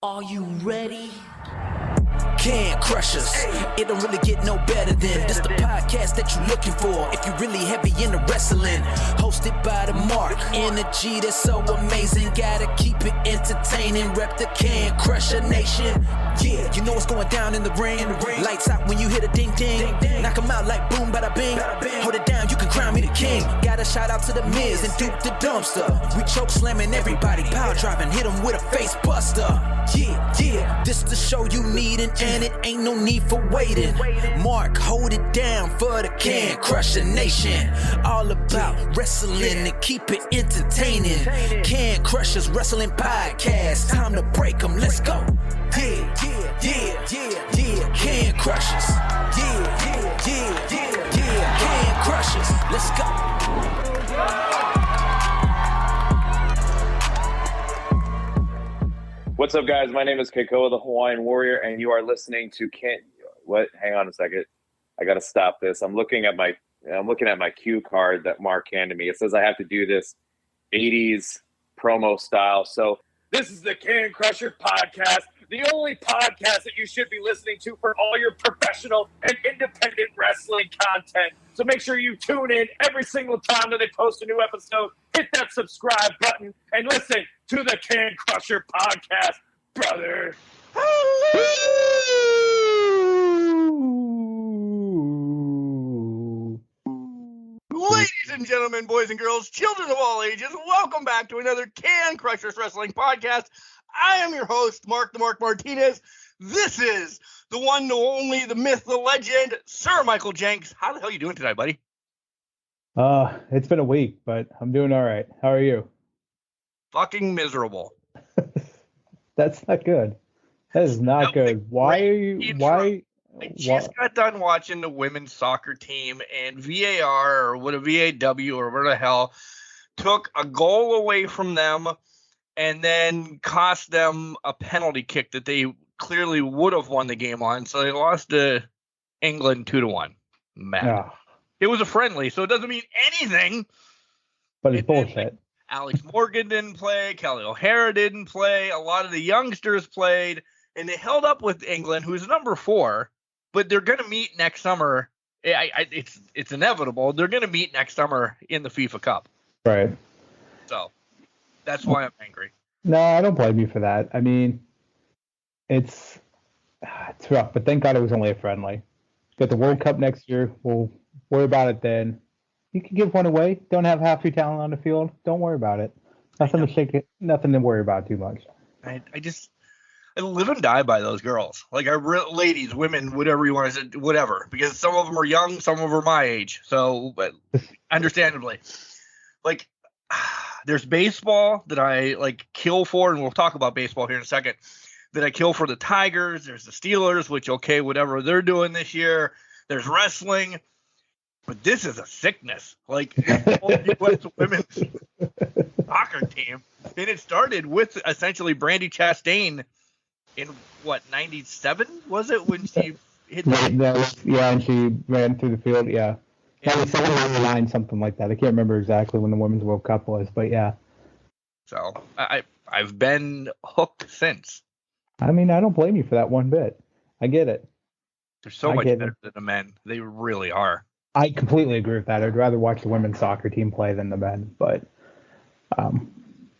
Are you ready? Can't crush us. It don't really get no better than this the podcast that you're looking for. If you're really heavy into wrestling, hosted by the Mark. Energy that's so amazing. Gotta keep it entertaining. Rep the Can Crusher Nation. Yeah, you know what's going down in the ring. Lights out when you hit a ding ding. Knock 'em out like boom, bada bing. Hold it down, you can crown me the king. Got a shout out to the Miz and Duke the Dumpster. We choke slamming everybody, power driving, hit 'em with a face buster. Yeah, this the show you need, and it ain't no need for waiting. Mark, hold it down for the Can Crusher Nation. All about wrestling and keep it entertaining. Can Crushers Wrestling Podcast. Time to break 'em, let's go. Yeah. Can Crushers. Yeah. Can Crushers, let's go. What's up, guys? My name is Keikoa, the Hawaiian Warrior, and you are listening to What? Hang on a second. I got to stop this. I'm looking at my cue card that Mark handed me. It says I have to do this 80s promo style. So this is the Can Crusher Podcast, the only podcast that you should be listening to for all your professional and independent wrestling content. So make sure you tune in every single time that they post a new episode. Hit that subscribe button and listen to the Can Crusher Podcast, brother. Ladies and gentlemen, boys and girls, children of all ages, welcome back to another Can Crushers Wrestling Podcast. I am your host, Mark the Mark Martinez. This is the one, the only, the myth, the legend, Sir Michael Jenks. How the hell are you doing today, buddy? It's been a week, but I'm doing all right. How are you? Fucking miserable. That's not good. That is not good. Why are you? Why? I just got done watching the women's soccer team, and VAR or what a VAW or whatever the hell took a goal away from them and then cost them a penalty kick that they clearly would have won the game on. So they lost to England 2-1. Man. Oh, It was a friendly, so it doesn't mean anything. but it's bullshit. Alex Morgan didn't play. Kelly O'Hara didn't play. A lot of the youngsters played, and they held up with England, who's number 4. But they're going to meet next summer. It's inevitable. They're going to meet next summer in the FIFA Cup. Right. So that's why I'm angry. No, I don't blame you for that. I mean, it's rough, but thank God it was only a friendly. Got the World Cup next year. We'll worry about it then. You can give one away. Don't have half your talent on the field. Don't worry about it. Nothing to worry about too much. I live and die by those girls. Like ladies, women, whatever you want to say, whatever. Because some of them are young, some of them are my age. So, but understandably, like there's baseball that I like kill for, and we'll talk about baseball here in a second. That I kill for the Tigers. There's the Steelers, which okay, whatever they're doing this year. There's wrestling, but this is a sickness. Like the whole U.S. women's soccer team, and it started with essentially Brandi Chastain. In what, 97 was it when she hit and she ran through the field, yeah. 97, 99, something like that. I can't remember exactly when the Women's World Cup was, but yeah. So I've been hooked since. I mean, I don't blame you for that one bit. I get it. They're so much better than the men. They really are. I completely agree with that. I'd rather watch the women's soccer team play than the men, but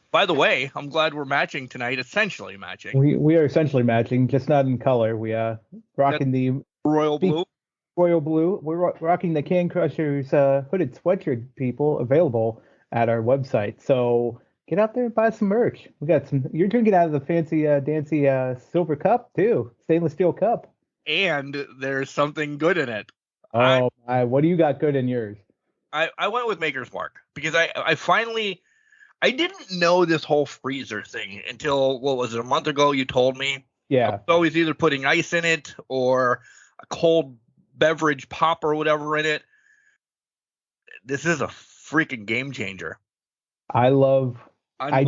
by the way, I'm glad we're matching tonight, essentially matching. We are essentially matching, just not in color. We rocking the royal blue. Royal blue. We're rocking the Can Crushers hooded sweatshirt, people, available at our website. So get out there and buy some merch. We got some. You're drinking out of the fancy dancy silver cup too, stainless steel cup. And there's something good in it. Oh, what do you got good in yours? I went with Maker's Mark because I finally. I didn't know this whole freezer thing until, what was it, a month ago you told me? Yeah. I was always either putting ice in it or a cold beverage pop or whatever in it. This is a freaking game changer. I love I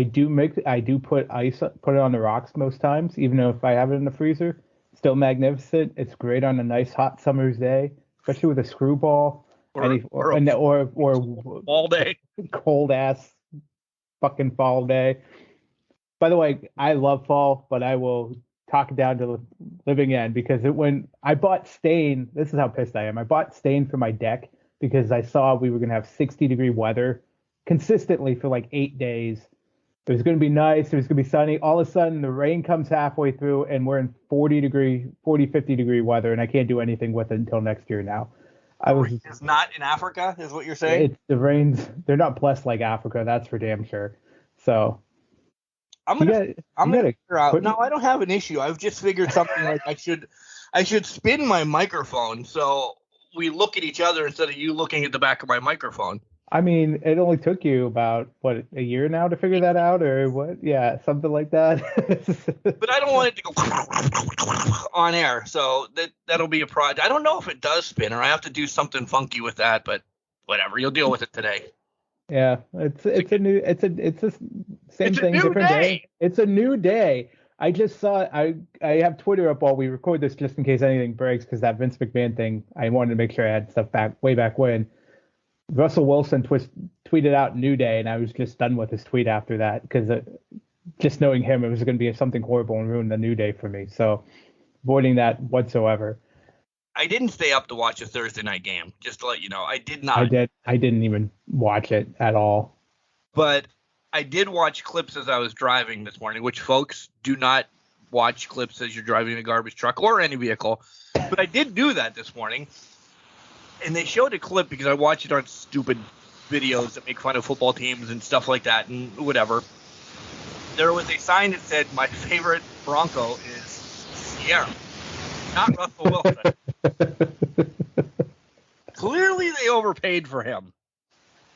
do put it on the rocks most times, even though if I have it in the freezer. Still magnificent. It's great on a nice hot summer's day, especially with a screwball. Or all day cold ass fucking fall day. By the way, I love fall, but I will talk it down to the living end because when I bought stain, this is how pissed I am. I bought stain for my deck because I saw we were going to have 60-degree weather consistently for like 8 days. It was going to be nice. It was going to be sunny. All of a sudden, the rain comes halfway through, and we're in 50-degree weather, and I can't do anything with it until next year now. It's not in Africa, is what you're saying? The rains, they're not blessed like Africa, that's for damn sure. So I'm gonna figure out. No, I don't have an issue. I've just figured something like I should spin my microphone so we look at each other instead of you looking at the back of my microphone. I mean, it only took you about a year now to figure that out, or what? Yeah, something like that. But I don't want it to go on air, so that'll be a project. I don't know if it does spin, or I have to do something funky with that, but whatever. You'll deal with it today. Yeah, it's the same thing, different day. It's a new day. I just saw I have Twitter up while we record this just in case anything breaks because that Vince McMahon thing. I wanted to make sure I had stuff way back when. Russell Wilson tweeted out New Day, and I was just done with his tweet after that because just knowing him, it was going to be something horrible and ruin the New Day for me. So avoiding that whatsoever. I didn't stay up to watch a Thursday night game, just to let you know. I did not. I didn't even watch it at all. But I did watch clips as I was driving this morning, which folks do not watch clips as you're driving a garbage truck or any vehicle. But I did do that this morning. And they showed a clip because I watch it on stupid videos that make fun of football teams and stuff like that and whatever. There was a sign that said, "My favorite Bronco is Sierra, not Russell Wilson." Clearly, they overpaid for him.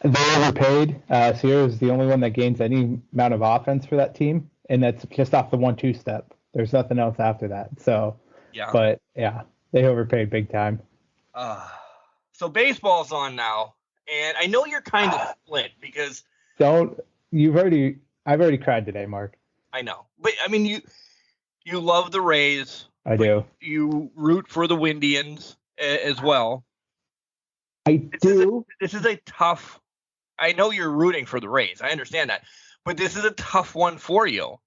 They overpaid. Sierra is the only one that gains any amount of offense for that team, and that's just off the 1-2 step. There's nothing else after that. So, yeah. But yeah, they overpaid big time. So baseball's on now, and I know you're kind of split because I've already cried today, Mark. I know, but I mean you love the Rays. I do. You root for the Windians as well. I do. This is a tough. I know you're rooting for the Rays. I understand that, but this is a tough one for you.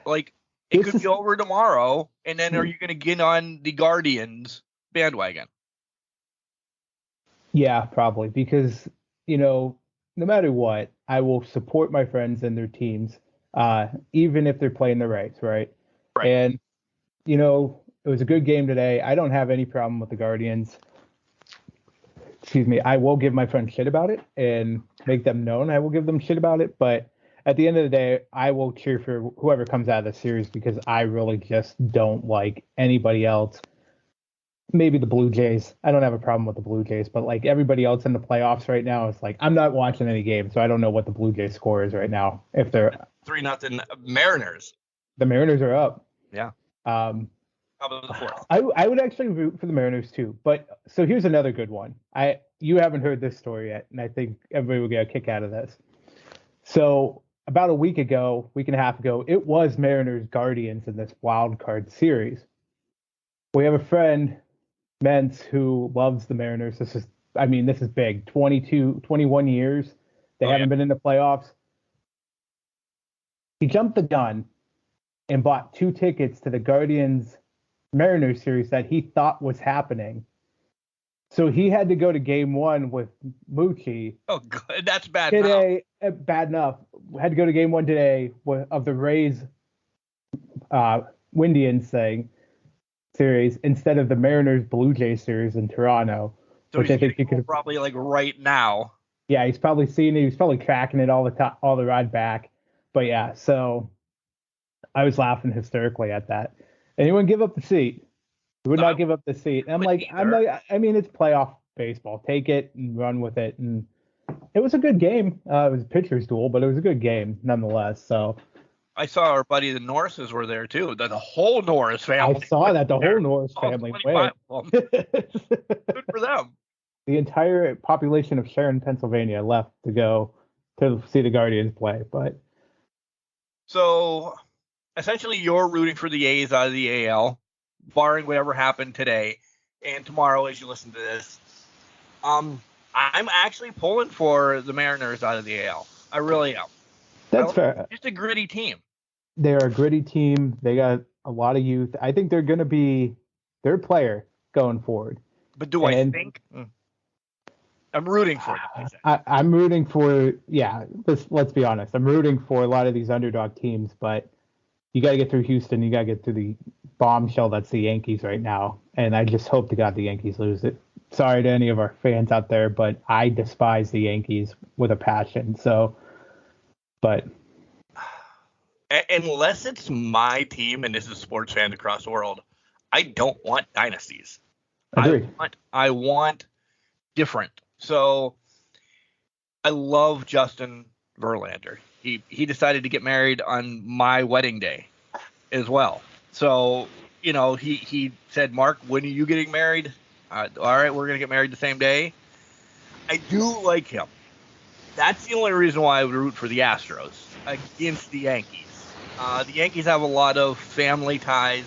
Like it could be over tomorrow, and then are you going to get on the Guardians bandwagon? Yeah, probably because, no matter what, I will support my friends and their teams, even if they're playing the Rays, right? Right. And, it was a good game today. I don't have any problem with the Guardians. Excuse me. I will give my friends shit about it and make them known I will give them shit about it. But at the end of the day, I will cheer for whoever comes out of the series because I really just don't like anybody else. Maybe the Blue Jays. I don't have a problem with the Blue Jays, but like everybody else in the playoffs right now, it's like I'm not watching any games, so I don't know what the Blue Jays score is right now. If they're 3-0 Mariners. The Mariners are up. Yeah. How about the fourth? I would actually root for the Mariners too. But so here's another good one. You haven't heard this story yet, and I think everybody will get a kick out of this. So about a week and a half ago, it was Mariners Guardians in this wild card series. We have a friend, Mentz, who loves the Mariners. This is big. 21 years. They haven't been in the playoffs. He jumped the gun and bought 2 tickets to the Guardians Mariners series that he thought was happening. So he had to go to game 1 with Moochie. Oh, good. That's bad today. Bad enough. Had to go to game 1 today of the Rays Windians series instead of the Mariners Blue Jays series in Toronto, so which I think he could probably like right now. Yeah, he's probably seeing it. He's probably tracking it all the ride back. But yeah, so I was laughing hysterically at that. And he wouldn't give up the seat. He would not give up the seat. And I'm like, it's playoff baseball. Take it and run with it. And it was a good game. It was a pitcher's duel, but it was a good game nonetheless. So. I saw our buddy the Norrises were there too. The whole Norris family. I saw that the whole Norris family went. Good for them. The entire population of Sharon, Pennsylvania, left to go to see the Guardians play. But so essentially, you're rooting for the A's out of the AL, barring whatever happened today and tomorrow as you listen to this. I'm actually pulling for the Mariners out of the AL. I really am. That's fair. Just a gritty team. they're a gritty team. They got a lot of youth. I think they're going to be their player going forward. But do I think? I'm rooting for them. I'm rooting for, let's be honest. I'm rooting for a lot of these underdog teams, but you got to get through Houston. You got to get through the bombshell that's the Yankees right now. And I just hope to God the Yankees lose it. Sorry to any of our fans out there, but I despise the Yankees with a passion. So, but unless it's my team and this is sports fans across the world, I don't want dynasties. Agreed. I want different. So I love Justin Verlander. He decided to get married on my wedding day as well. So, he said, Mark, when are you getting married? All right, we're going to get married the same day. I do like him. That's the only reason why I would root for the Astros against the Yankees. The Yankees have a lot of family ties.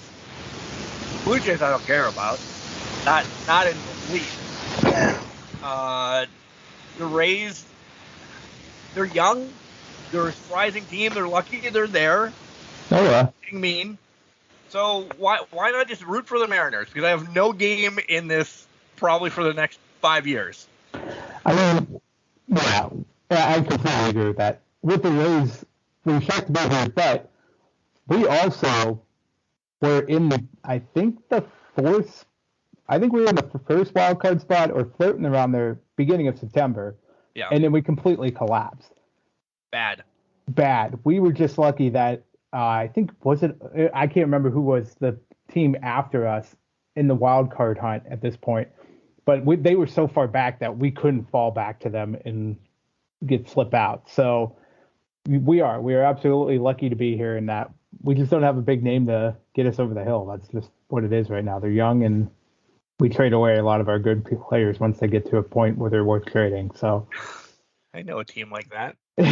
Blue Jays I don't care about. Not in the league. The Rays, they're young. They're a surprising team. They're lucky they're there. Oh, yeah. Mean. So why not just root for the Mariners? Because I have no game in this probably for the next 5 years. I mean, yeah, I completely agree with that. With the Rays, we shocked to be here, but we also were in the first wild card spot or floating around there beginning of September. Yeah. And then we completely collapsed. Bad. We were just lucky that I can't remember who was the team after us in the wild card hunt at this point, but they were so far back that we couldn't fall back to them and slip out. So we are absolutely lucky to be here in that we just don't have a big name to get us over the hill. That's just what it is right now. They're young and we trade away a lot of our good players once they get to a point where they're worth trading. So I know a team like that. He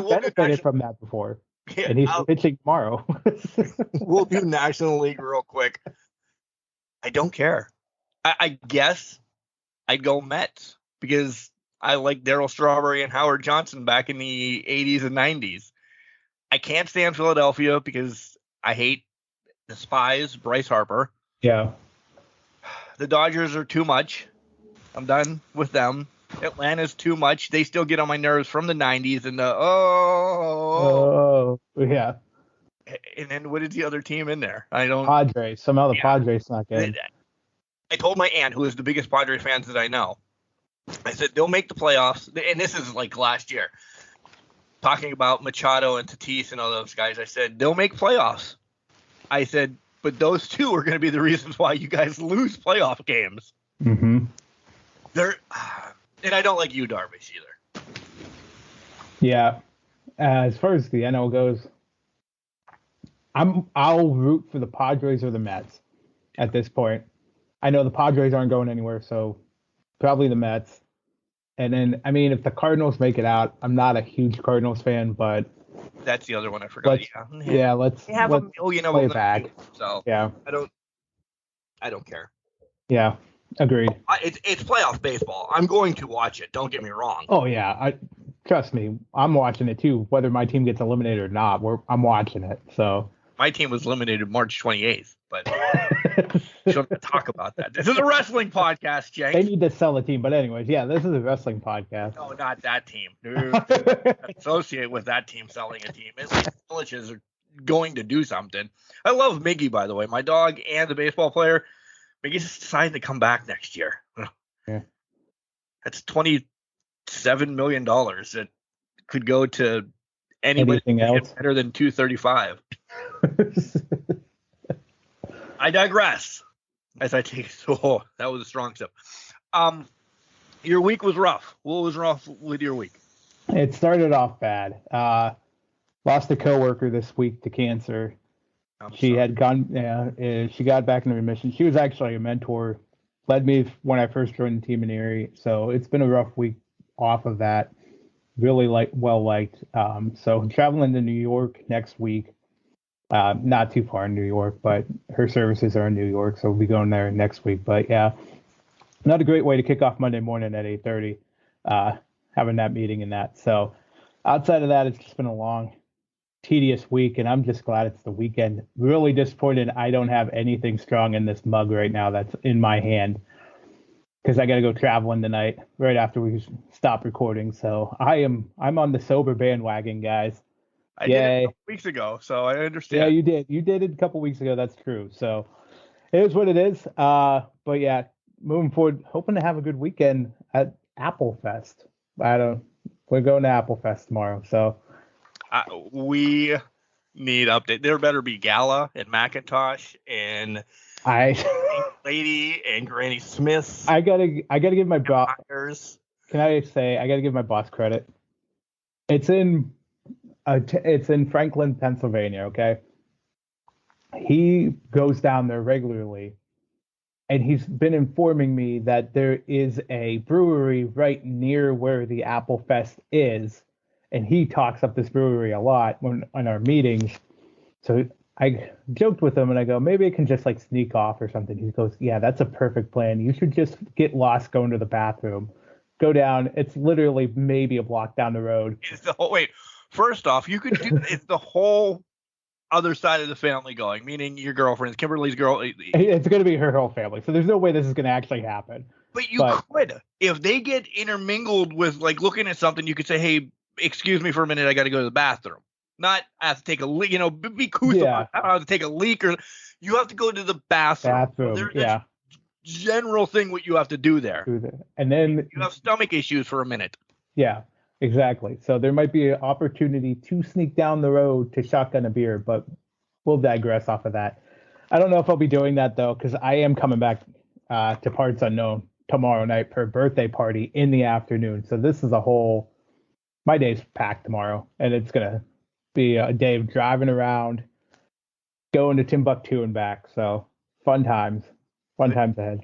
benefited from that before, and he's pitching tomorrow. We'll do National League real quick. I don't care. I guess I'd go Mets because I like Darryl Strawberry and Howard Johnson back in the 80s and 90s. I can't stand Philadelphia because I despise Bryce Harper. Yeah. The Dodgers are too much. I'm done with them. Atlanta's too much. They still get on my nerves from the 90s and yeah. And then what is the other team in there? I don't. Padres. Somehow the Padres snuck in. I told my aunt, who is the biggest Padres fans that I know, I said they'll make the playoffs. And this is like last year, talking about Machado and Tatis and all those guys. I said they'll make playoffs. I said, but those two are going to be the reasons why you guys lose playoff games. Mm-hmm. And I don't like you, Darvish, either. Yeah. As far as the NL goes, I'll root for the Padres or the Mets at this point. I know the Padres aren't going anywhere, so probably the Mets. And then, I mean, if the Cardinals make it out, I'm not a huge Cardinals fan, but that's the other one I forgot. Let's have a million of them back. So yeah, I don't care. Yeah, agreed. It's playoff baseball. I'm going to watch it. Don't get me wrong. Oh yeah, trust me, I'm watching it too. Whether my team gets eliminated or not, I'm watching it. So my team was eliminated March 28th, but we don't talk about that. This is a wrestling podcast, Jenks. They need to sell a team, but anyways, yeah, this is a wrestling podcast. No, not that team. Associate with that team selling a team. It's villages are going to do something. I love Miggy, by the way, my dog and the baseball player. Miggy's just decided to come back next year. Yeah, that's $27 million that could go to anything else better than 235. I digress. As I take that was a strong step. Your week was rough. What was rough with your week? It started off bad. Lost a coworker this week to cancer. She got back into remission. She was actually a mentor, led me when I first joined the team in Erie. So it's been a rough week off of that. Really well liked. So I'm traveling to New York next week. Not too far in New York, but her services are in New York, so we'll be going there next week. But yeah, not a great way to kick off Monday morning at 8:30, having that meeting and that. So outside of that, it's just been a long, tedious week, and I'm just glad it's the weekend. Really disappointed I don't have anything strong in this mug right now that's in my hand, because I got to go traveling tonight right after we stop recording. So I'm on the sober bandwagon, guys. I did it a couple weeks ago, so I understand. Yeah, you did. You did it a couple weeks ago. That's true. So it is what it is. But yeah, moving forward, hoping to have a good weekend at Apple Fest. We're going to Apple Fest tomorrow. So we need update. There better be Gala and Macintosh and Lady and Granny Smith. I gotta give my boss. Can I say I gotta give my boss credit? It's in Franklin, Pennsylvania. Okay, he goes down there regularly, and he's been informing me that there is a brewery right near where the Apple Fest is, and he talks up this brewery a lot on our meetings. So I joked with him and I go, maybe I can just like sneak off or something. He goes, yeah, that's a perfect plan. You should just get lost going to the bathroom, go down. It's literally maybe a block down the road. First off, you could do it's the whole other side of the family going, meaning your girlfriend's Kimberly's girl. It's going to be her whole family. So there's no way this is going to actually happen. But you could. If they get intermingled with like looking at something, you could say, hey, excuse me for a minute. I got to go to the bathroom. Not have to take a leak, be cool. Yeah. I don't have to take a leak or you have to go to the bathroom. There's general thing what you have to do there. And then you have stomach issues for a minute. Yeah, exactly. So there might be an opportunity to sneak down the road to shotgun a beer, but we'll digress off of that. I don't know if I'll be doing that though, because I am coming back to Parts Unknown tomorrow night for a birthday party in the afternoon. So this is my day's packed tomorrow, and it's gonna be a day of driving around, going to Timbuktu and back. So fun times ahead.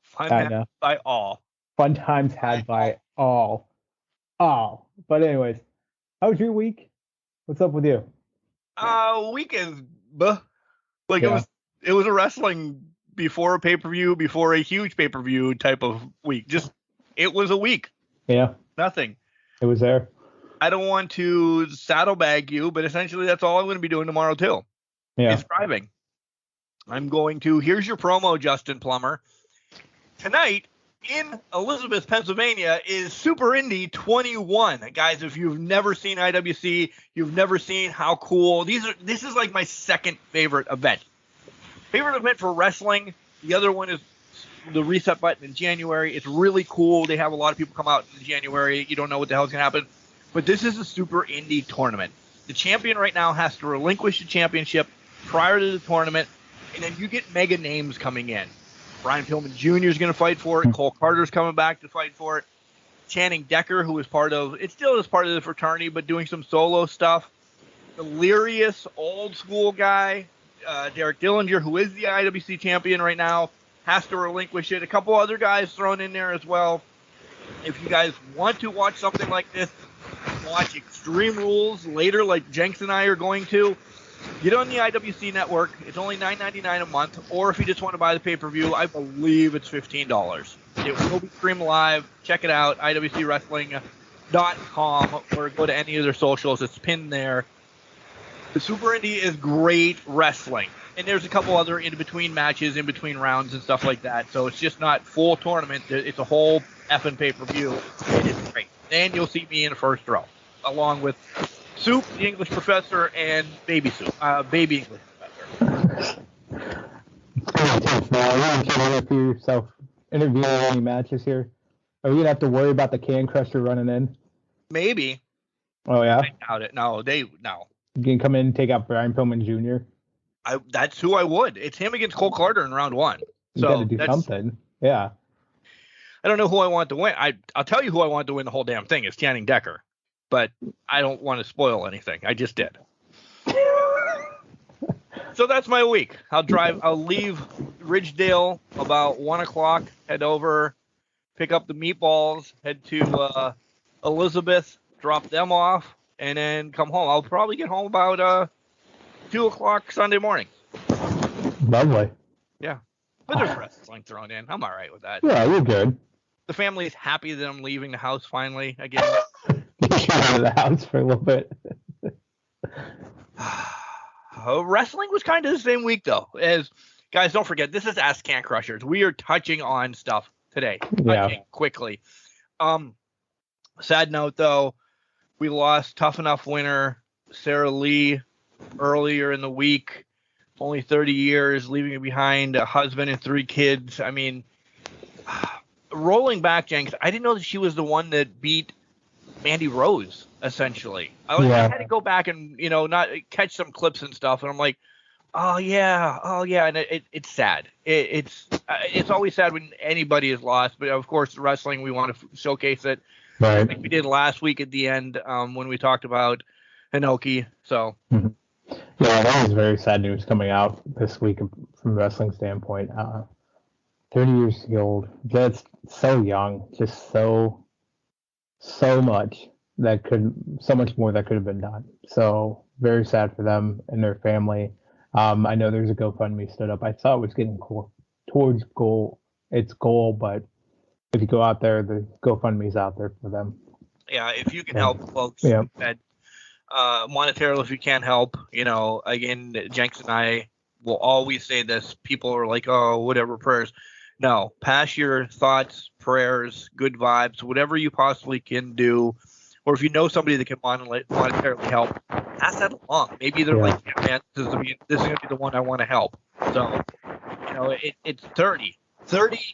Fun times by all. Fun times had by all. But anyways, how was your week? What's up with you? Weekend. It was a wrestling before a pay-per-view, before a huge pay-per-view type of week. It was a week. Yeah. Nothing. It was there. I don't want to saddlebag you, but essentially that's all I'm going to be doing tomorrow too. Yeah. It's driving. I'm going to, here's your promo, Justin Plummer. Tonight in Elizabeth, Pennsylvania is Super Indy 21. Guys, if you've never seen IWC, you've never seen how cool, this is like my second favorite event. Favorite event for wrestling. The other one is the reset button in January. It's really cool. They have a lot of people come out in January. You don't know what the hell's going to happen. But this is a Super Indy tournament. The champion right now has to relinquish the championship prior to the tournament, and then you get mega names coming in. Brian Pillman Jr. is going to fight for it. Cole Carter's coming back to fight for it. Channing Decker, who is part of the fraternity, but doing some solo stuff. Delirious, old school guy, Derek Dillinger, who is the IWC champion right now, has to relinquish it. A couple other guys thrown in there as well. If you guys want to watch something like this, watch Extreme Rules later, like Jenks and I are going to. Get on the IWC network. It's only $9.99 a month. Or if you just want to buy the pay-per-view, I believe it's $15. It will be streamed live. Check it out, IWCWrestling.com, or go to any of their socials. It's pinned there. The Super Indy is great wrestling. And there's a couple other in-between matches, in-between rounds and stuff like that. So it's just not full tournament. It's a whole effing pay-per-view. It is great. And you'll see me in the first row, along with Soup, the English professor, and Baby Soup, Baby English professor. Now, you can't for yourself interviewing any matches here. Are we gonna have to worry about the Can Crusher running in? Maybe. Oh yeah. I doubt it. No. You can come in and take out Brian Pillman Jr. That's who I would. It's him against Cole Carter in round one. You got to do something. Yeah. I don't know who I want to win. I'll tell you who I want to win the whole damn thing is Channing Decker, but I don't want to spoil anything. I just did. So that's my week. I'll leave Ridgedale about 1:00, head over, pick up the meatballs, head to Elizabeth, drop them off, and then come home. I'll probably get home about 2:00 Sunday morning. Lovely. Yeah. But there's wrestling thrown in. I'm all right with that. Yeah, you're good. The family is happy that I'm leaving the house finally again. out of the house for a little bit. Wrestling was kind of the same week, though. As guys, don't forget, this is Ask Can Crushers. We are touching on stuff today, touching quickly. Sad note, though, we lost tough enough winner Sarah Lee earlier in the week. Only 30 years, leaving behind a husband and 3 kids. I mean, rolling back, Jenks, I didn't know that she was the one that beat Mandy Rose, essentially. I had to go back and, not catch some clips and stuff. And I'm like, oh, yeah. And it's sad. It's always sad when anybody is lost. But, of course, wrestling, we want to showcase it. Right. Like we did last week at the end when we talked about Inoki. So. Mm-hmm. Yeah, that was very sad news coming out this week from a wrestling standpoint. 30 years old, just so young, just so much so much more that could have been done. So very sad for them and their family. I know there's a GoFundMe stood up. I saw it was getting towards its goal, but if you go out there, the GoFundMe's out there for them. Yeah, if you can help folks, monetarily, if you can't help, again, Jenks and I will always say this. People are like, oh, whatever, prayers. No, pass your thoughts, prayers, good vibes, whatever you possibly can do. Or if you know somebody that can monetarily help, pass that along. Maybe they're like, yeah, man, this is going to be the one I want to help. So, it's 30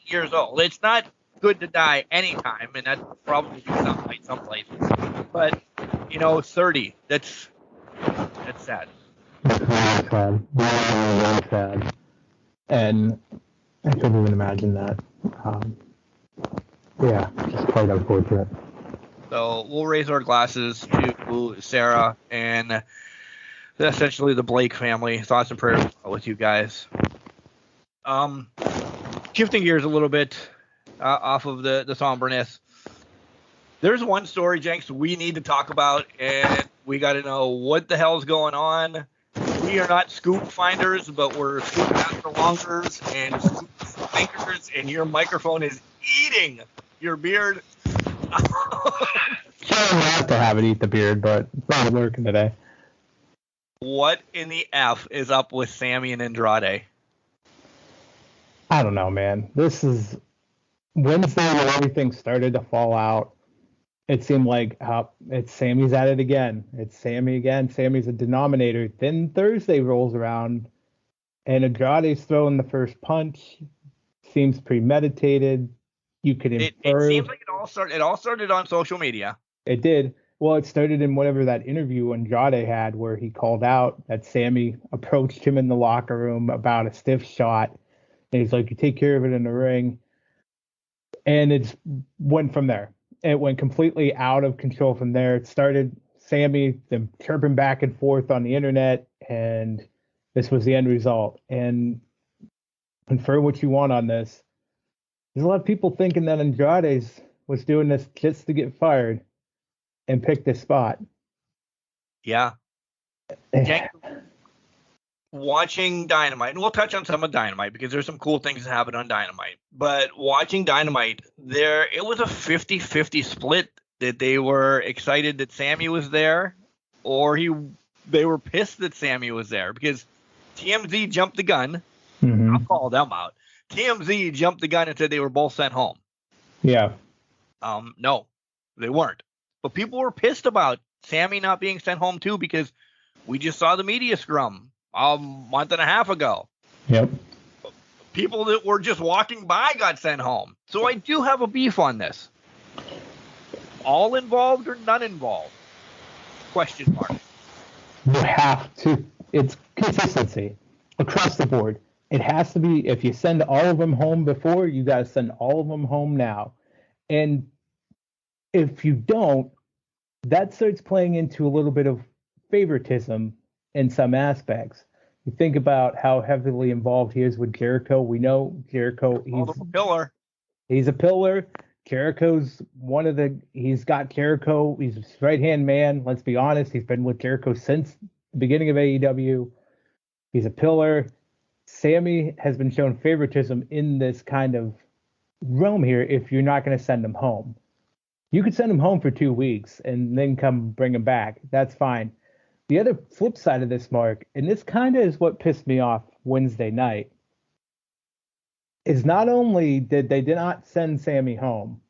years old. It's not good to die anytime, and that's probably someplace. But, 30, that's sad. Very sad. Very sad. And I couldn't even imagine that. Just quite unfortunate. So we'll raise our glasses to Sarah and essentially the Blake family. Thoughts and prayers with you guys. Shifting gears a little bit off of the somberness. There's one story, Jenks, we need to talk about, and we got to know what the hell's going on. We are not scoop finders, but we're scoop master longers and scoop thinkers, and your microphone is eating your beard. Trying not to have it eat the beard, but it's not working today. What in the F is up with Sammy and Andrade? I don't know, man. This is Wednesday when everything started to fall out. It seemed like it's Sammy's at it again. It's Sammy again. Sammy's a denominator. Then Thursday rolls around, and Andrade's throwing the first punch. Seems premeditated. You could infer. It seems like it all started on social media. It did. Well, it started in whatever that interview Andrade had where he called out that Sammy approached him in the locker room about a stiff shot. And he's like, you take care of it in the ring. And it went from there. It went completely out of control from there. It started them chirping back and forth on the internet, and this was the end result. And infer what you want on this. There's a lot of people thinking that Andrade was doing this just to get fired and pick this spot. Yeah. Watching Dynamite, and we'll touch on some of Dynamite because there's some cool things that happen on Dynamite. But watching Dynamite, it was a 50-50 split that they were excited that Sammy was there, or they were pissed that Sammy was there because TMZ jumped the gun. Mm-hmm. I'll call them out. TMZ jumped the gun and said they were both sent home. Yeah. No, they weren't. But people were pissed about Sammy not being sent home too because we just saw the media scrum a month and a half ago. Yep. People that were just walking by got sent home. So I do have a beef on this. All involved or none involved? Question mark. You have to. It's consistency across the board. It has to be, if you send all of them home before, you got to send all of them home now. And if you don't, that starts playing into a little bit of favoritism in some aspects. You think about how heavily involved he is with Jericho. We know Jericho, he's a pillar. He's a pillar. Jericho's he's got Jericho. He's his right-hand man. Let's be honest. He's been with Jericho since the beginning of AEW. He's a pillar. Sammy has been shown favoritism in this kind of realm here if you're not going to send him home. You could send him home for 2 weeks and then come bring him back. That's fine. The other flip side of this, Mark, and this kind of is what pissed me off Wednesday night, is not only did they did not send Sammy home,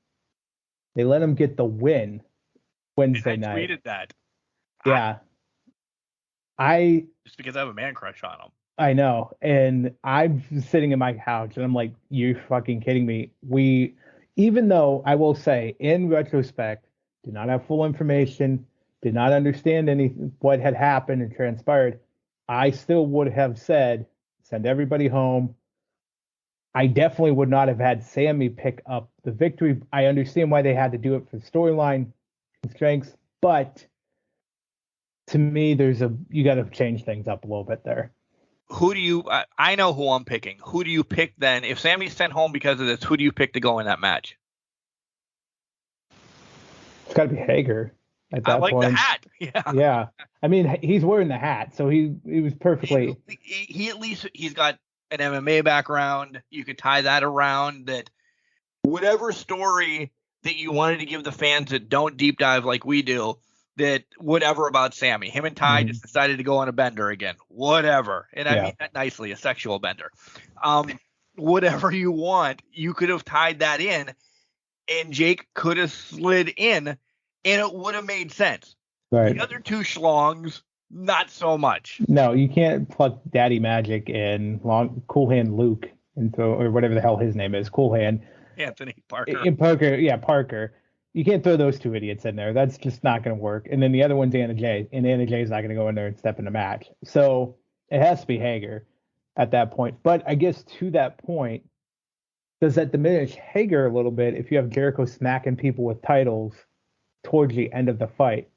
they let him get the win Wednesday night. I tweeted that. Yeah. Just because I have a man crush on him. I know. And I'm sitting in my couch and I'm like, you're fucking kidding me. Even though I will say, in retrospect, did not have full information, did not understand what had happened and transpired, I still would have said, send everybody home. I definitely would not have had Sammy pick up the victory. I understand why they had to do it for the storyline strengths, but to me, you got to change things up a little bit there. Who do you? I know who I'm picking. Who do you pick then? If Sammy's sent home because of this, who do you pick to go in that match? It's got to be Hager at that point. I like point. the hat. Yeah. Yeah. I mean, he's wearing the hat, so he was perfectly. He at least he's got an MMA background. You could tie that around that. Whatever story that you wanted to give the fans that don't deep dive like we do, that whatever about Sammy, him and Ty just decided to go on a bender again, whatever. And I mean that nicely, a sexual bender. Whatever you want, you could have tied that in and Jake could have slid in and it would have made sense. Right. The other two schlongs, not so much. No, you can't pluck Daddy Magic and Cool Hand Luke or whatever the hell his name is, Cool Hand. Anthony Parker. Parker. You can't throw those two idiots in there. That's just not going to work. And then the other one's Anna Jay, and Anna Jay's not going to go in there and step in the match. So it has to be Hager at that point. But I guess to that point, does that diminish Hager a little bit if you have Jericho smacking people with titles towards the end of the fight?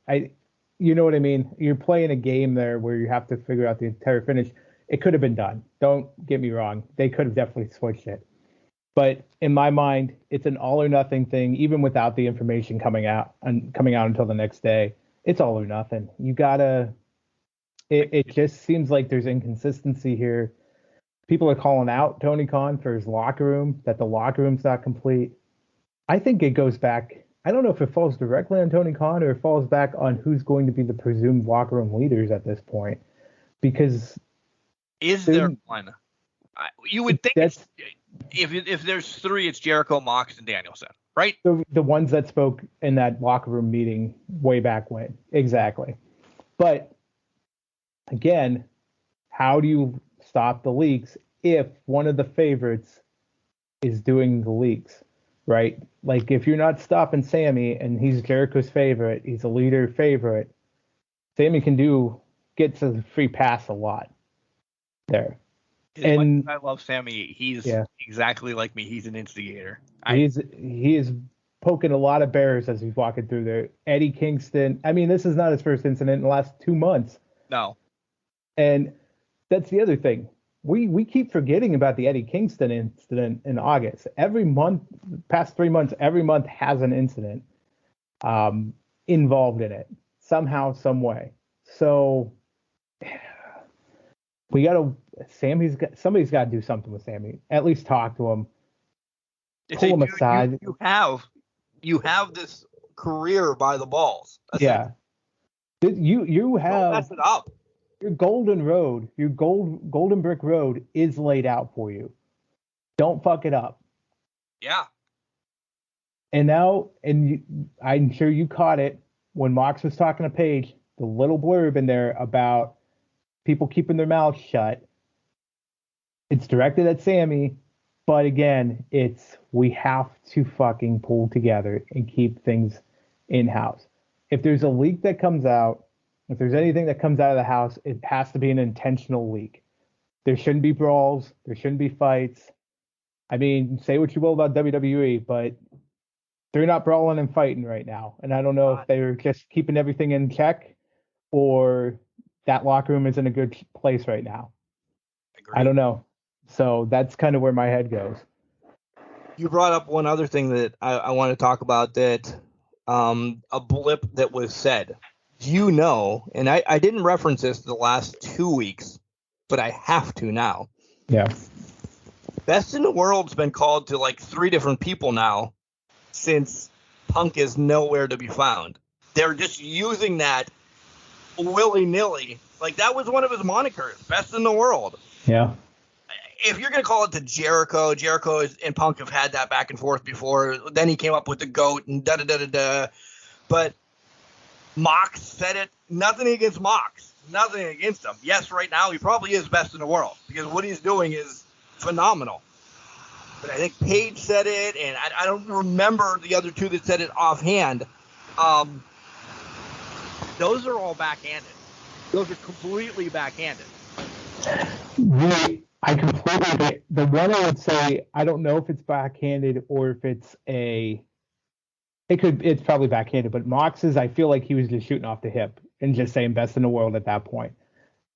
You know what I mean? You're playing a game there where you have to figure out the entire finish. It could have been done. Don't get me wrong. They could have definitely switched it. But in my mind, it's an all or nothing thing, even without the information coming out until the next day. It's all or nothing. You gotta. It just seems like there's inconsistency here. People are calling out Tony Khan for his locker room, that the locker room's not complete. I think it goes back. I don't know if it falls directly on Tony Khan or it falls back on who's going to be the presumed locker room leaders at this point. Because is there one? You would think if there's three, it's Jericho, Mox, and Danielson, right? The ones that spoke in that locker room meeting way back when. Exactly. But again, how do you stop the leaks if one of the favorites is doing the leaks, right? Like if you're not stopping Sammy and he's Jericho's favorite, he's a leader favorite, Sammy can get to the free pass a lot there. And I love Sammy. He's exactly like me. He's an instigator. He is poking a lot of bears as he's walking through there. Eddie Kingston. I mean, this is not his first incident in the last 2 months. No. And that's the other thing. We keep forgetting about the Eddie Kingston incident in August. Every month, past 3 months, every month has an incident involved in it somehow, some way. So somebody's got to do something with Sammy. At least talk to him. Pull him aside. You have this career by the balls. Yeah. You have. Don't mess it up. Your golden road, your golden brick road is laid out for you. Don't fuck it up. Yeah. And now, I'm sure you caught it when Mox was talking to Paige, the little blurb in there about people keeping their mouths shut. It's directed at Sammy, but again, we have to fucking pull together and keep things in-house. If there's a leak that comes out, if there's anything that comes out of the house, it has to be an intentional leak. There shouldn't be brawls. There shouldn't be fights. I mean, say what you will about WWE, but they're not brawling and fighting right now. And I don't know if they're just keeping everything in check or that locker room is in a good place right now. Agreed. I don't know. So that's kind of where my head goes. You brought up one other thing that I want to talk about, that a blip that was said. You know, and I didn't reference this the last 2 weeks, but I have to now. Yeah. Best in the World's been called to like 3 different people now since Punk is nowhere to be found. They're just using that willy-nilly. Like, that was one of his monikers, best in the world. Yeah. If you're going to call it the Jericho and Punk have had that back and forth before. Then he came up with the GOAT and da-da-da-da-da. But Mox said it. Nothing against Mox. Nothing against him. Yes, right now he probably is best in the world because what he's doing is phenomenal. But I think Paige said it, and I don't remember the other two that said it offhand. Those are all backhanded. Those are completely backhanded. I completely agree. The one I would say, I don't know if it's backhanded or if it's it's probably backhanded, but Mox's, I feel like he was just shooting off the hip and just saying best in the world at that point.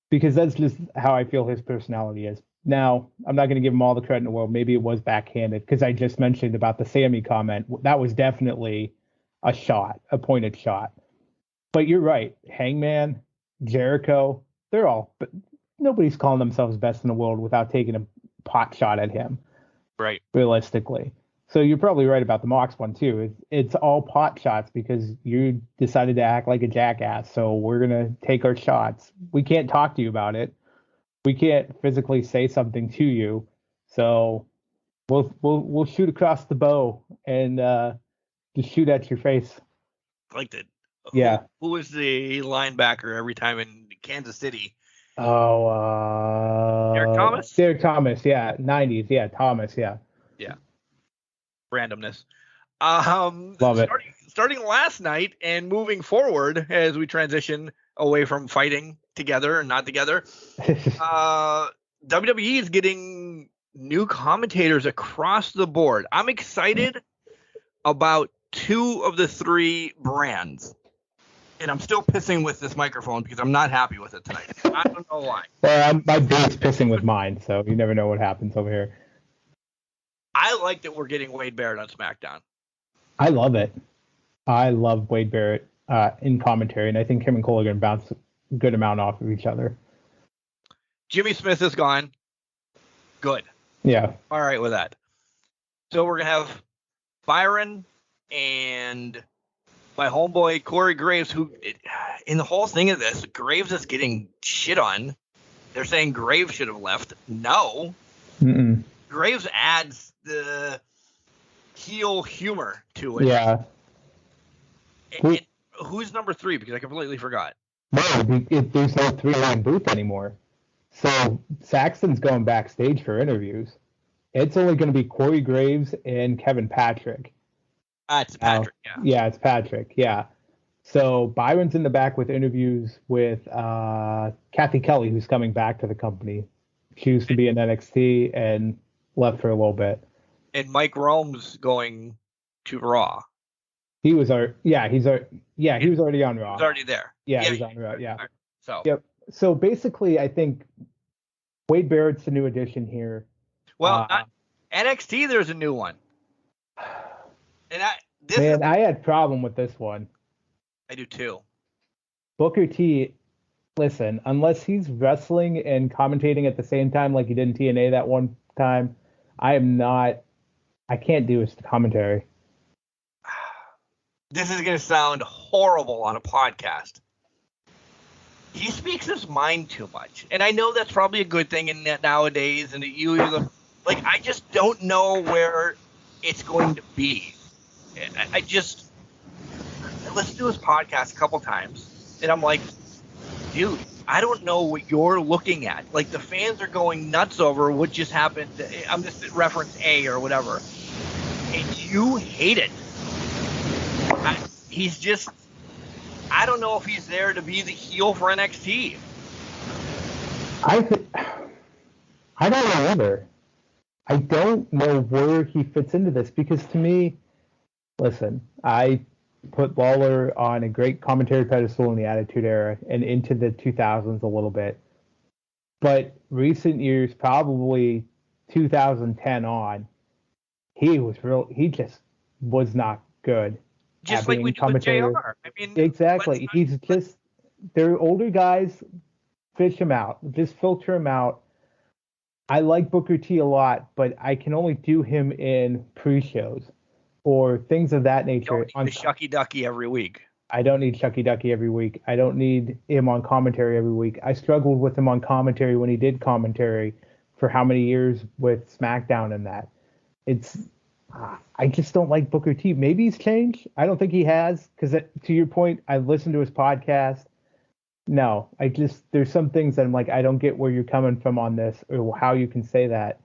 Because that's just how I feel his personality is. Now, I'm not going to give him all the credit in the world. Maybe it was backhanded because I just mentioned about the Sammy comment. That was definitely a shot, a pointed shot. But you're right. Hangman, Jericho, but nobody's calling themselves best in the world without taking a pot shot at him. Right. Realistically. So you're probably right about the Mox one too. It's all pot shots because you decided to act like a jackass. So we're going to take our shots. We can't talk to you about it. We can't physically say something to you. So we'll shoot across the bow and just shoot at your face. Like that. Yeah. Who was the linebacker every time in Kansas City? Oh, Derek Thomas? Derek Thomas, yeah. 90s, yeah. Thomas, yeah. Yeah. Randomness. Love it. Starting last night and moving forward as we transition away from fighting together and not together, WWE is getting new commentators across the board. I'm excited about 2 of the 3 brands. And I'm still pissing with this microphone because I'm not happy with it tonight. I don't know why. Well, my bait's pissing with mine, so you never know what happens over here. I like that we're getting Wade Barrett on SmackDown. I love it. I love Wade Barrett in commentary, and I think him and Cole are going to bounce a good amount off of each other. Jimmy Smith is gone. Good. Yeah. All right with that. So we're going to have Byron and my homeboy Corey Graves, who in the whole thing of this, Graves is getting shit on. They're saying Graves should have left. No. Mm-mm. Graves adds the heel humor to it. Yeah. And who's number 3? Because I completely forgot. No, there's no 3-line booth anymore. So Saxton's going backstage for interviews. It's only going to be Corey Graves and Kevin Patrick. It's Patrick, yeah. Yeah, it's Patrick, yeah. So Byron's in the back with interviews with Kathy Kelly, who's coming back to the company. She used to be in NXT and left for a little bit. And Mike Rome's going to Raw. He was he was already on Raw. He's already there. Yeah, he's on Raw, yeah. So. Yep. So basically, I think Wade Barrett's the new addition here. Well, NXT, there's a new one. And I had problem with this one. I do too. Booker T, listen, unless he's wrestling and commentating at the same time like he did in TNA that one time, I can't do his commentary. This is going to sound horrible on a podcast. He speaks his mind too much. And I know that's probably a good thing in nowadays. And I just don't know where it's going to be. Let's do his podcast a couple times. And I'm like, dude, I don't know what you're looking at. Like, the fans are going nuts over what just happened. I'm just reference A or whatever. And you hate it. I don't know if he's there to be the heel for NXT. I don't know either. I don't know where he fits into this because to me, listen, I put Lawler on a great commentary pedestal in the Attitude Era and into the 2000s a little bit. But recent years, probably 2010 on, he just was not good. Just like we do with JR. I mean, exactly. They're older guys, fish him out. Just filter him out. I like Booker T a lot, but I can only do him in pre-shows. or things of that You nature. don't need the Shucky Ducky every week. I don't need Chucky Ducky every week. I don't need him on commentary every week. I struggled with him on commentary when he did commentary for how many years with SmackDown and that. I just don't like Booker T. Maybe he's changed. I don't think he has, because to your point, I listened to his podcast. No, there's some things that I'm like, I don't get where you're coming from on this or how you can say that.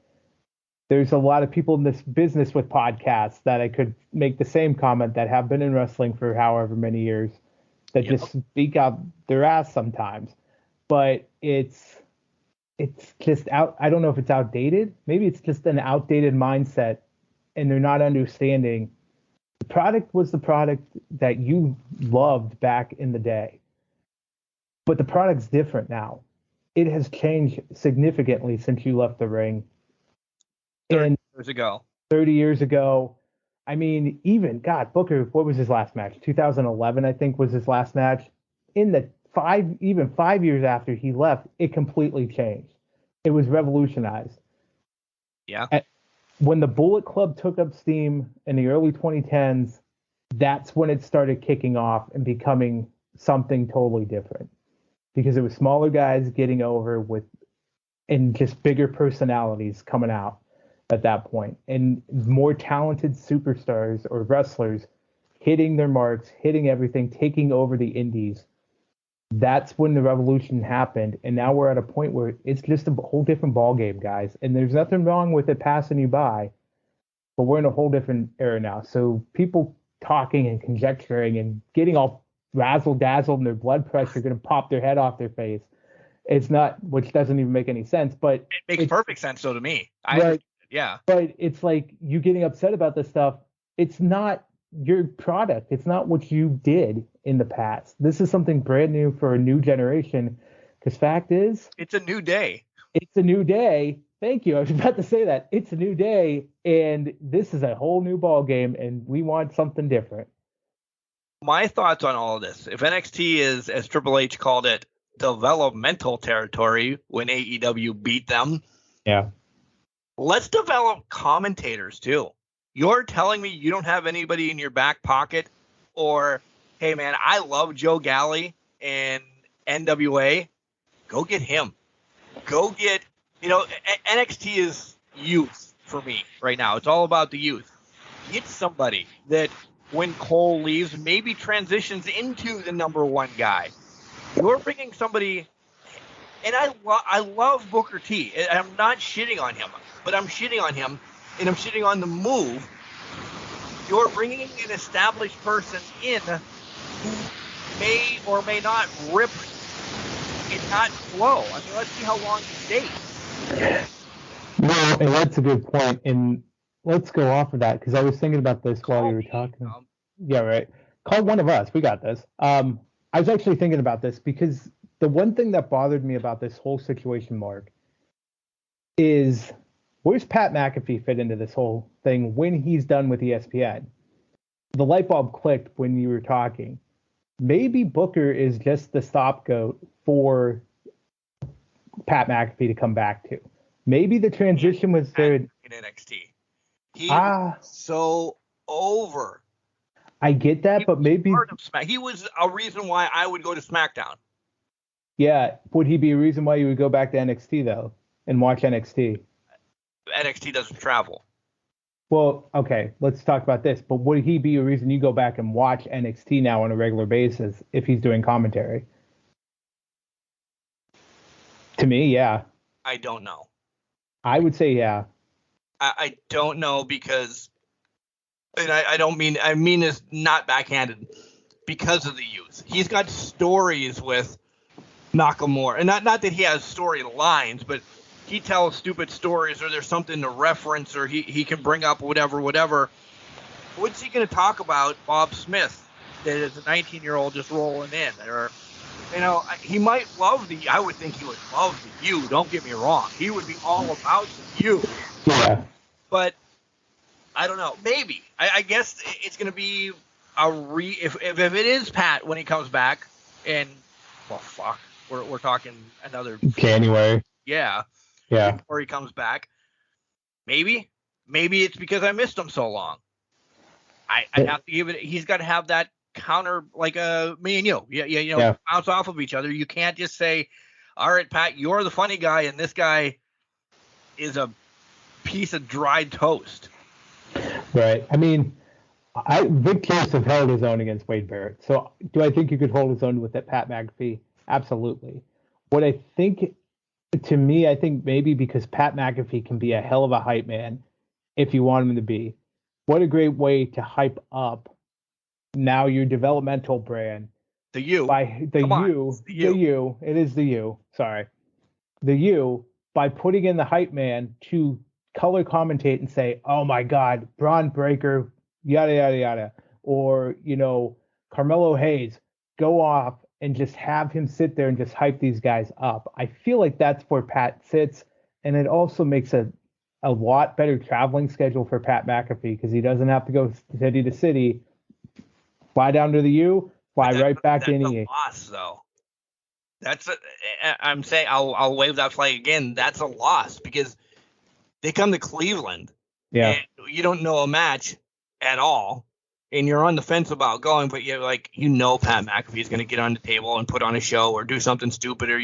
There's a lot of people in this business with podcasts that I could make the same comment that have been in wrestling for however many years that just speak out their ass sometimes. But it's just out. I don't know if it's outdated. Maybe it's just an outdated mindset and they're not understanding the product was the product that you loved back in the day. But the product's different now. It has changed significantly since you left the ring. 30 years ago. 30 years ago. I mean, even, God, Booker, what was his last match? 2011, I think, was his last match. In the 5 years after he left, it completely changed. It was revolutionized. Yeah. When the Bullet Club took up steam in the early 2010s, that's when it started kicking off and becoming something totally different. Because it was smaller guys getting over and just bigger personalities coming out at that point, and more talented superstars or wrestlers hitting their marks, hitting everything, taking over the indies. That's when the revolution happened, and now we're at a point where it's just a whole different ballgame, guys. And there's nothing wrong with it passing you by, but we're in a whole different era now. So people talking and conjecturing and getting all razzle-dazzled and their blood pressure going to pop their head off their face. It's not, which doesn't even make any sense, but it makes perfect sense though to me. Right. Yeah. But it's like you getting upset about this stuff. It's not your product. It's not what you did in the past. This is something brand new for a new generation. Because fact is, it's a new day. It's a new day. Thank you. I was about to say that. It's a new day, and this is a whole new ball game, and we want something different. My thoughts on all of this. If NXT is, as Triple H called it, developmental territory when AEW beat them. Yeah. Let's develop commentators too. You're telling me you don't have anybody in your back pocket, or, hey man, I love Joe Galley and NWA. Go get him. Go get, NXT is youth for me right now. It's all about the youth. Get somebody that when Cole leaves, maybe transitions into the number one guy. You're bringing somebody, and I love Booker T. I'm not shitting on him. But I'm shitting on him, and I'm shitting on the move. You're bringing an established person in who may or may not rip and not flow. I mean, let's see how long he stays. No, and that's a good point. And let's go off of that, because I was thinking about this while you were talking. Yeah, right. Call one of us. We got this. I was actually thinking about this because the one thing that bothered me about this whole situation, Mark, is where's Pat McAfee fit into this whole thing when he's done with ESPN? The light bulb clicked when you were talking. Maybe Booker is just the scapegoat for Pat McAfee to come back to. Maybe the transition was there in NXT. He was so over. I get that, but maybe he was a reason why I would go to SmackDown. Yeah, would he be a reason why you would go back to NXT though and watch NXT? NXT doesn't travel. Well, okay, let's talk about this. But would he be a reason you go back and watch NXT now on a regular basis if he's doing commentary? To me, yeah. I don't know. I would say yeah. I don't know because, and I mean this not backhanded, because of the youth. He's got stories with Nakamura, and not that he has storylines, but he tells stupid stories, or there's something to reference, or he can bring up whatever. What's he going to talk about Bob Smith that is a 19-year-old just rolling in? Or, he might love I would think he would love the U. Don't get me wrong. He would be all about the U. Yeah. But I don't know. Maybe. I guess it's going to be if it is Pat when he comes back, and, well, fuck, we're talking another January. Yeah. Yeah. Before he comes back. Maybe it's because I missed him so long. I'd have to give it. He's got to have that counter like me and you. Yeah. Bounce off of each other. You can't just say, "All right, Pat, you're the funny guy, and this guy is a piece of dried toast." Right. I mean, Vic Joseph held his own against Wade Barrett. So do I think you could hold his own with that Pat McAfee? Absolutely. What I think, to me, I think maybe because Pat McAfee can be a hell of a hype man if you want him to be. What a great way to hype up now your developmental brand. The U. By the U. It is the U. Sorry. The U, by putting in the hype man to color commentate and say, "Oh my God, Braun Breaker, yada, yada, yada." Or, Carmelo Hayes, go off and just have him sit there and just hype these guys up. I feel like that's where Pat sits. And it also makes a lot better traveling schedule for Pat McAfee because he doesn't have to go city to city, fly down to the U, fly right back to NEA. Loss, though. I'm saying I'll wave that flag again. That's a loss because they come to Cleveland. Yeah. And you don't know a match at all. And you're on the fence about going, but you're like, Pat McAfee is going to get on the table and put on a show or do something stupid, or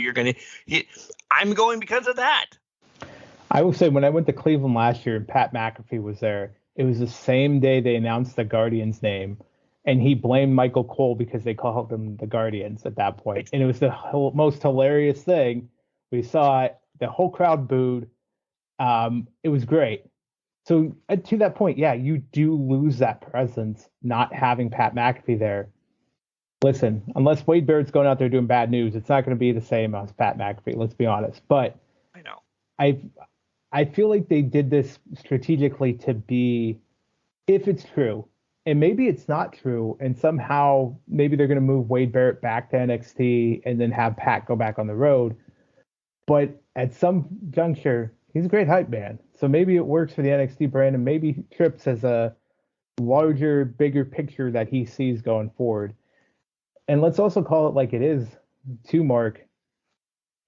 I'm going because of that. I will say, when I went to Cleveland last year and Pat McAfee was there, it was the same day they announced the Guardians' name, and he blamed Michael Cole because they called them the Guardians at that point. And it was the most hilarious thing. We saw it. The whole crowd booed. It was great. So to that point, yeah, you do lose that presence not having Pat McAfee there. Listen, unless Wade Barrett's going out there doing bad news, it's not going to be the same as Pat McAfee. Let's be honest. But I know I feel like they did this strategically to be, if it's true, and maybe it's not true, and somehow maybe they're going to move Wade Barrett back to NXT and then have Pat go back on the road. But at some juncture, he's a great hype man. So maybe it works for the NXT brand, and maybe Trips has a larger, bigger picture that he sees going forward. And let's also call it like it is, too, Mark.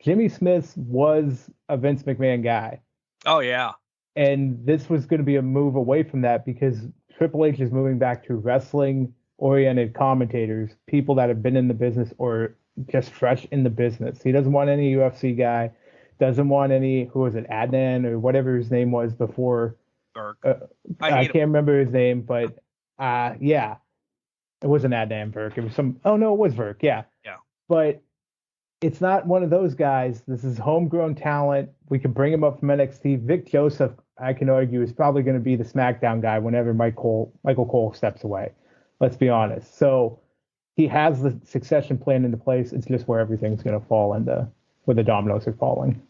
Jimmy Smith was a Vince McMahon guy. Oh, yeah. And this was going to be a move away from that because Triple H is moving back to wrestling-oriented commentators, people that have been in the business or just fresh in the business. He doesn't want any UFC guy. Doesn't want any, who was it, Adnan or whatever his name was before. Burke. I can't remember his name, but yeah. It wasn't Adnan Burke. It was it was Burke, yeah. Yeah. But it's not one of those guys. This is homegrown talent. We can bring him up from NXT. Vic Joseph, I can argue, is probably going to be the SmackDown guy whenever Michael Cole steps away. Let's be honest. So he has the succession plan into place. It's just where everything's going to fall into, where the dominoes are falling.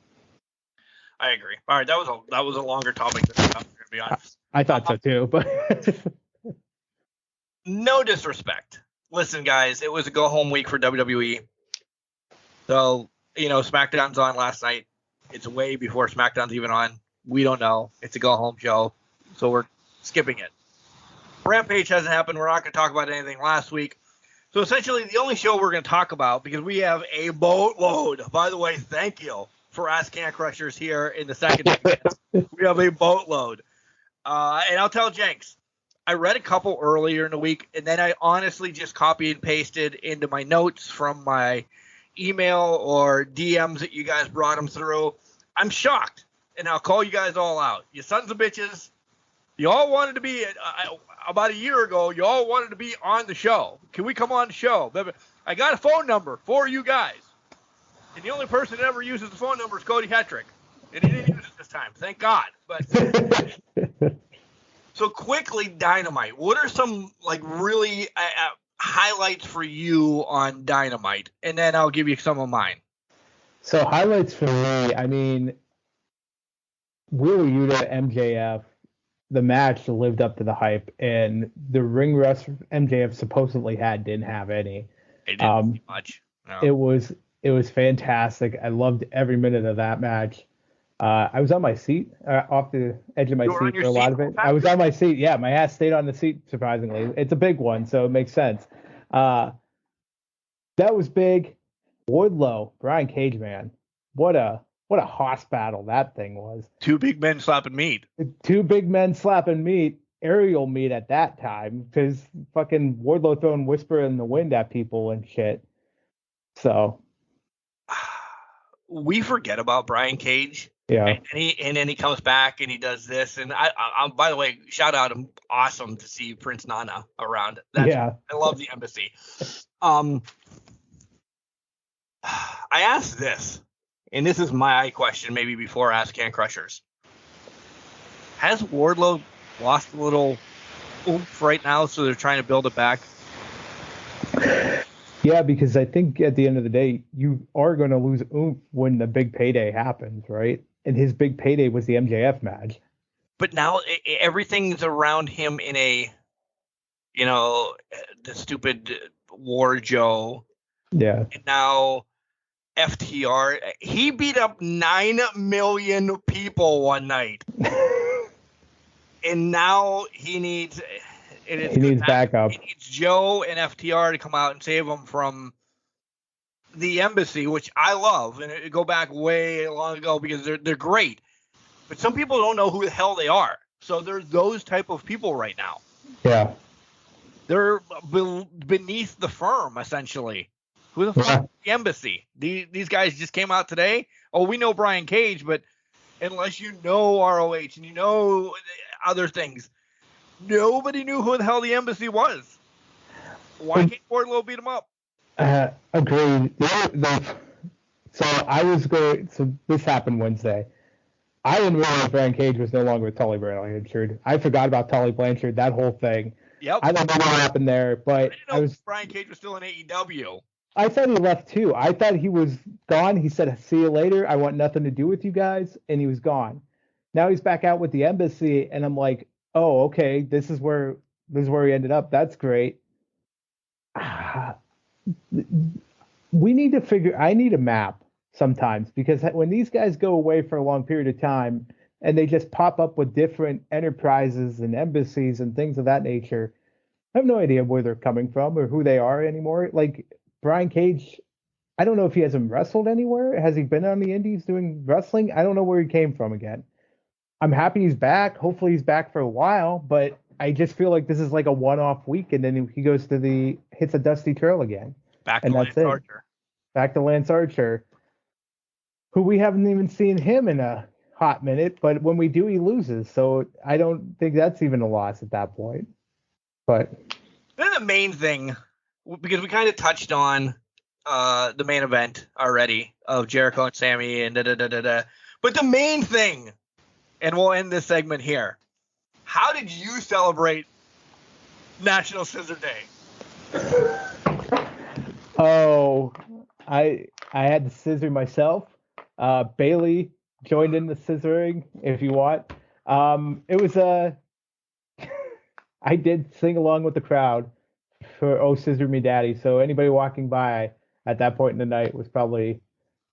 I agree. All right, that was a longer topic than I thought, to be honest. I thought so too, but no disrespect. Listen, guys, it was a go home week for WWE. So, SmackDown's on last night. It's way before SmackDown's even on. We don't know. It's a go home show, so we're skipping it. Rampage hasn't happened. We're not going to talk about anything last week. So essentially, the only show we're going to talk about, because we have a boatload. By the way, thank you for Ask Can Crushers here in the second segment. We have a boatload. And I'll tell Jenks, I read a couple earlier in the week, and then I honestly just copied and pasted into my notes from my email or DMs that you guys brought them through. I'm shocked, and I'll call you guys all out. You sons of bitches. You all wanted to be, about a year ago, you all wanted to be on the show. Can we come on the show? I got a phone number for you guys. And the only person that ever uses the phone number is Cody Hetrick. And he didn't use it this time. Thank God. But so quickly, Dynamite. What are some really highlights for you on Dynamite? And then I'll give you some of mine. So highlights for me, I mean, Wheeler Yuta, MJF, the match lived up to the hype, and the ring rust MJF supposedly didn't have any. It didn't see much. No. It was fantastic. I loved every minute of that match. I was on my seat, off the edge of my seat for a lot of it. I was on my seat. Yeah, my ass stayed on the seat, surprisingly. It's a big one, so it makes sense. That was big. Wardlow, Brian Cage, man. What a hoss battle that thing was. Two big men slapping meat. Two big men slapping meat. aerial meet at that time because fucking Wardlow throwing Whisper in the Wind at people and shit. So we forget about Brian Cage. yeah, and then he comes back and he does this. And I by the way, shout out, awesome to see Prince Nana around. I love the embassy. I asked this, and this is my question, maybe before I ask Can Crushers. Has Wardlow lost a little oomph right now, so they're trying to build it back? Yeah, because I think at the end of the day, you are going to lose oomph when the big payday happens, right? And his big payday was the MJF match. But now everything's around him in a, the stupid War Joe. Yeah. And now FTR, he beat up 9 million people one night. And now he needs backup. He needs Joe and FTR to come out and save him from the embassy, which I love, and it go back way long ago because they're great. But some people don't know who the hell they are. So there's those type of people right now. Yeah. They're beneath the firm, essentially. Who the fuck is the embassy? These guys just came out today. Oh, we know Brian Cage, but unless you know ROH and you know other things, nobody knew who the hell the embassy was. Why can't Wardlow beat him up? Agreed. So this happened Wednesday. I didn't realize Brian Cage was no longer with Tully Blanchard. I forgot about Tully Blanchard, that whole thing. Yep. I don't know what happened there, but I didn't know Brian Cage was still in AEW. I thought he left too. I thought he was gone. He said, "See you later. I want nothing to do with you guys," and he was gone. Now he's back out with the embassy, and I'm like, "Oh, okay. This is where he ended up. That's great." We need to I need a map sometimes, because when these guys go away for a long period of time and they just pop up with different enterprises and embassies and things of that nature, I have no idea where they're coming from or who they are anymore. Like Brian Cage, I don't know if he hasn't wrestled anywhere. Has he been on the indies doing wrestling? I don't know where he came from again. I'm happy he's back. Hopefully he's back for a while, but I just feel like this is like a one-off week, and then he goes to hits a dusty trail again. Back to Lance Archer. Back to Lance Archer, who we haven't even seen him in a hot minute, but when we do, he loses. So I don't think that's even a loss at that point. But then the main thing, because we kind of touched on the main event already of Jericho and Sammy and da-da-da-da-da. But the main thing, and we'll end this segment here, how did you celebrate National Scissor Day? Oh, I had to scissor myself. Bailey joined in the scissoring, if you want. It was I did sing along with the crowd for "Oh Scissor Me Daddy," so anybody walking by at that point in the night was probably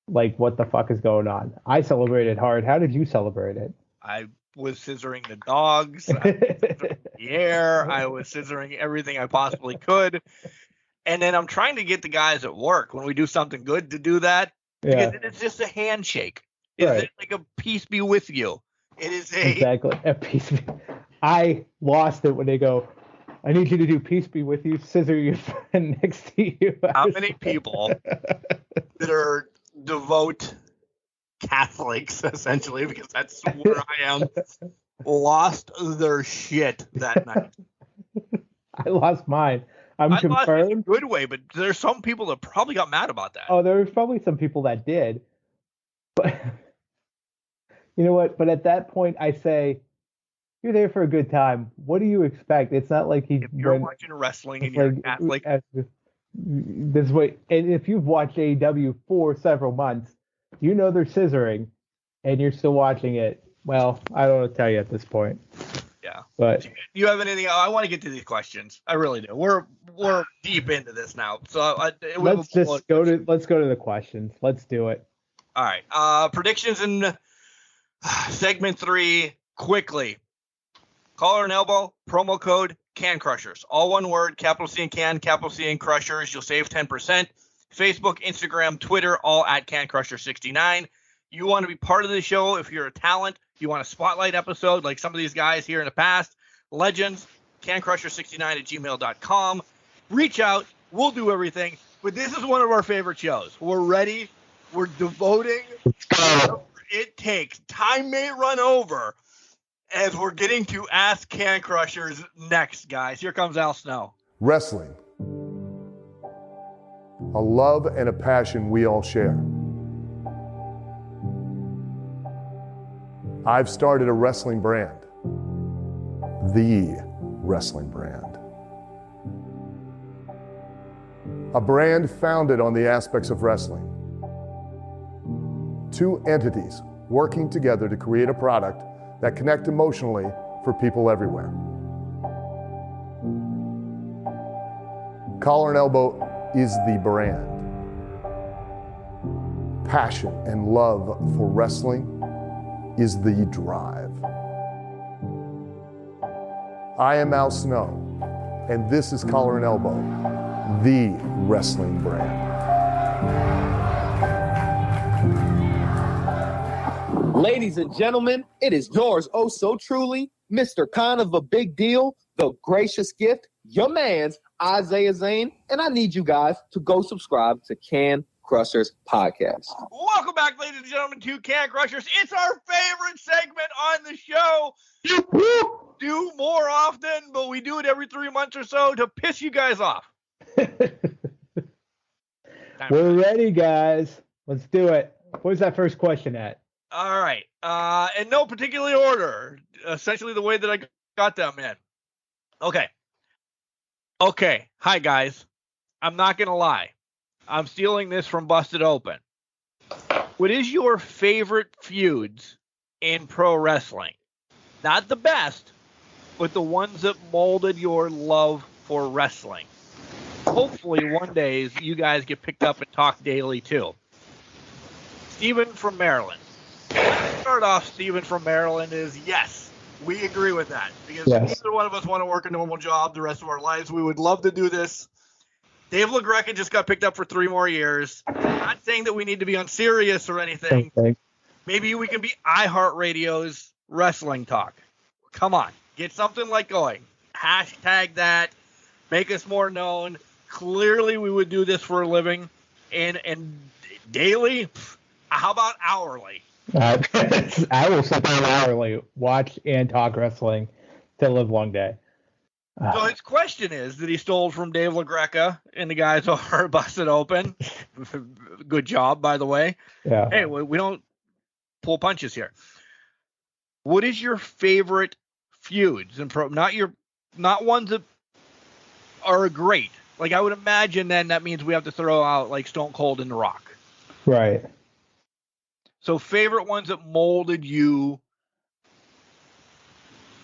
like, what the fuck is going on? I celebrated hard. How did you celebrate it? I was scissoring the dogs. I was scissoring the air. I was scissoring everything I possibly could. And then I'm trying to get the guys at work when we do something good to do that. Yeah. Because it's just a handshake. It's right. Like a peace be with you. It is exactly a peace. I lost it when they go, "I need you to do peace be with you, scissor your friend next to you." How many people that are devout Catholics, essentially, because that's where I am, lost their shit that night? I lost mine. I lost it in a good way, but there's some people that probably got mad about that. Oh, there was probably some people that did. But you know what? But at that point, I say, you're there for a good time. What do you expect? It's not like if you're watching wrestling and you're Catholic. This way, and if you've watched AEW for several months, you know they're scissoring, and you're still watching it. Well, I don't know what to tell you at this point. Yeah. But do you have anything? I want to get to these questions. I really do. We're deep into this now. So let's go to the questions. Let's do it. All right. Predictions in segment 3 quickly. Collar and elbow, promo code Can Crushers. All one word, capital C and Can, capital C and Crushers. You'll save 10%. Facebook, Instagram, Twitter, all at Can Crusher 69. You want to be part of the show if you're a talent. You want a spotlight episode like some of these guys here in the past. legends, cancrusher69@gmail.com. Reach out. We'll do everything. But this is one of our favorite shows. We're ready. We're devoting whatever it takes. Time may run over as we're getting to Ask Can Crushers next, guys. Here comes Al Snow. Wrestling. A love and a passion we all share. I've started a wrestling brand. The wrestling brand. A brand founded on the aspects of wrestling. Two entities working together to create a product that connect emotionally for people everywhere. Collar and Elbow is the brand. Passion and love for wrestling is the drive. I am Al Snow, and this is Collar and Elbow, the wrestling brand. Ladies and gentlemen, it is yours oh so truly, Mr. Kind of a Big Deal, the gracious gift, your man's Isaiah Zane, and I need you guys to go subscribe to Can Crushers Podcast. Welcome back, ladies and gentlemen, to Can Crushers. It's our favorite segment on the show. Do more often, but we do it every 3 months or so to piss you guys off. We're ready, guys. Let's do it. Where's that first question at? All right. In no particular order, essentially the way that I got them in. Okay. Hi, guys. I'm not going to lie. I'm stealing this from Busted Open. What is your favorite feuds in pro wrestling? Not the best, but the ones that molded your love for wrestling. Hopefully one day you guys get picked up and talk daily too. Steven from Maryland. Let's start off, Steven from Maryland, is yes, we agree with that. Because neither one of us want to work a normal job the rest of our lives. We would love to do this. Dave LaGreca just got picked up for 3 more years. Not saying that we need to be on Sirius or anything. Okay. Maybe we can be iHeartRadio's wrestling talk. Come on, get something like going. Hashtag that. Make us more known. Clearly, we would do this for a living. And daily? How about hourly? I will sit down hourly, watch and talk wrestling till live long day. So his question is that he stole from Dave LaGreca and the guys are Busted Open. Good job, by the way. Yeah. Hey, we don't pull punches here. What is your favorite feuds and not ones that are great? Like I would imagine then that means we have to throw out like Stone Cold and The Rock. Right. So favorite ones that molded you.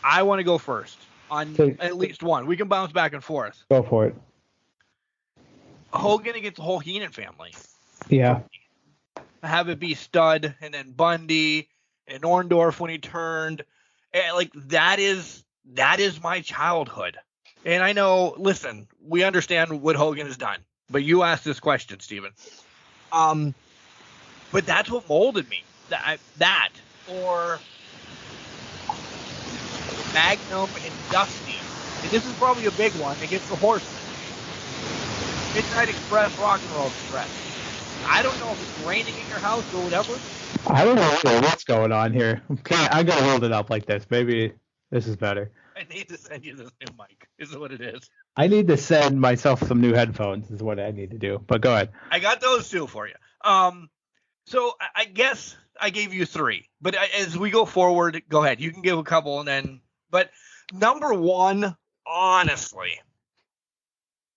I want to go first on at least one. We can bounce back and forth. Go for it. Hogan against the whole Heenan family. Yeah. Have it be Stud and then Bundy and Orndorff when he turned. And like that is my childhood. And I know, listen, we understand what Hogan has done. But you asked this question, Steven. But that's what molded me. That or Magnum and Dusty. And this is probably a big one against the Horsemen. Midnight Express, Rock and Roll Express. I don't know if it's raining in your house or whatever. I don't know what's going on here. I'm going to hold it up like this. Maybe this is better. I need to send you this new mic. Is what it is. I need to send myself some new headphones is what I need to do. But go ahead. I got those two for you. So I guess I gave you 3. But as we go forward, go ahead. You can give a couple and then. But number one, honestly,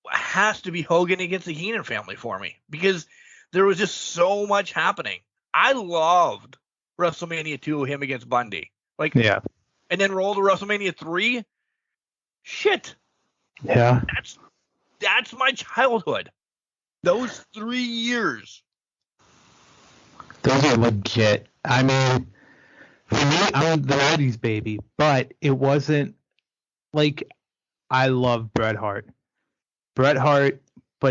has to be Hogan against the Heenan family for me because there was just so much happening. I loved WrestleMania 2, him against Bundy. Yeah. And then roll to WrestleMania 3. Shit. Yeah. That's my childhood. Those 3 years. Those are legit. I mean, for me, I'm the 90s baby, but it wasn't like I love Bret Hart. But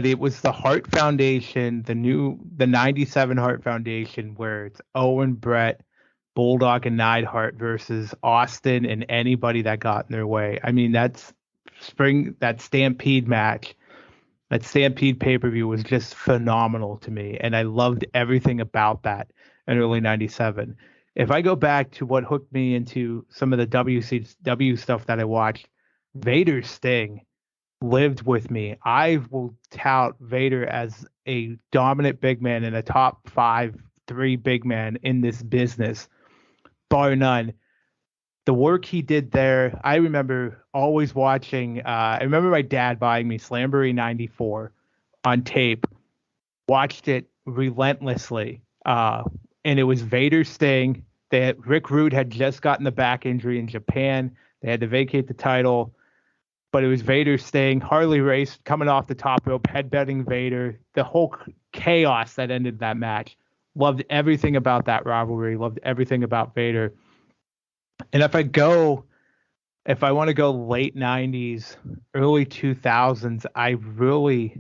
it was the Hart Foundation, the 97 Hart Foundation, where it's Owen, Bret, Bulldog and Neidhart versus Austin and anybody that got in their way. I mean, that Stampede match, that Stampede pay-per-view was just phenomenal to me, and I loved everything about that in early 97. If I go back to what hooked me into some of the WCW stuff that I watched, Vader Sting lived with me. I will tout Vader as a dominant big man and a top 3 big man in this business, bar none. The work he did there, I remember always watching. I remember my dad buying me Slamboree 94 on tape, watched it relentlessly. And it was Vader Sting. Rick Rude had just gotten the back injury in Japan. They had to vacate the title. But it was Vader Sting, Harley Race coming off the top rope, headbutting Vader. The whole chaos that ended that match. Loved everything about that rivalry. Loved everything about Vader. And if I want to go late 90s, early 2000s, I really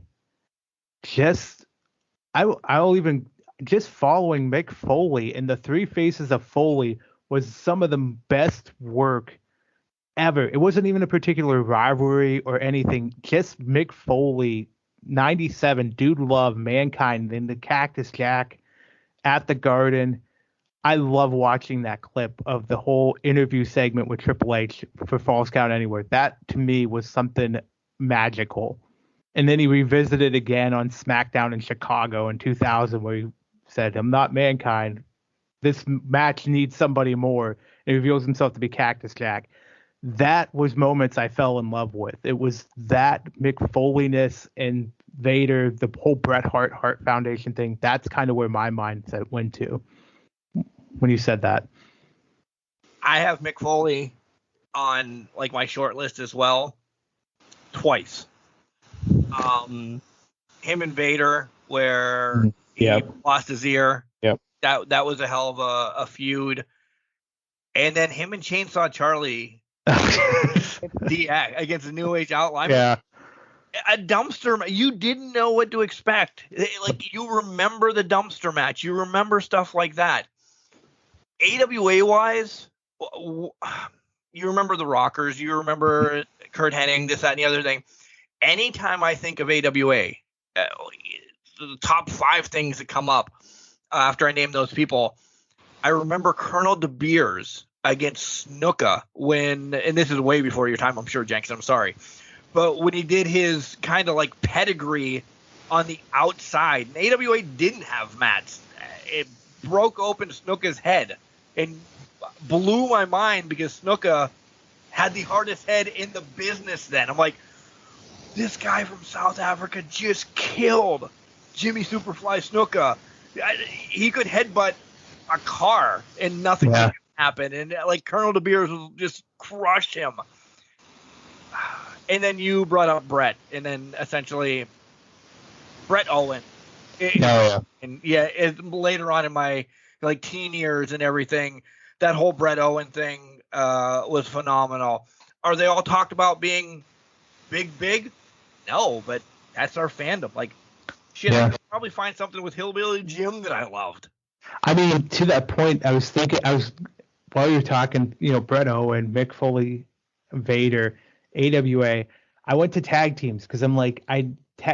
I'll even just following Mick Foley and the 3 Faces of Foley was some of the best work ever. It wasn't even a particular rivalry or anything. Just Mick Foley, 97, Dude Love, Mankind, then the Cactus Jack at the Garden. I love watching that clip of the whole interview segment with Triple H for Falls Count Anywhere. That to me was something magical. And then he revisited again on SmackDown in Chicago in 2000, where he said, "I'm not Mankind. This match needs somebody more." And he reveals himself to be Cactus Jack. That was moments I fell in love with. It was that Mick Foley-ness and Vader, the whole Bret Hart Foundation thing. That's kind of where my mindset went to when you said that. I have Mick Foley on like my short list as well, twice. Him and Vader, where he lost his ear. Yep. That was a hell of a feud. And then him and Chainsaw Charlie against the New Age Outlaw. Yeah. A dumpster. You didn't know what to expect. Like, you remember the dumpster match. You remember stuff like that. AWA wise, you remember the Rockers. You remember Kurt Hennig, this, that, and the other thing. Anytime I think of AWA, the top 5 things that come up after I name those people, I remember Colonel De Beers against Snuka and this is way before your time, I'm sure, Jenks, I'm sorry. But when he did his kind of like pedigree on the outside, and AWA didn't have mats. It broke open Snuka's head and blew my mind because Snuka had the hardest head in the business then. I'm like, this guy from South Africa just killed Jimmy Superfly Snuka. He could headbutt a car and nothing would happen. And like Colonel De Beers will just crush him. And then you brought up Brett, and then essentially Brett Owen. And later on in my like teen years and everything, that whole Brett Owen thing was phenomenal. Are they all talked about being big? No, but that's our fandom. Like, shit, I could probably find something with Hillbilly Jim that I loved. I mean, to that point, while you're talking, Brett Owen, Mick Foley, Vader, AWA, I went to tag teams because I'm like,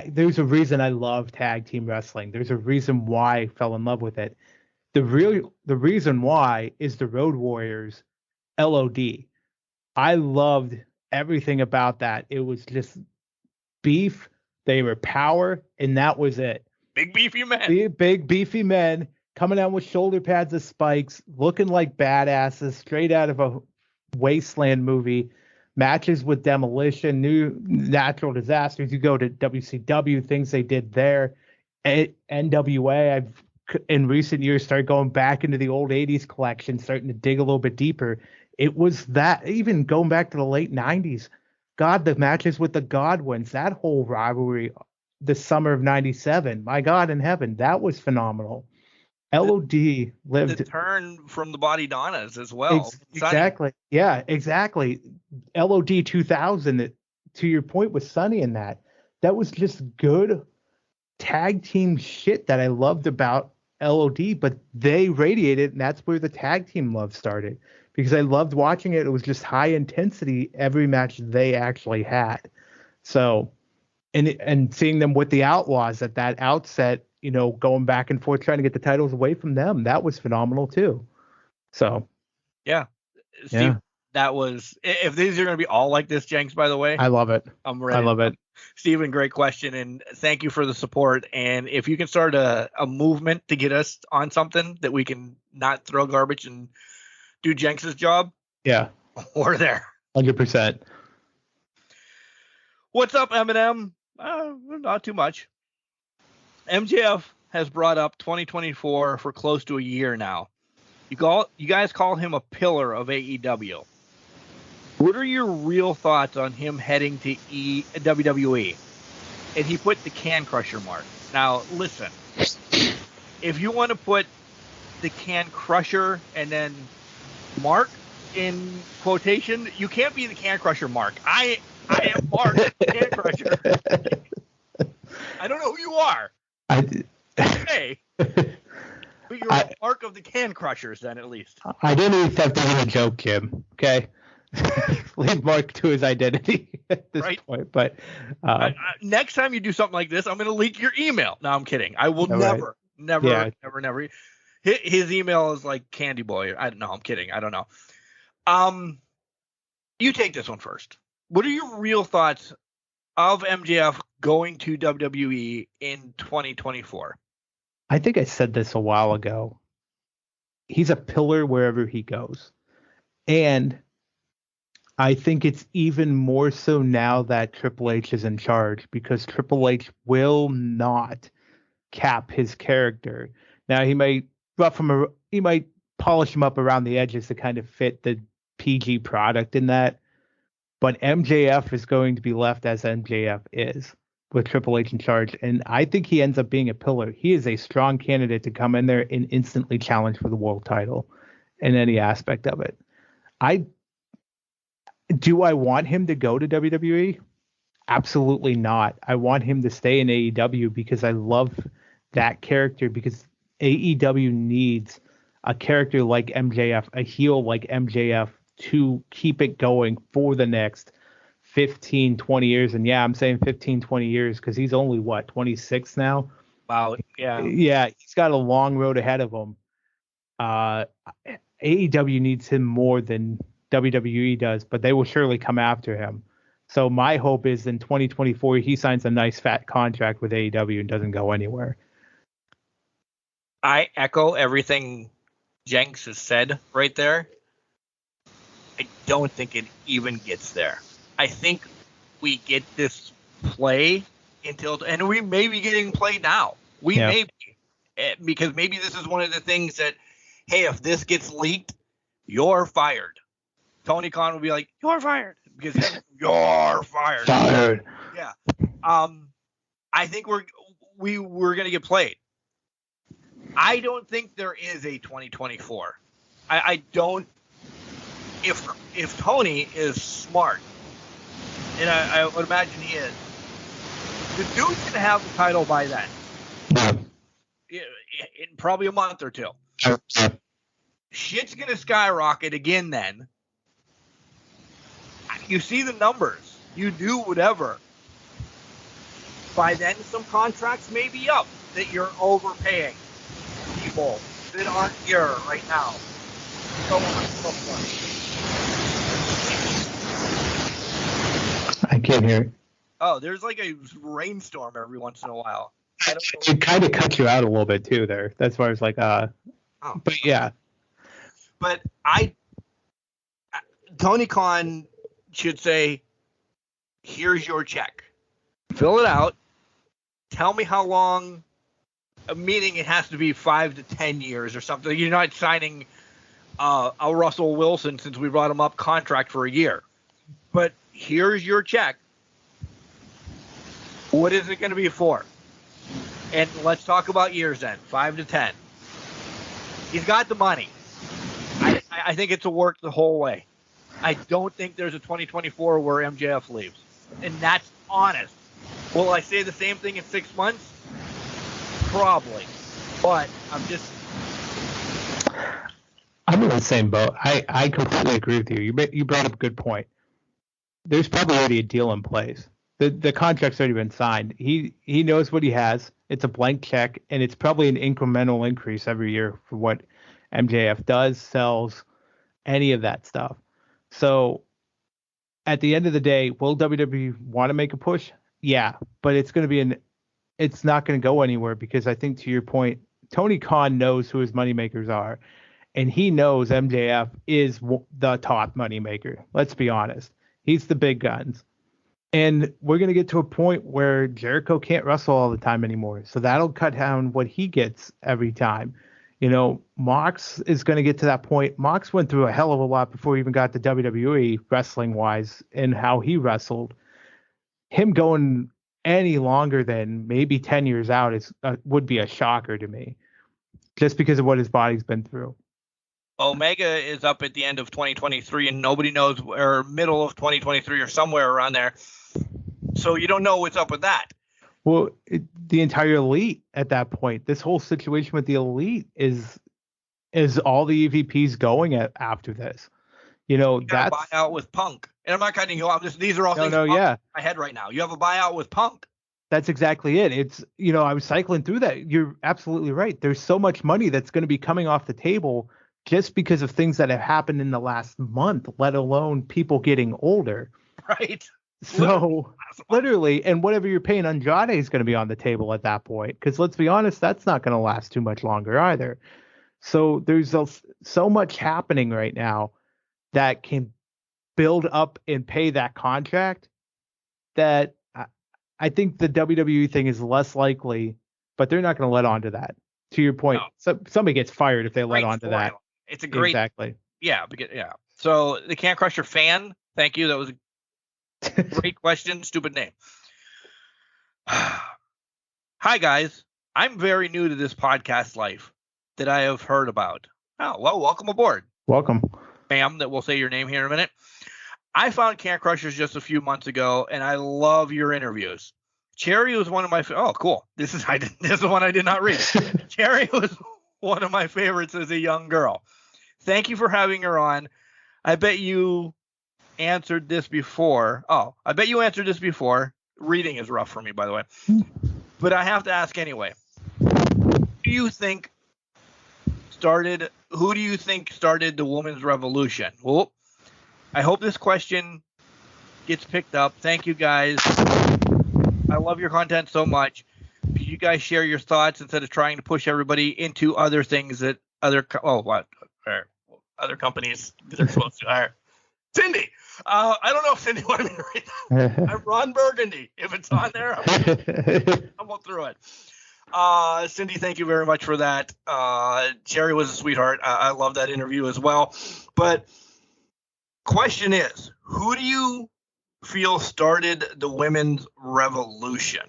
there's a reason I love tag team wrestling. There's a reason why I fell in love with it. The reason why is the Road Warriors, LOD. I loved everything about that. It was just beef. They were power, and that was it. Big beefy men. Big beefy men coming out with shoulder pads of spikes, looking like badasses, straight out of a Wasteland movie. Matches with Demolition, new natural disasters. You go to WCW, things they did there. NWA, I've in recent years started going back into the old 80s collection, starting to dig a little bit deeper. It was that, even going back to the late 90s. God, the matches with the Godwins, that whole rivalry, the summer of 97, my God in heaven, that was phenomenal. LOD lived. The turn from the Body Donnas as well. Exactly. Yeah, exactly. LOD 2000, to your point with Sonny in that was just good tag team shit that I loved about LOD, but they radiated, and that's where the tag team love started. Because I loved watching it. It was just high intensity every match they actually had. So, and seeing them with the Outlaws at that outset, going back and forth trying to get the titles away from them, that was phenomenal too. So, yeah, Steve, that was. If these are going to be all like this, Jenks, by the way, I love it. I'm ready. I love it. Steven, great question, and thank you for the support. And if you can start a movement to get us on something that we can not throw garbage and do Jenks' job, yeah, we're there. 100%. What's up, Eminem? Not too much. MJF has brought up 2024 for close to a year now. You guys call him a pillar of AEW. What are your real thoughts on him heading to WWE? And he put the Can Crusher mark. Now, listen. If you want to put the Can Crusher and then Mark in quotation, you can't be the Can Crusher Mark. I am Mark the Can Crusher. I don't know who you are. Okay. But you're Mark of the Can Crushers then, at least. Identity theft isn't a joke, Jim. Okay? Leave Mark to his identity at this point. But next time you do something like this, I'm going to leak your email. No, I'm kidding. I will never. His email is like Candy Boy. I don't know. I'm kidding. I don't know. You take this one first. What are your real thoughts of MJF going to WWE in 2024? I think I said this a while ago. He's a pillar wherever he goes. And I think it's even more so now that Triple H is in charge, because Triple H will not cap his character. Now he might polish him up around the edges to kind of fit the PG product in that, but MJF is going to be left as MJF is with Triple H in charge, and I think he ends up being a pillar. He is a strong candidate to come in there and instantly challenge for the world title in any aspect of it. Do I want him to go to WWE? Absolutely not. I want him to stay in AEW because I love that character, because AEW needs a character like MJF, a heel like MJF, to keep it going for the next 15, 20 years. And yeah, I'm saying 15, 20 years because he's only, 26 now? Wow, yeah. Yeah, he's got a long road ahead of him. AEW needs him more than WWE does, but they will surely come after him. So my hope is in 2024, he signs a nice fat contract with AEW and doesn't go anywhere. I echo everything Jenks has said right there. I don't think it even gets there. I think we get this play and we may be getting played now. We may be, because maybe this is one of the things that, hey, if this gets leaked, you're fired. Tony Khan will be like, you're fired, because you're fired. Fired. Yeah. I think we're going to get played. I don't think there is a 2024. I don't. If Tony is smart, and I would imagine he is, the dude's going to have the title by then. In probably a month or two. Shit's going to skyrocket again then. You see the numbers. You do whatever. By then, some contracts may be up that you're overpaying people that aren't here right now. So on and so forth. I can't hear it. Oh, there's like a rainstorm every once in a while. It kind of cut you out a little bit too there. That's why I was like, but yeah. But Tony Khan should say, here's your check. Fill it out. Tell me how long, meaning it has to be 5 to 10 years or something. You're not signing a Russell Wilson, since we brought him up, contract for a year. But here's your check. What is it going to be for? And let's talk about years then, 5 to 10. He's got the money. I think it's a work the whole way. I don't think there's a 2024 where MJF leaves. And that's honest. Will I say the same thing in 6 months? Probably. But I'm in the same boat. I completely agree with you. You brought up a good point. There's probably already a deal in place. The contract's already been signed. He knows what he has. It's a blank check, and it's probably an incremental increase every year for what MJF does, sells, any of that stuff. So at the end of the day, will WWE want to make a push? Yeah, but it's going to be it's not going to go anywhere because I think, to your point, Tony Khan knows who his moneymakers are, and he knows MJF is the top moneymaker. Let's be honest. He's the big guns. And we're going to get to a point where Jericho can't wrestle all the time anymore. So that'll cut down what he gets every time. You know, Mox is going to get to that point. Mox went through a hell of a lot before he even got to WWE wrestling-wise and how he wrestled. Him going any longer than maybe 10 years out would be a shocker to me, just because of what his body's been through. Omega is up at the end of 2023, and nobody knows, or middle of 2023 or somewhere around there. So you don't know what's up with that. Well, the entire Elite at that point, this whole situation with the Elite is all the EVPs going after this. You know, that's a buyout with Punk. And I'm not cutting you off. These are all things in my head right now. You have a buyout with Punk. That's exactly it. It's, you know, I was cycling through that. You're absolutely right. There's so much money that's going to be coming off the table just because of things that have happened in the last month, let alone people getting older. Right. So literally, and whatever you're paying Andrade is going to be on the table at that point. Because let's be honest, that's not going to last too much longer either. So there's so much happening right now that can build up and pay that contract that I think the WWE thing is less likely, but they're not going to let on to that. To your point, somebody gets fired if they let on to that. It's a great, exactly. Yeah. So the Can't Crusher fan, thank you. That was a great question. Stupid name. Hi guys. I'm very new to this podcast life that I have heard about. Oh, well, welcome aboard. Welcome. Ma'am, that we'll say your name here in a minute. I found Can't Crushers just a few months ago, and I love your interviews. Cherry was one of my oh, cool. This is one I did not read. Cherry was one of my favorites as a young girl. Thank you for having her on. I bet you answered this before. Oh, I bet you answered this before. Reading is rough for me, by the way. But I have to ask anyway. Who do you think started the women's revolution? Well, I hope this question gets picked up. Thank you guys. I love your content so much. Could you guys share your thoughts instead of trying to push everybody into other things that other companies they're supposed to hire? Cindy, I don't know if Cindy wanted me to read that. I'm Ron Burgundy. If it's on there, I'm going through it. Cindy, thank you very much for that. Cherry was a sweetheart. I love that interview as well. But question is, who do you feel started the women's revolution?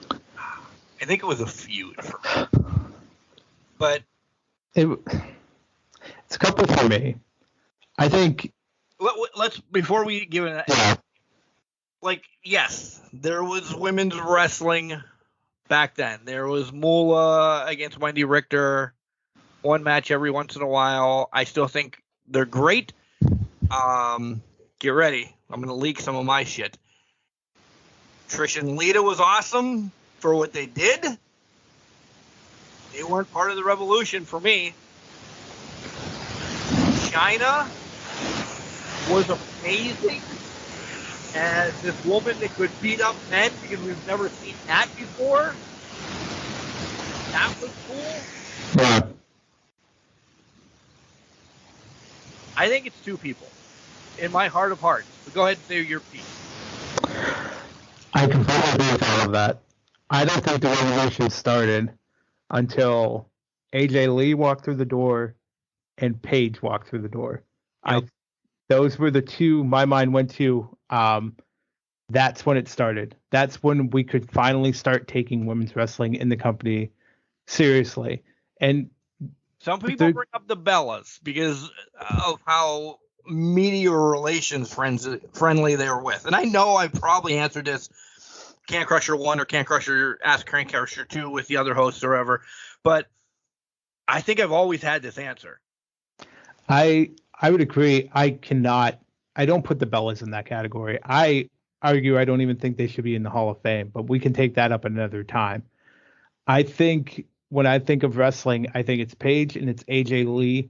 I think it was a feud for me. But it's a couple for me. I think let's before we give it yes, there was women's wrestling back then. There was Moolah against Wendy Richter, one match every once in a while. I still think they're great. Get ready. I'm going to leak some of my shit. Trish and Lita was awesome for what they did. They weren't part of the revolution for me. Chyna was amazing as this woman that could beat up men because we've never seen that before. That was cool. Yeah. I think it's two people in my heart of hearts. So go ahead and say your piece. I completely agree with all of that. I don't think the revolution started until AJ Lee walked through the door and Paige walked through the door. Yep. Those were the two my mind went to. That's when it started. That's when we could finally start taking women's wrestling in the company seriously. And some people bring up the Bellas because of how media relations friendly they were with. And I know I probably answered this Can Crusher 1 or Can Crusher Ask Can Crusher 2 with the other hosts or whatever. But I think I've always had this answer. I would agree. I don't put the Bellas in that category. I argue I don't even think they should be in the Hall of Fame, but we can take that up another time. I think when I think of wrestling, I think it's Paige and it's AJ Lee.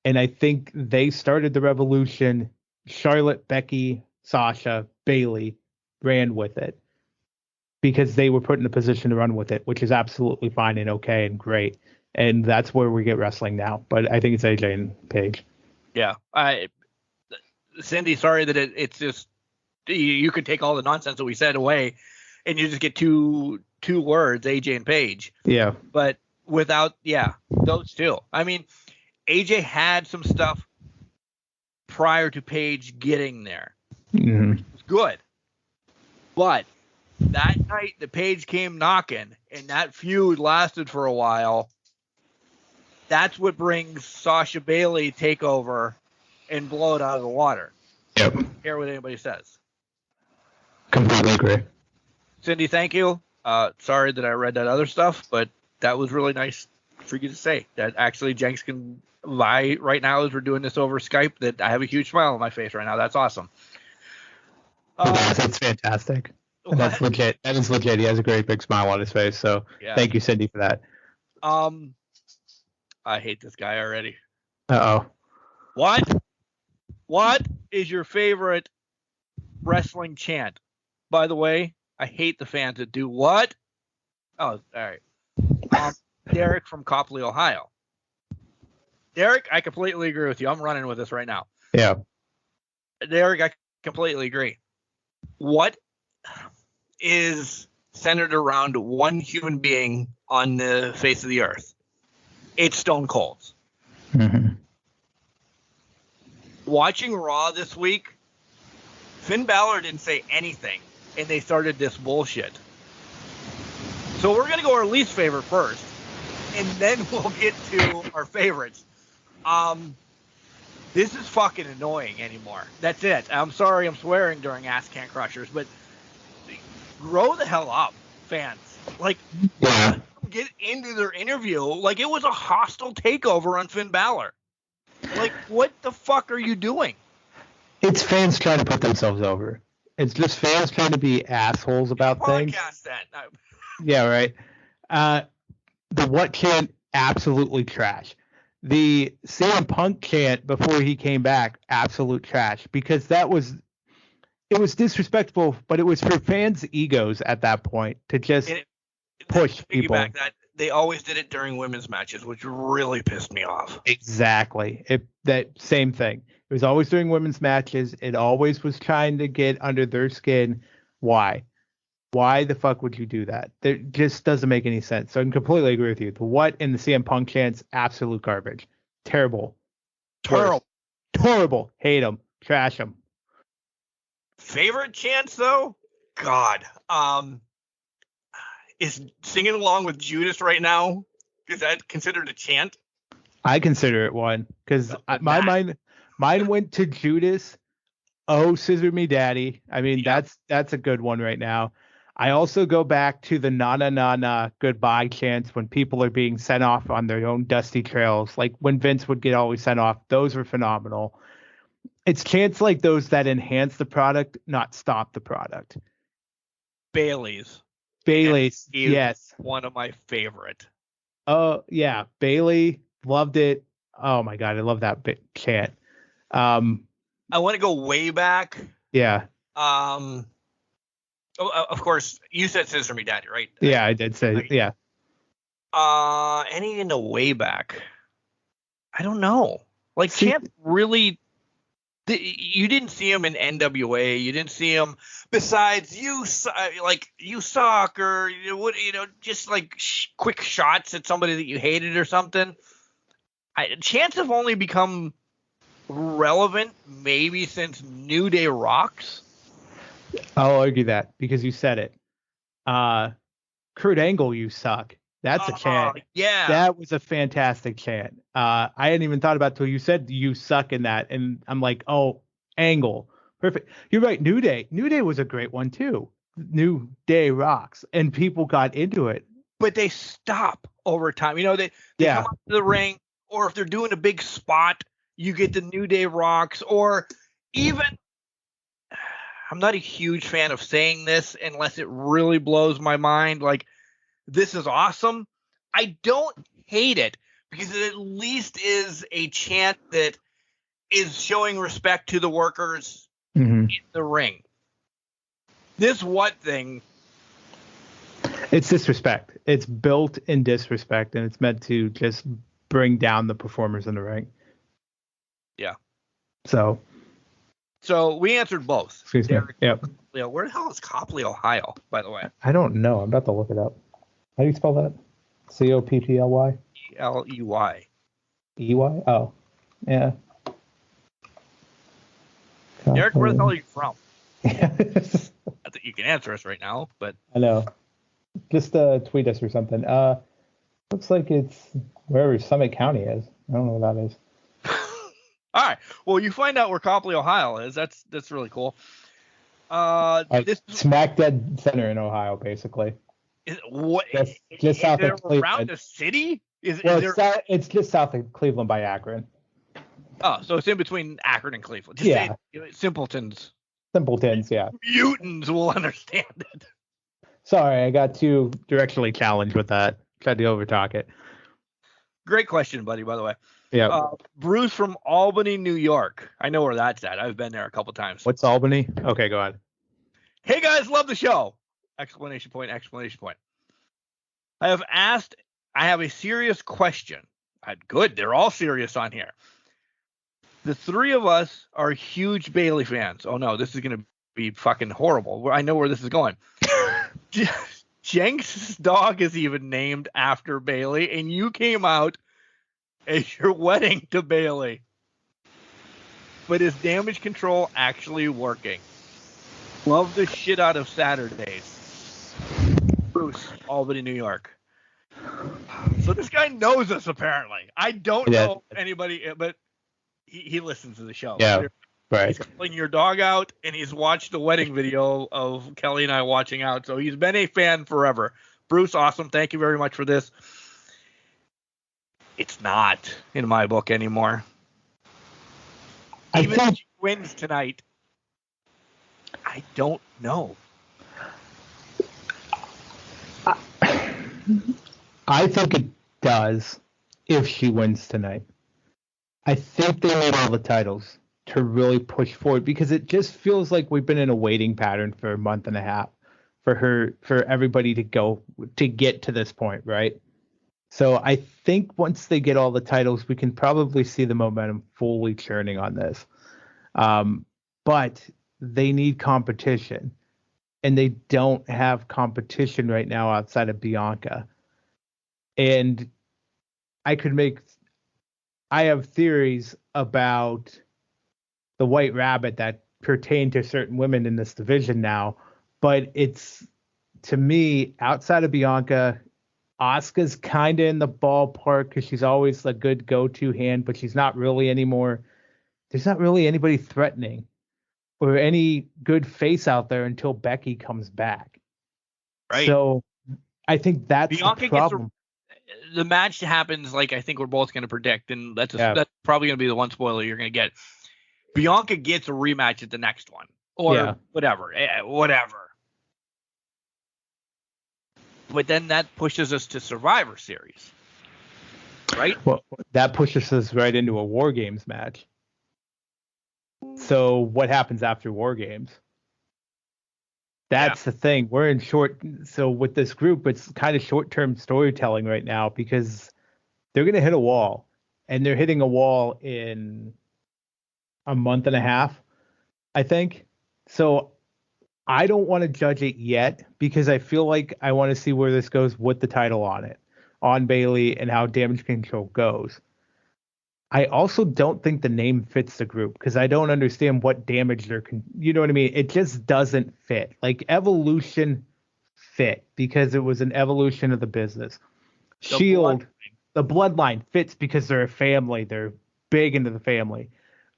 And I think they started the revolution. Charlotte, Becky, Sasha, Bayley ran with it because they were put in a position to run with it, which is absolutely fine and okay and great. And that's where we get wrestling now. But I think it's AJ and Paige. Yeah. Cindy, sorry that it's just, you could take all the nonsense that we said away and you just get two words, AJ and Paige. Yeah. But without, those two. I mean, AJ had some stuff prior to Paige getting there. Mm-hmm. It was good. But that night the Paige came knocking and that feud lasted for a while. That's what brings Sasha Bayley takeover and blow it out of the water. Yep. Hear what anybody says. Completely agree. Cindy, thank you. Sorry that I read that other stuff, but that was really nice for you to say. That actually Jenks can lie right now as we're doing this over Skype, that I have a huge smile on my face right now. That's awesome. That's fantastic. And that's legit. That is legit. He has a great big smile on his face. So Thank you, Cindy, for that. I hate this guy already. Uh-oh. What is your favorite wrestling chant? By the way, I hate the fans that do what? Oh, all right. Derek from Copley, Ohio. Derek, I completely agree with you. I'm running with this right now. Yeah. Derek, I completely agree. What is centered around one human being on the face of the earth? It's Stone Cold. Mm-hmm. Watching Raw this week, Finn Balor didn't say anything, and they started this bullshit. So we're going to go our least favorite first, and then we'll get to our favorites. This is fucking annoying anymore. That's it. I'm sorry I'm swearing during Ask Can Crushers, but grow the hell up, fans. Like, get into their interview like it was a hostile takeover on Finn Balor. Like, what the fuck are you doing? It's fans trying to put themselves over. It's just fans trying to be assholes about things. Podcast that. Yeah, right. The what chant, absolutely trash. The CM Punk chant before he came back, absolute trash, because it was disrespectful, but it was for fans' egos at that point to just push people. That they always did it during women's matches, which really pissed me off. Exactly. That same thing. It was always during women's matches. It always was trying to get under their skin. Why? Why the fuck would you do that? It just doesn't make any sense. So I completely agree with you. The what in the CM Punk chants, absolute garbage. Terrible. Terrible. Hate them. Trash them. Favorite chants, though? God. Is singing along with Judas right now, is that considered a chant? I consider it one, because mine went to Judas. Oh, Scissor Me Daddy. I mean, that's a good one right now. I also go back to the na na na na goodbye chants when people are being sent off on their own dusty trails, like when Vince would get always sent off. Those were phenomenal. It's chants like those that enhance the product, not stop the product. Bailey's, yes, one of my favorite. Oh yeah, Bailey, loved it. Oh my god, I love that chant. I want to go way back. Yeah. Of course, you said Scissor Me Daddy, right? Yeah, I did say yeah. Any in the way back? I don't know. Like, chant really. You didn't see him in NWA. You didn't see him besides you suck, or just like quick shots at somebody that you hated or something. Chants have only become relevant maybe since New Day Rocks. I'll argue that because you said it. Kurt Angle, you suck. That's a chant. Yeah. That was a fantastic chant. I hadn't even thought about it till you said you suck in that. And I'm like, oh, Angle. Perfect. You're right. New Day. New Day was a great one too. New Day rocks, and people got into it. But they stop over time. You know, they come up to the ring, or if they're doing a big spot, you get the New Day rocks, or even, I'm not a huge fan of saying this unless it really blows my mind. Like, this is awesome. I don't hate it because it at least is a chant that is showing respect to the workers in the ring. This what thing? It's disrespect. It's built in disrespect, and it's meant to just bring down the performers in the ring. Yeah. So we answered both. Excuse me. Yep. Where the hell is Copley, Ohio, by the way? I don't know. I'm about to look it up. How do you spell that? Copply? Eley. EY? Oh, yeah. Derek, where the hell are you from? Yeah. I think you can answer us right now, but I know. Just tweet us or something. Looks like it's wherever Summit County is. I don't know what that is. All right. Well, you find out where Copley, Ohio is. That's really cool. This smack dead center in Ohio, basically. Just south of Cleveland. Around the city? It's just south of Cleveland by Akron. Oh, so it's in between Akron and Cleveland. Just say simpletons. Simpletons, yeah. Mutants will understand it. Sorry, I got too directionally challenged with that. Tried to overtalk it. Great question, buddy, by the way. Yeah. Bruce from Albany, New York. I know where that's at. I've been there a couple times. What's Albany? Okay, go ahead. Hey, guys, love the show. Exclamation point, exclamation point. I have a serious question. Good, they're all serious on here. The three of us are huge Bailey fans. Oh, no, this is going to be fucking horrible. I know where this is going. Jenks' dog is even named after Bailey, and you came out as your wedding to Bailey. But is damage control actually working? Love the shit out of Saturdays. Bruce, Albany, New York. So this guy knows us, apparently. I don't know anybody, but he listens to the show. Yeah, right. He's calling your dog out, and he's watched the wedding video of Kelly and I watching out. So he's been a fan forever. Bruce, awesome. Thank you very much for this. It's not in my book anymore. Even if she wins tonight, I don't know. I think it does if she wins tonight. I think they need all the titles to really push forward because it just feels like we've been in a waiting pattern for a month and a half for everybody to get to this point, right? So I think once they get all the titles, we can probably see the momentum fully churning on this. But they need competition, and they don't have competition right now outside of Bianca. And I have theories about the White Rabbit that pertain to certain women in this division now, but it's, to me, outside of Bianca, Asuka's kind of in the ballpark because she's always a good go-to hand, but she's not really anymore. There's not really anybody threatening or any good face out there until Becky comes back. Right. So I think that's Bianca the problem. The match happens like I think we're both going to predict, and that's probably going to be the one spoiler you're going to get. Bianca gets a rematch at the next one, or whatever. But then that pushes us to Survivor Series, right? Well, that pushes us right into a War Games match. So what happens after War Games? That's the thing. We're in so with this group, it's kind of short-term storytelling right now because they're going to hit a wall, and they're hitting a wall in a month and a half, I think. So I don't want to judge it yet because I feel like I want to see where this goes with the title on Bailey and how damage control goes. I also don't think the name fits the group because I don't understand what damage you know what I mean? It just doesn't fit. Like Evolution fit because it was an evolution of the business. Shield, the bloodline fits because they're a family. They're big into the family.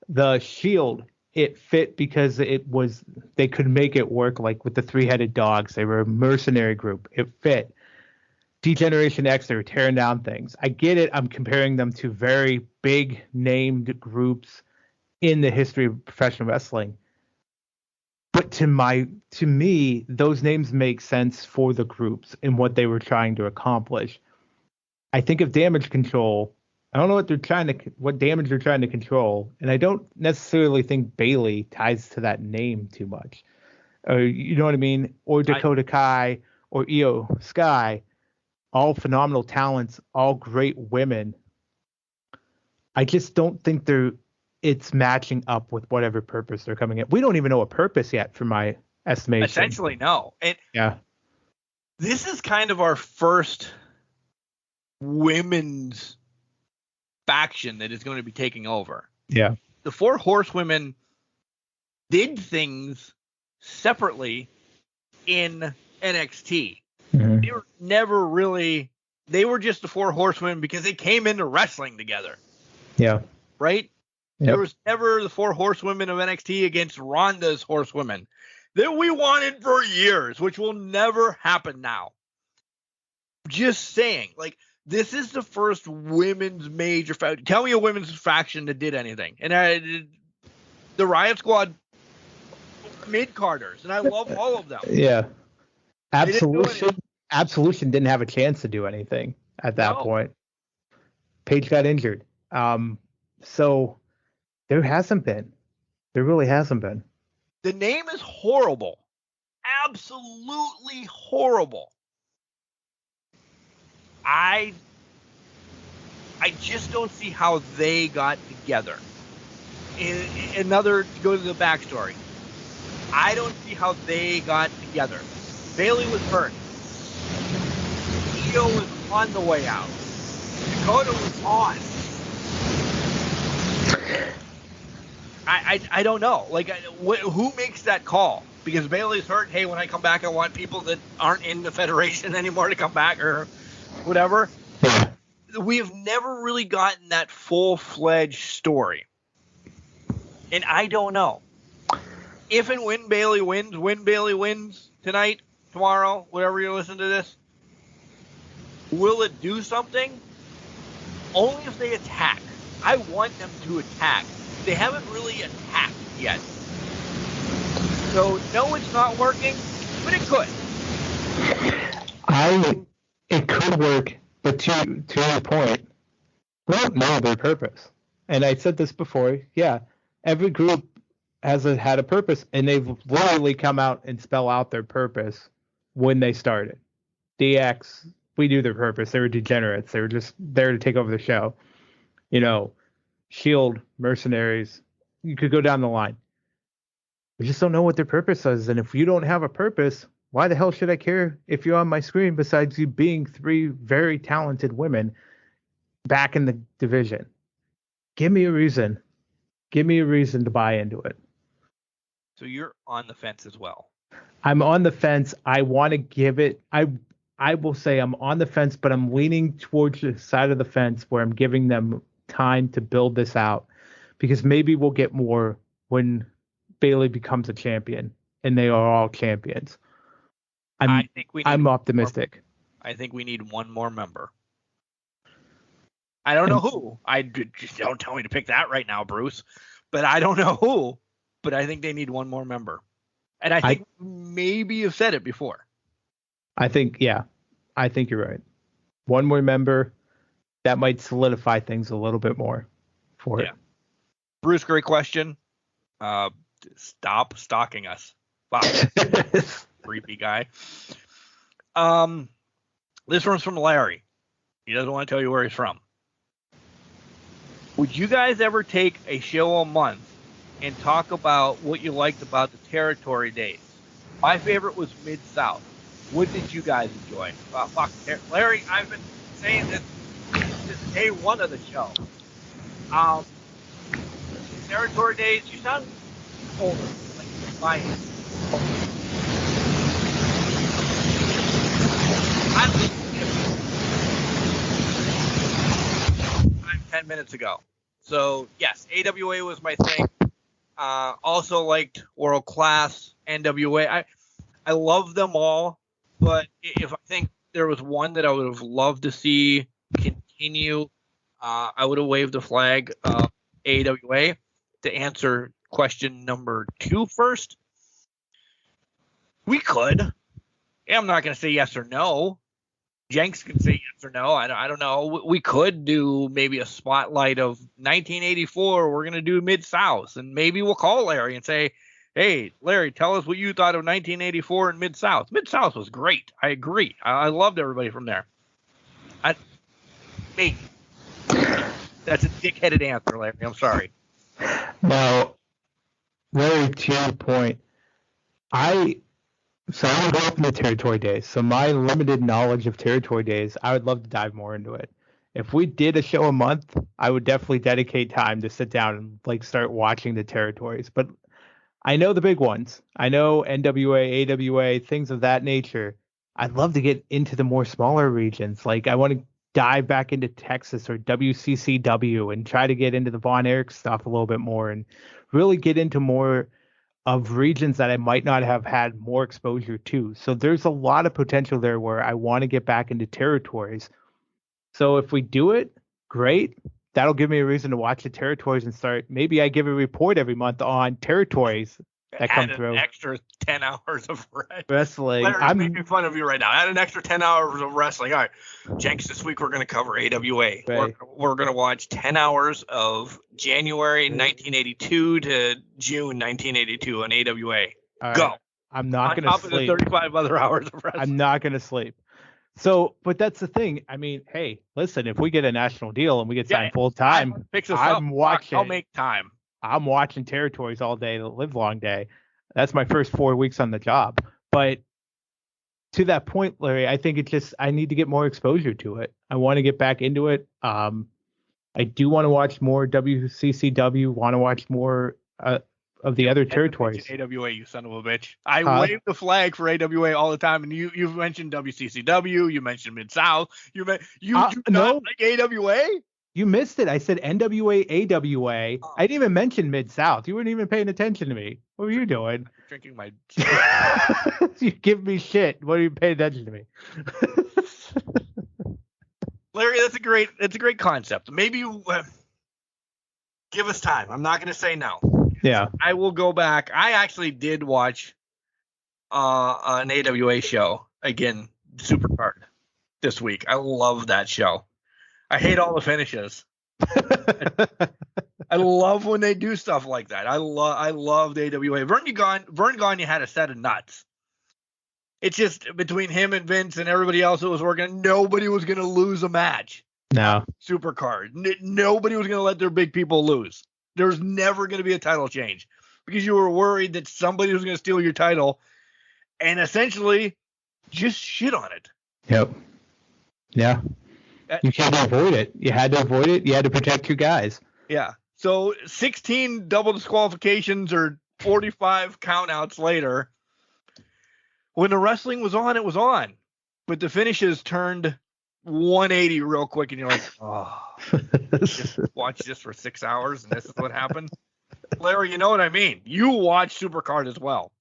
The Shield it fit because they could make it work, like with the three-headed dogs. They were a mercenary group. It fit. Degeneration X, they were tearing down things. I get it. I'm comparing them to very big named groups in the history of professional wrestling. But to me, those names make sense for the groups and what they were trying to accomplish. I think of Damage Control. I don't know what damage they're trying to control, and I don't necessarily think Bailey ties to that name too much. You know what I mean? Or Dakota Kai or Io Sky, all phenomenal talents, all great women. I just don't think it's matching up with whatever purpose they're coming in. We don't even know a purpose yet, for my estimation. Essentially, no. And yeah, this is kind of our first women's faction that is going to be taking over. Yeah. The Four Horsewomen did things separately in NXT. Mm-hmm. They were never really, they were just the Four Horsewomen because they came into wrestling together. Yeah. Right? Yep. There was never the Four Horsewomen of NXT against Ronda's Horsewomen that we wanted for years, which will never happen now. Just saying, like, this is the first women's major faction. Tell me a women's faction that did anything. And the Riot Squad mid-carders, and I love all of them. Yeah. Absolution didn't have a chance to do anything at that point. Paige got injured. So there hasn't been. There really hasn't been. The name is horrible. Absolutely horrible. I just don't see how they got together. To go to the backstory, I don't see how they got together. Bailey was hurt. Io was on the way out. Dakota was on. I don't know. Like, who makes that call? Because Bailey's hurt. Hey, when I come back, I want people that aren't in the Federation anymore to come back or whatever. We have never really gotten that full-fledged story. And I don't know. If and when Bailey wins tonight, tomorrow, whatever you listen to this, will it do something? Only if they attack. I want them to attack. They haven't really attacked yet. So, no, it's not working, but it could. It could work, but to your point, we don't know their purpose. And I said this before, yeah, every group had a purpose, and they've literally come out and spell out their purpose when they started. DX, we knew their purpose. They were degenerates. They were just there to take over the show. You know, Shield, Mercenaries, you could go down the line. We just don't know what their purpose is. And if you don't have a purpose, why the hell should I care if you're on my screen besides you being three very talented women back in the division? Give me a reason. Give me a reason to buy into it. So you're on the fence as well. I'm on the fence. I want to give it. I will say I'm on the fence, but I'm leaning towards the side of the fence where I'm giving them time to build this out, because maybe we'll get more when Bailey becomes a champion and they are all champions. I'm optimistic. I think we need one more member. I don't know who. Just don't tell me to pick that right now, Bruce. But I don't know who. But I think they need one more member. And I think maybe you've said it before. I think you're right. One more member, that might solidify things a little bit more for it. Bruce, great question. Stop stalking us. Wow. Creepy guy. This one's from Larry. He doesn't want to tell you where he's from. Would you guys ever take a show a month and talk about what you liked about the territory days? My favorite was Mid-South. What did you guys enjoy? Larry, I've been saying this since day one of the show. Territory days, you sound older, like my age. I'm 10 minutes ago. So, yes, AWA was my thing. Also liked World Class, NWA. I love them all, but if I think there was one that I would have loved to see continue, I would have waved the flag of AWA. To answer question number 2 first, we could. I'm not going to say yes or no. Jenks can say yes or no. I don't know. We could do maybe a spotlight of 1984. We're going to do Mid-South, and maybe we'll call Larry and say, hey, Larry, tell us what you thought of 1984 and Mid-South. Mid-South was great. I agree. I loved everybody from there. Maybe. That's a dick-headed answer, Larry. I'm sorry. Now, Larry, to your point, I grew up in the territory days, so my limited knowledge of territory days, I would love to dive more into it. If we did a show a month, I would definitely dedicate time to sit down and like start watching the territories. But I know the big ones. I know NWA, AWA, things of that nature. I'd love to get into the more smaller regions. Like I want to dive back into Texas or WCCW and try to get into the Von Erich stuff a little bit more and really get into more of regions that I might not have had more exposure to. So there's a lot of potential there where I want to get back into territories. So if we do it, great. That'll give me a reason to watch the territories and start. Maybe I give a report every month on territories that come through. An extra 10 hours of wrestling. Larry's I'm making fun of you right now. Add an extra 10 hours of wrestling. All right, Jenks, this week we're going to cover AWA. Right. We're going to watch 10 hours of January 1982 to June 1982 on AWA. Right. Go. I'm not going to sleep. On top of the 35 other hours of wrestling. I'm not going to sleep. So, but that's the thing. I mean, hey, listen, if we get a national deal and we get signed full time, I'm watching. I'll make time. I'm watching territories all day, the live long day. That's my first 4 weeks on the job. But to that point, Larry, I think I need to get more exposure to it. I want to get back into it. I do want to watch more WCCW, want to watch more of the other territories. AWA, you son of a bitch. I wave the flag for AWA all the time, and you've mentioned WCCW, you mentioned Mid-South, you do not like AWA? You missed it. I said NWA, AWA. Oh. I didn't even mention Mid-South. You weren't even paying attention to me. What were you doing? Drinking my... You give me shit. What are you paying attention to me? Larry, that's a great concept. Maybe you give us time. I'm not going to say no. Yeah. I will go back. I actually did watch an AWA show, again, Supercard, this week. I love that show. I hate all the finishes. I love when they do stuff like that. I loved AWA. Vern Gagne had a set of nuts. It's just between him and Vince and everybody else that was working, nobody was going to lose a match. No. Supercard. Nobody was going to let their big people lose. There was never going to be a title change because you were worried that somebody was going to steal your title and essentially just shit on it. Yep. Yeah. You can't avoid it. You had to avoid it. You had to protect your guys. Yeah. So 16 double disqualifications or 45 countouts later, when the wrestling was on, it was on. But the finishes turned 180 real quick, and you're like, oh, just watch this for 6 hours, and this is what happened. Larry, you know what I mean. You watch Supercard as well.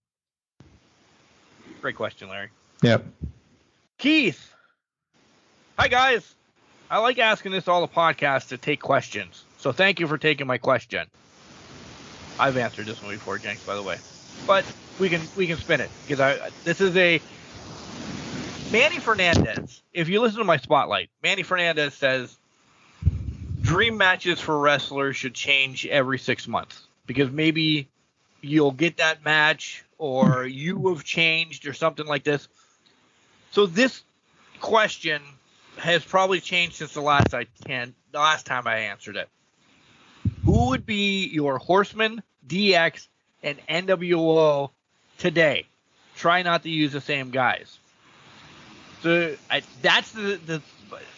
Great question, Larry. Yep. Keith. Hi, guys. I like asking this all the podcasts to take questions. So thank you for taking my question. I've answered this one before, Jenks, by the way. But we can spin it because this is a Manny Fernandez. If you listen to my spotlight, Manny Fernandez says dream matches for wrestlers should change every 6 months because maybe you'll get that match or you have changed or something like this. So this question has probably changed since the last time I answered it. Who would be your Horseman, DX, and NWO today? Try not to use the same guys. So that's the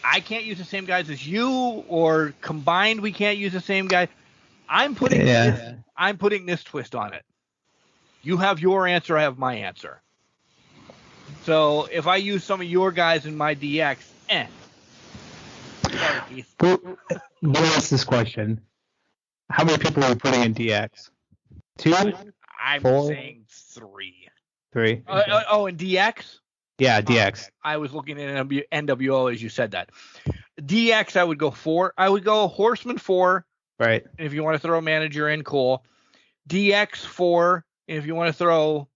I can't use the same guys as you, or combined we can't use the same guy. I'm putting this twist on it. You have your answer, I have my answer. So if I use some of your guys in my DX, Sorry, Keith. Let me ask this question. How many people are we putting in DX? 2? I'm 4? saying 3. 3? And DX? Yeah, DX. I was looking at NWO as you said that. DX, I would go 4. I would go Horseman 4. Right. If you want to throw a manager in, cool. DX 4. If you want to throw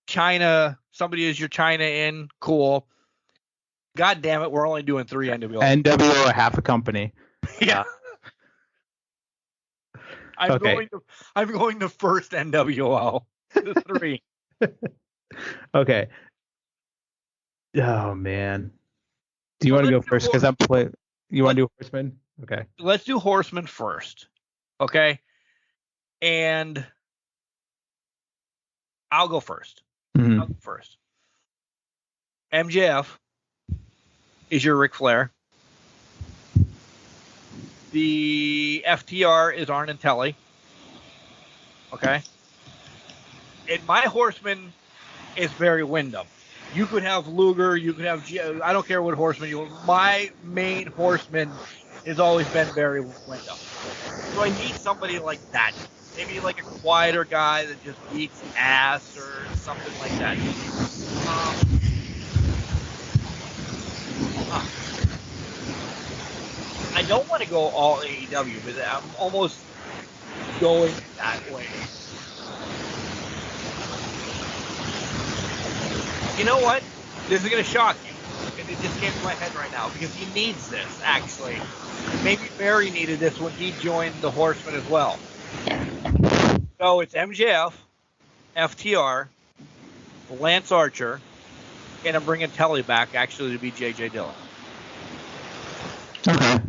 China, somebody as your China in, cool. God damn it, we're only doing 3 NWO. NWO, half a company. Yeah. I'm going to first NWO. 3. Okay. Oh man. Do you want to go first? Because I'm playing. You want to do Horseman? Okay. Let's do Horseman first. Okay. And I'll go first. Mm-hmm. I'll go first. MJF is your Ric Flair. The FTR is Arn and Telly. Okay. And my Horseman is Barry Windham. You could have Luger. You could have I don't care what Horseman you want. My main Horseman has always been Barry Windham. So I need somebody like that. Maybe like a quieter guy that just beats ass or something like that. I don't want to go all AEW, but I'm almost going that way. You know what? This is going to shock you. And it just came to my head right now because he needs this, actually. Maybe Barry needed this when he joined the Horsemen as well. So it's MJF, FTR, Lance Archer, and I'm bringing Telly back, actually, to be J.J. Dillon. Okay.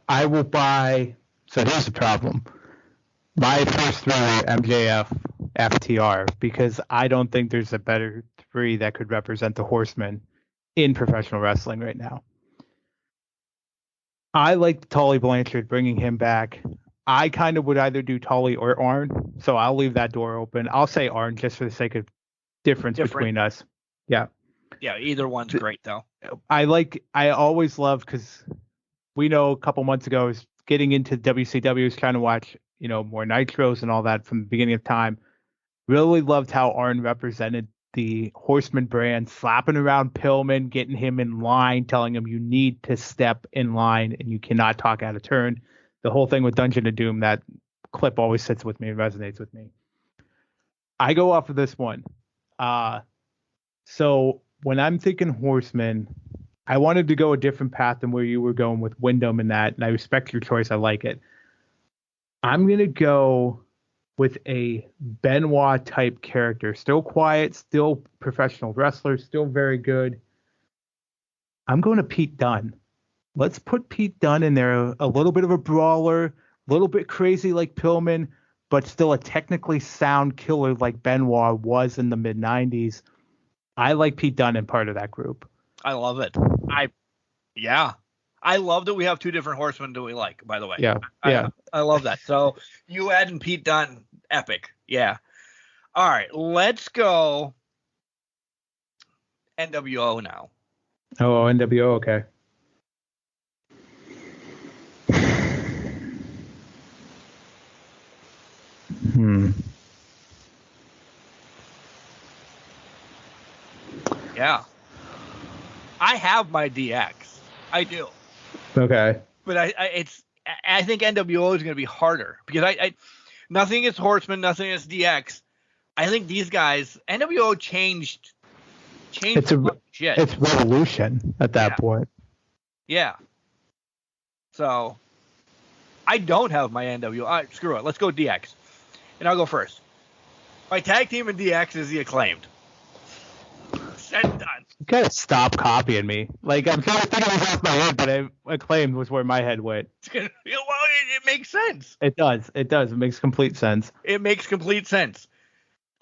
I will buy. So here's the problem. My first 3 are MJF, FTR, because I don't think there's a better 3 that could represent the Horsemen in professional wrestling right now. I like Tully Blanchard, bringing him back. I kind of would either do Tully or Arn, so I'll leave that door open. I'll say Arn just for the sake of difference between us. Yeah. Yeah, either one's great, though. I always loved, because we know a couple months ago I was getting into WCW, was trying to watch, more Nitros and all that from the beginning of time. Really loved how Arn represented the Horseman brand, slapping around Pillman, getting him in line, telling him you need to step in line and you cannot talk out of turn. The whole thing with Dungeon of Doom, that clip always sits with me and resonates with me. I go off of this one. So when I'm thinking Horseman, I wanted to go a different path than where you were going with Wyndham and that, and I respect your choice. I like it. I'm going to go with a Benoit type character. Still quiet, still professional wrestler, still very good. I'm going to Pete Dunne. Let's put Pete Dunne in there, a little bit of a brawler, a little bit crazy like Pillman, but still a technically sound killer like Benoit was in the mid-90s. I like Pete Dunne in part of that group. I love it. I love that we have 2 different Horsemen that we like, by the way. Yeah. I love that. So you adding Pete Dunne, epic. Yeah. All right, let's go NWO now. Oh, NWO, okay. Yeah. I have my DX. I do. Okay. But I think NWO is going to be harder because I nothing against Horseman, nothing against DX. I think these guys, NWO changed It's shit. It's revolution at that point. Yeah. So I don't have my NWO. All right, screw it. Let's go DX. And I'll go first. My tag team in DX is the Acclaimed. Said and done. You gotta stop copying me. Like, I'm trying to think of this off my head, but Acclaimed was where my head went. Well, it makes sense. It does. It makes complete sense. It makes complete sense.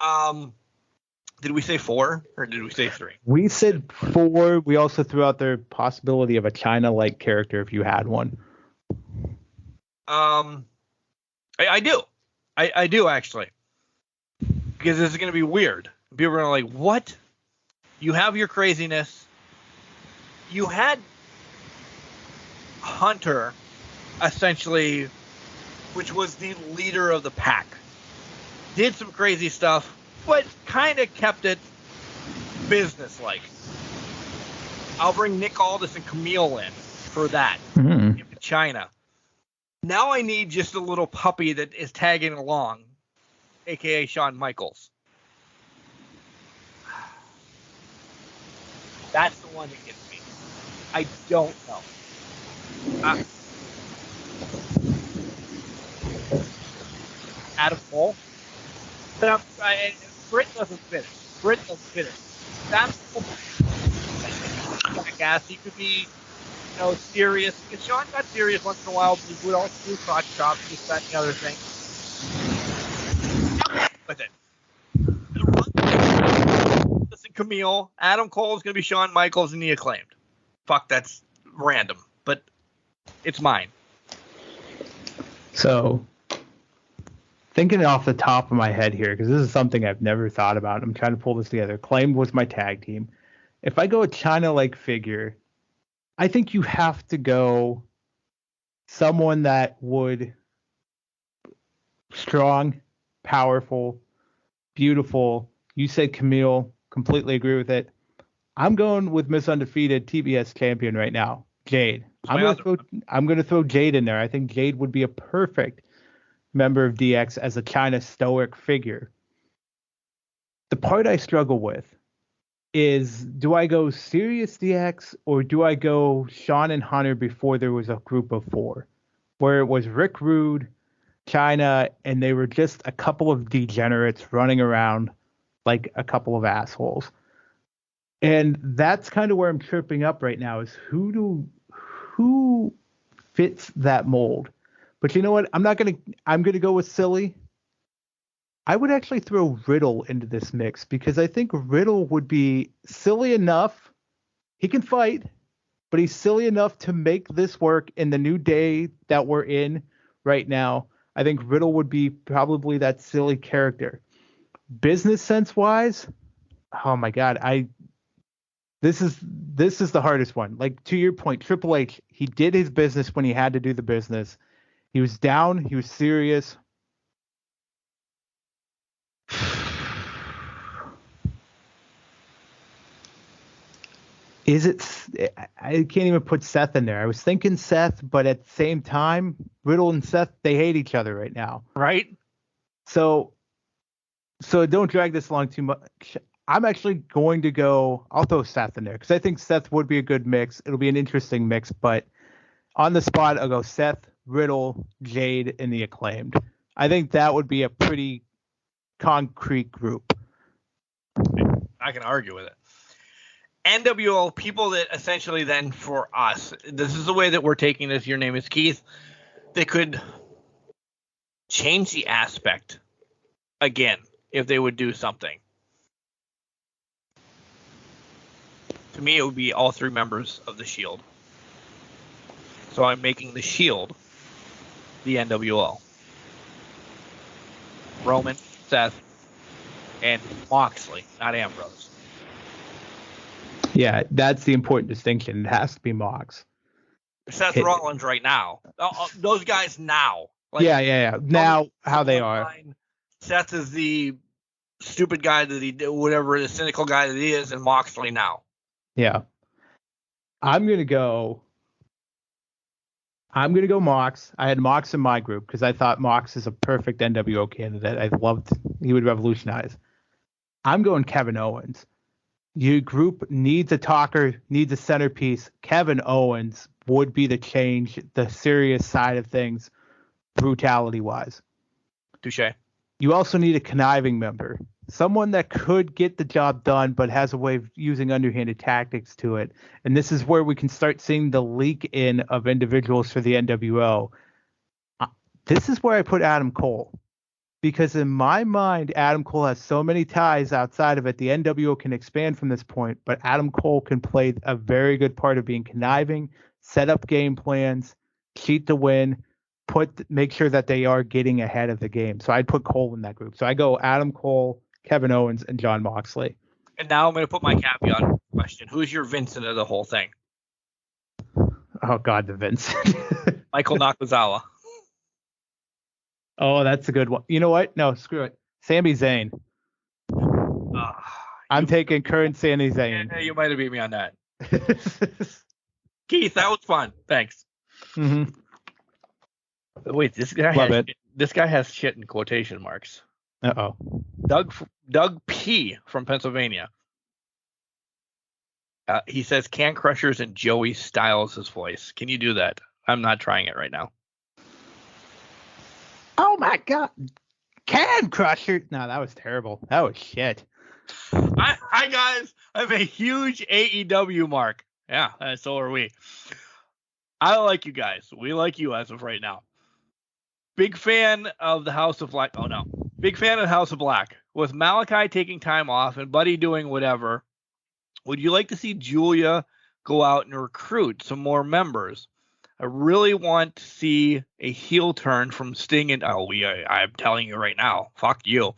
Did we say 4 or did we say 3? We said 4. We also threw out the possibility of a China-like character if you had one. I do. I do, actually. Because this is going to be weird. People are going to like, what? You have your craziness. You had Hunter, essentially, which was the leader of the pack. did some crazy stuff, but kind of kept it business-like. I'll bring Nick Aldis and Camille in for that. Mm-hmm. In China. Now I need just a little puppy that is tagging along, a.k.a. Shawn Michaels. That's the one that gets me. I don't know. Adam Cole? Britt doesn't fit it. That's jackass. He could be, serious. Because Sean got serious once in a while, but he would also do crotch chops, this, that, and the other thing. With it. Listen, Camille, Adam Cole is going to be Shawn Michaels and the Acclaimed. Fuck, that's random, but it's mine. So, thinking off the top of my head here, because this is something I've never thought about. I'm trying to pull this together. Acclaimed was my tag team. If I go a China-like figure, I think you have to go someone that would strong, powerful, beautiful. You said Camille. Completely agree with it. I'm going with Miss Undefeated TBS champion right now, Jade. I'm going to throw Jade in there. I think Jade would be a perfect member of DX as a China stoic figure. The part I struggle with is, do I go serious DX or do I go Shawn and Hunter before there was a group of 4, where it was Rick Rude, China, and they were just a couple of degenerates running around like a couple of assholes. And that's kind of where I'm tripping up right now, is who fits that mold. But you know what? I'm going to go with silly. I would actually throw Riddle into this mix because I think Riddle would be silly enough. He can fight, but he's silly enough to make this work in the new day that we're in right now. I think Riddle would be probably that silly character. Business sense wise, oh my God, this is the hardest one. Like, to your point, Triple H, he did his business when he had to do the business. He was down. He was serious. I can't even put Seth in there. I was thinking Seth, but at the same time, Riddle and Seth, they hate each other right now. Right? So don't drag this along too much. I'm actually going to go, I'll throw Seth in there because I think Seth would be a good mix. It'll be an interesting mix, but on the spot, I'll go Seth, Riddle, Jade, and the Acclaimed. I think that would be a pretty concrete group. I can argue with it. NWO, people that essentially then for us, this is the way that we're taking this. Your name is Keith. They could change the aspect again if they would do something. To me, it would be all 3 members of the Shield. So I'm making the Shield the NWO. Roman, Seth, and Moxley, not Ambrose. Yeah, that's the important distinction. It has to be Mox. Seth Rollins right now. Those guys now. Like, yeah. Now, how they are. Seth is the stupid guy that he did, whatever, the cynical guy that he is, and Moxley now. Yeah. I'm going to go Mox. I had Mox in my group because I thought Mox is a perfect NWO candidate. I loved he would revolutionize. I'm going Kevin Owens. Your group needs a talker, needs a centerpiece. Kevin Owens would be the change, the serious side of things, brutality-wise. Touche. You also need a conniving member. Someone that could get the job done, but has a way of using underhanded tactics to it. And this is where we can start seeing the leak in of individuals for the NWO. This is where I put Adam Cole. Because in my mind, Adam Cole has so many ties outside of it. The NWO can expand from this point, but Adam Cole can play a very good part of being conniving, set up game plans, cheat to win, make sure that they are getting ahead of the game. So I'd put Cole in that group. So I go Adam Cole, Kevin Owens, and Jon Moxley. And now I'm going to put my caveat question. Who's your Vincent of the whole thing? Oh, God, the Vincent. Michael Nakazawa. Oh, that's a good one. You know what? No, screw it. Sami Zayn. I'm taking current Sami Zayn. Yeah, you might have beat me on that. Keith, that was fun. Thanks. Mm-hmm. Wait, this guy has shit in quotation marks. Uh-oh. Doug P. from Pennsylvania. He says Can Crushers and Joey Styles' voice. Can you do that? I'm not trying it right now. Oh my God. Can Crusher. No, that was terrible. That was shit. Hi guys. I'm a huge AEW mark. Yeah, so are we. I like you guys. We like you as of right now. Big fan of the House of Black. Oh, no. Big fan of the House of Black. With Malachi taking time off and Buddy doing whatever, would you like to see Julia go out and recruit some more members? I really want to see a heel turn from Sting and... I'm telling you right now. Fuck you.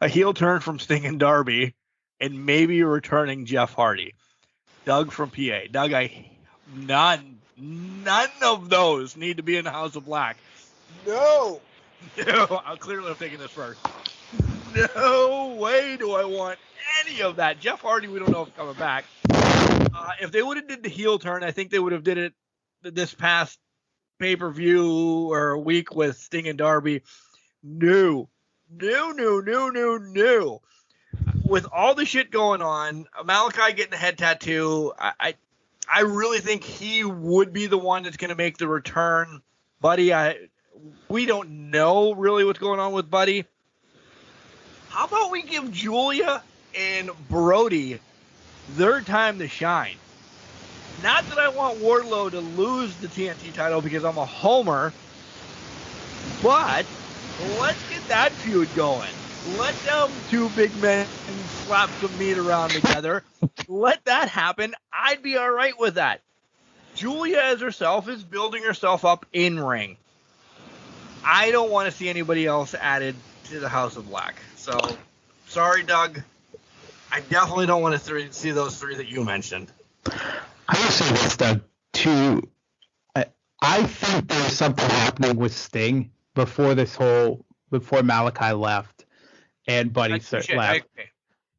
A heel turn from Sting and Darby and maybe returning Jeff Hardy. Doug from PA. Doug, none of those need to be in the House of Black. No. I'm clearly taking this first. No way do I want any of that. Jeff Hardy, we don't know if he's coming back. If they would have did the heel turn, I think they would have did it this past pay-per-view or week with Sting and Darby. No. With all the shit going on, Malachi getting a head tattoo, I really think he would be the one that's going to make the return. Buddy, we don't know really what's going on with Buddy. How about we give Julia and Brody their time to shine? Not that I want Wardlow to lose the TNT title because I'm a homer, but let's get that feud going. Let them two big men slap some meat around together. Let that happen. I'd be all right with that. Julia as herself is building herself up in ring. I don't want to see anybody else added to the House of Black. So, sorry, Doug. I definitely don't want to see those three that you mentioned. I will say this, Doug, too. I think there's something happening with Sting before Malachi left and Buddy left.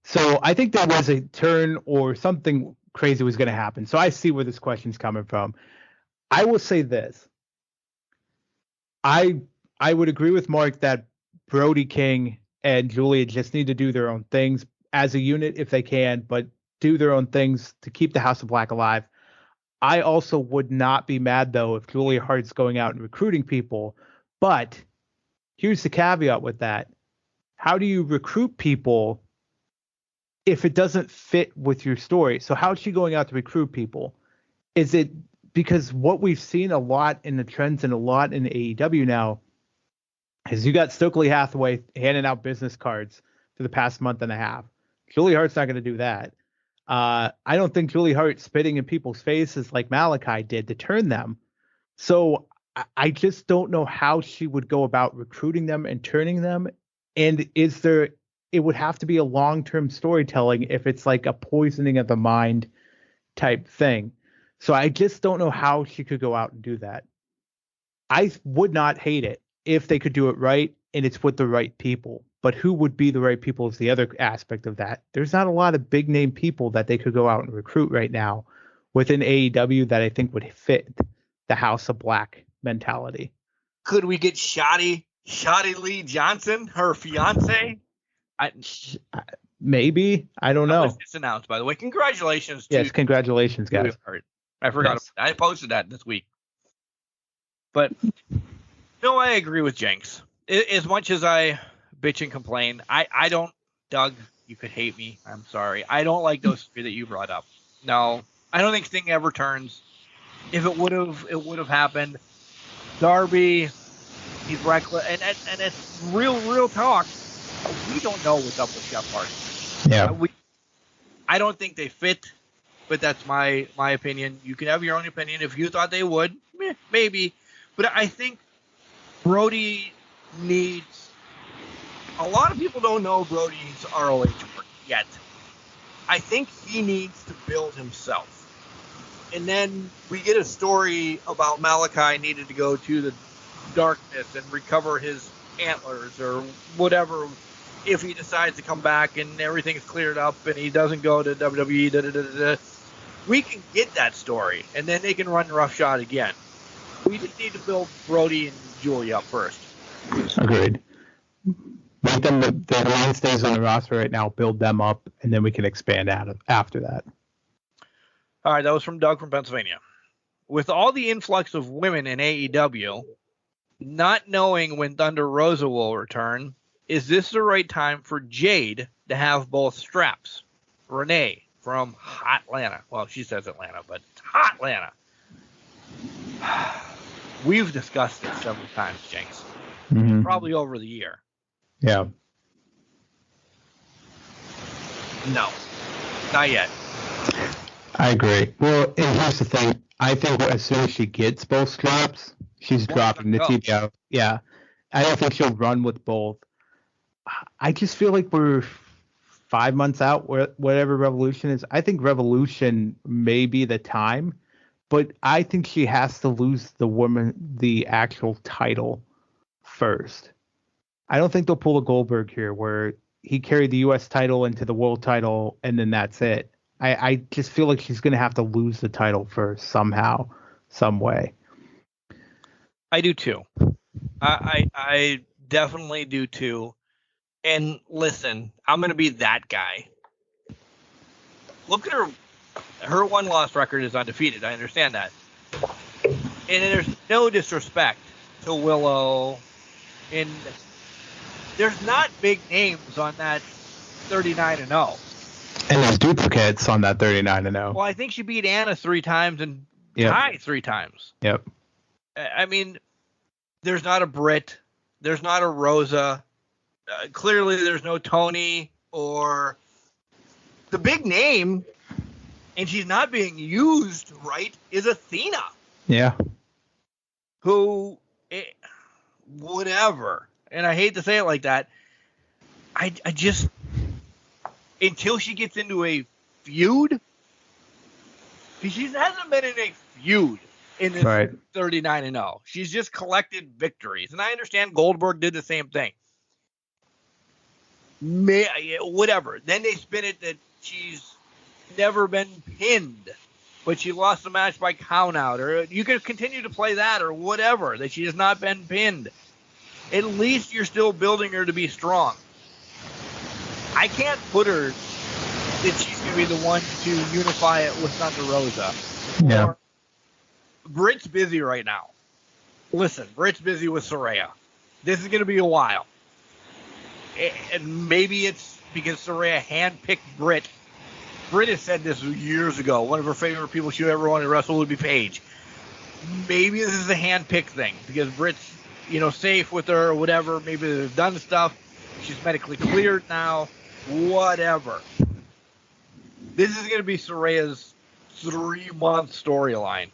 So I think there was a turn or something crazy was going to happen. So I see where this question's coming from. I will say this. I would agree with Mark that Brody King and Julia just need to do their own things as a unit if they can, but do their own things to keep the House of Black alive. I also would not be mad, though, if Julia Hart's going out and recruiting people. But here's the caveat with that. How do you recruit people if it doesn't fit with your story? So how's she going out to recruit people? Is it because what we've seen a lot in the trends and a lot in AEW now is you got Stokely Hathaway handing out business cards for the past month and a half. Julia Hart's not going to do that. I don't think Julia Hart spitting in people's faces like Malachi did to turn them. So I just don't know how she would go about recruiting them and turning them. And it would have to be a long-term storytelling if it's like a poisoning of the mind type thing. So I just don't know how she could go out and do that. I would not hate it if they could do it right and it's with the right people. But who would be the right people is the other aspect of that. There's not a lot of big name people that they could go out and recruit right now within AEW that I think would fit the House of Black mentality. Could we get Shotty Lee Johnson, her fiance? Maybe. I don't know. It's announced, by the way. Congratulations. Yes, congratulations, guys. I forgot. Yes. I posted that this week. But no, I agree with Jenks. As much as I bitch and complain, I don't, Doug, you could hate me. I'm sorry. I don't like those three that you brought up. No, I don't think Sting ever turns. If it would have happened. Darby, he's reckless, and it's real talk. We don't know what's up with Jeff Hardy. Yeah. I don't think they fit, but that's my opinion. You can have your own opinion. If you thought they would, maybe. But I think Brody needs. A lot of people don't know Brody's ROH work yet. I think he needs to build himself. And then we get a story about Malachi needed to go to the darkness and recover his antlers or whatever if he decides to come back and everything's cleared up and he doesn't go to WWE, we can get that story, and then they can run roughshod again. We just need to build Brody and Julia up first. Agreed. Make them the mainstays on the roster right now, build them up, and then we can expand out after that. All right, that was from Doug from Pennsylvania. With all the influx of women in AEW, not knowing when Thunder Rosa will return, is this the right time for Jade to have both straps? Renee from Hot Atlanta. Well, she says Atlanta, but it's Hot Atlanta. We've discussed this several times, Jenks. Mm-hmm. Probably over the year. Yeah. No, not yet. I agree. Well, and here's the thing. I think as soon as she gets both straps, she's dropping the TBO. Yeah. I don't think she'll run with both. I just feel like we're 5 months out, whatever Revolution is. I think Revolution may be the time, but I think she has to lose the actual title first. I don't think they'll pull a Goldberg here where he carried the U.S. title into the world title and then that's it. I just feel like she's going to have to lose the title first somehow, some way. I do too. I definitely do too. And listen, I'm going to be that guy. Look at her. Her one-loss record is undefeated. I understand that. And there's no disrespect to Willow. And there's not big names on that 39-0. And there's duplicates on that 39-0. Well, I think she beat Anna 3 times and tied 3 times. Yep. I mean, there's not a Britt. There's not a Rosa. Clearly, there's no Tony or the big name, and she's not being used right, is Athena. Yeah. Who, whatever. And I hate to say it like that. I just, until she gets into a feud, because she hasn't been in a feud in this 39-0. She's just collected victories. And I understand Goldberg did the same thing. Whatever. Then they spin it that she's never been pinned, but she lost the match by countout, or you could continue to play that, or whatever, that she has not been pinned. At least you're still building her to be strong. I can't put her that she's going to be the one to unify it with Thunder Rosa. Yeah. Britt's busy right now. Listen, Britt's busy with Saraya. This is going to be a while. And maybe it's because Saraya handpicked Britt. Britt has said this years ago. One of her favorite people she ever wanted to wrestle would be Paige. Maybe this is a handpick thing because Britt's, safe with her or whatever. Maybe they've done stuff. She's medically cleared now. Whatever. This is going to be Saraya's 3-month storyline.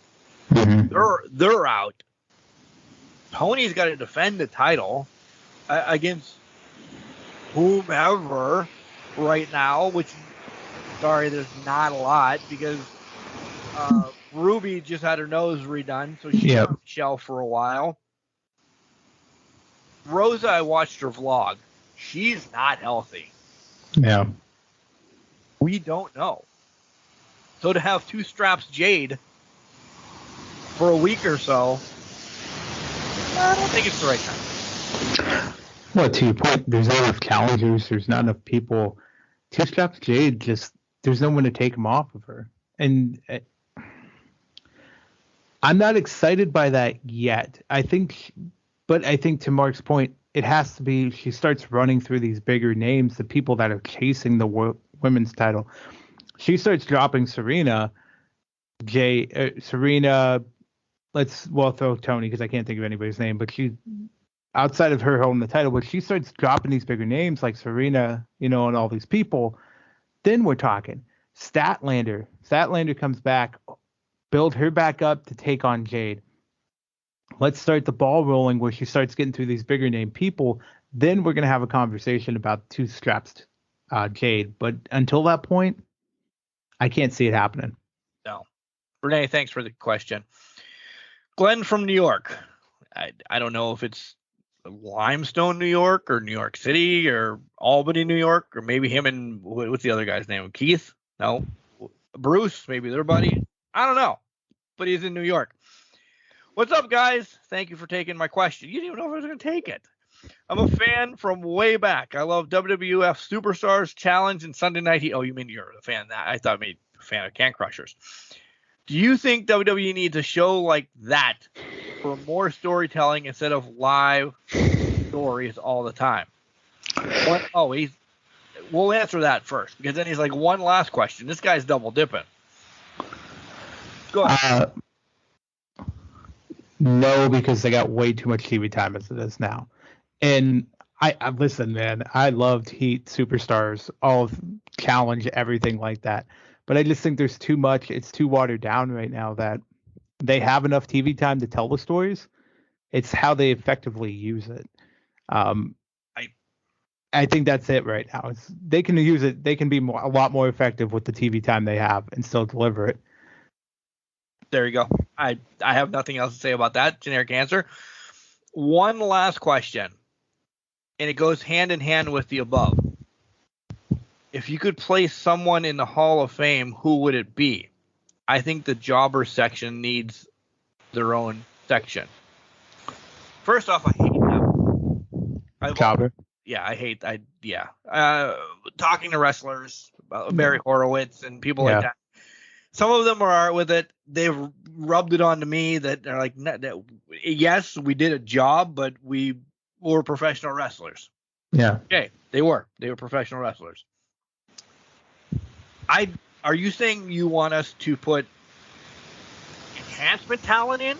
Mm-hmm. They're out. Tony's got to defend the title against whomever right now, which, sorry, there's not a lot because Ruby just had her nose redone, so she's on the shelf for a while. Rosa, I watched her vlog. She's not healthy. Yeah. We don't know. So to have 2 straps Jade for a week or so, I don't think it's the right time. Well, to your point, there's not enough challengers. There's not enough people. 2 straps Jade, just there's no one to take them off of her. And I'm not excited by that yet. I think to Mark's point, it has to be she starts running through these bigger names, the people that are chasing the women's title. She starts dropping Serena. We'll throw Tony because I can't think of anybody's name, but she, outside of her holding the title, but she starts dropping these bigger names like Serena, and all these people. Then we're talking Statlander. Statlander comes back, build her back up to take on Jade. Let's start the ball rolling where she starts getting through these bigger name people. Then we're going to have a conversation about 2 straps Jade. But until that point, I can't see it happening. No. Renee, thanks for the question. Glenn from New York. I don't know if it's Limestone, New York, or New York City, or Albany, New York, or maybe him and what's the other guy's name? Keith? No, Bruce. Maybe their buddy. I don't know, but he's in New York. What's up, guys? Thank you for taking my question. You didn't even know if I was going to take it. I'm a fan from way back. I love WWF Superstars Challenge and Sunday Night Heat. Oh, you mean you're a fan of that? I thought you were a fan of Can Crushers. Do you think WWE needs a show like that for more storytelling instead of live stories all the time? We'll answer that first, because then he's like, one last question. This guy's double dipping. Go ahead. No, because they got way too much TV time as it is now. And I listen, man, I loved Heat, Superstars, all of Challenge, everything like that. But I just think there's too much. It's too watered down right now that they have enough TV time to tell the stories. It's how they effectively use it. I think that's it right now. They can use it. They can be a lot more effective with the TV time they have and still deliver it. There you go. I have nothing else to say about that. Generic answer. One last question, and it goes hand in hand with the above. If you could place someone in the Hall of Fame, who would it be? I think the jobber section needs their own section. First off, I hate that. Jobber? Yeah, I hate. Talking to wrestlers, Barry Horowitz and people like that. Some of them are with it. They've rubbed it onto me that they're like, yes, we did a job, but we were professional wrestlers. Yeah. Okay, they were professional wrestlers. Are you saying you want us to put enhancement talent in?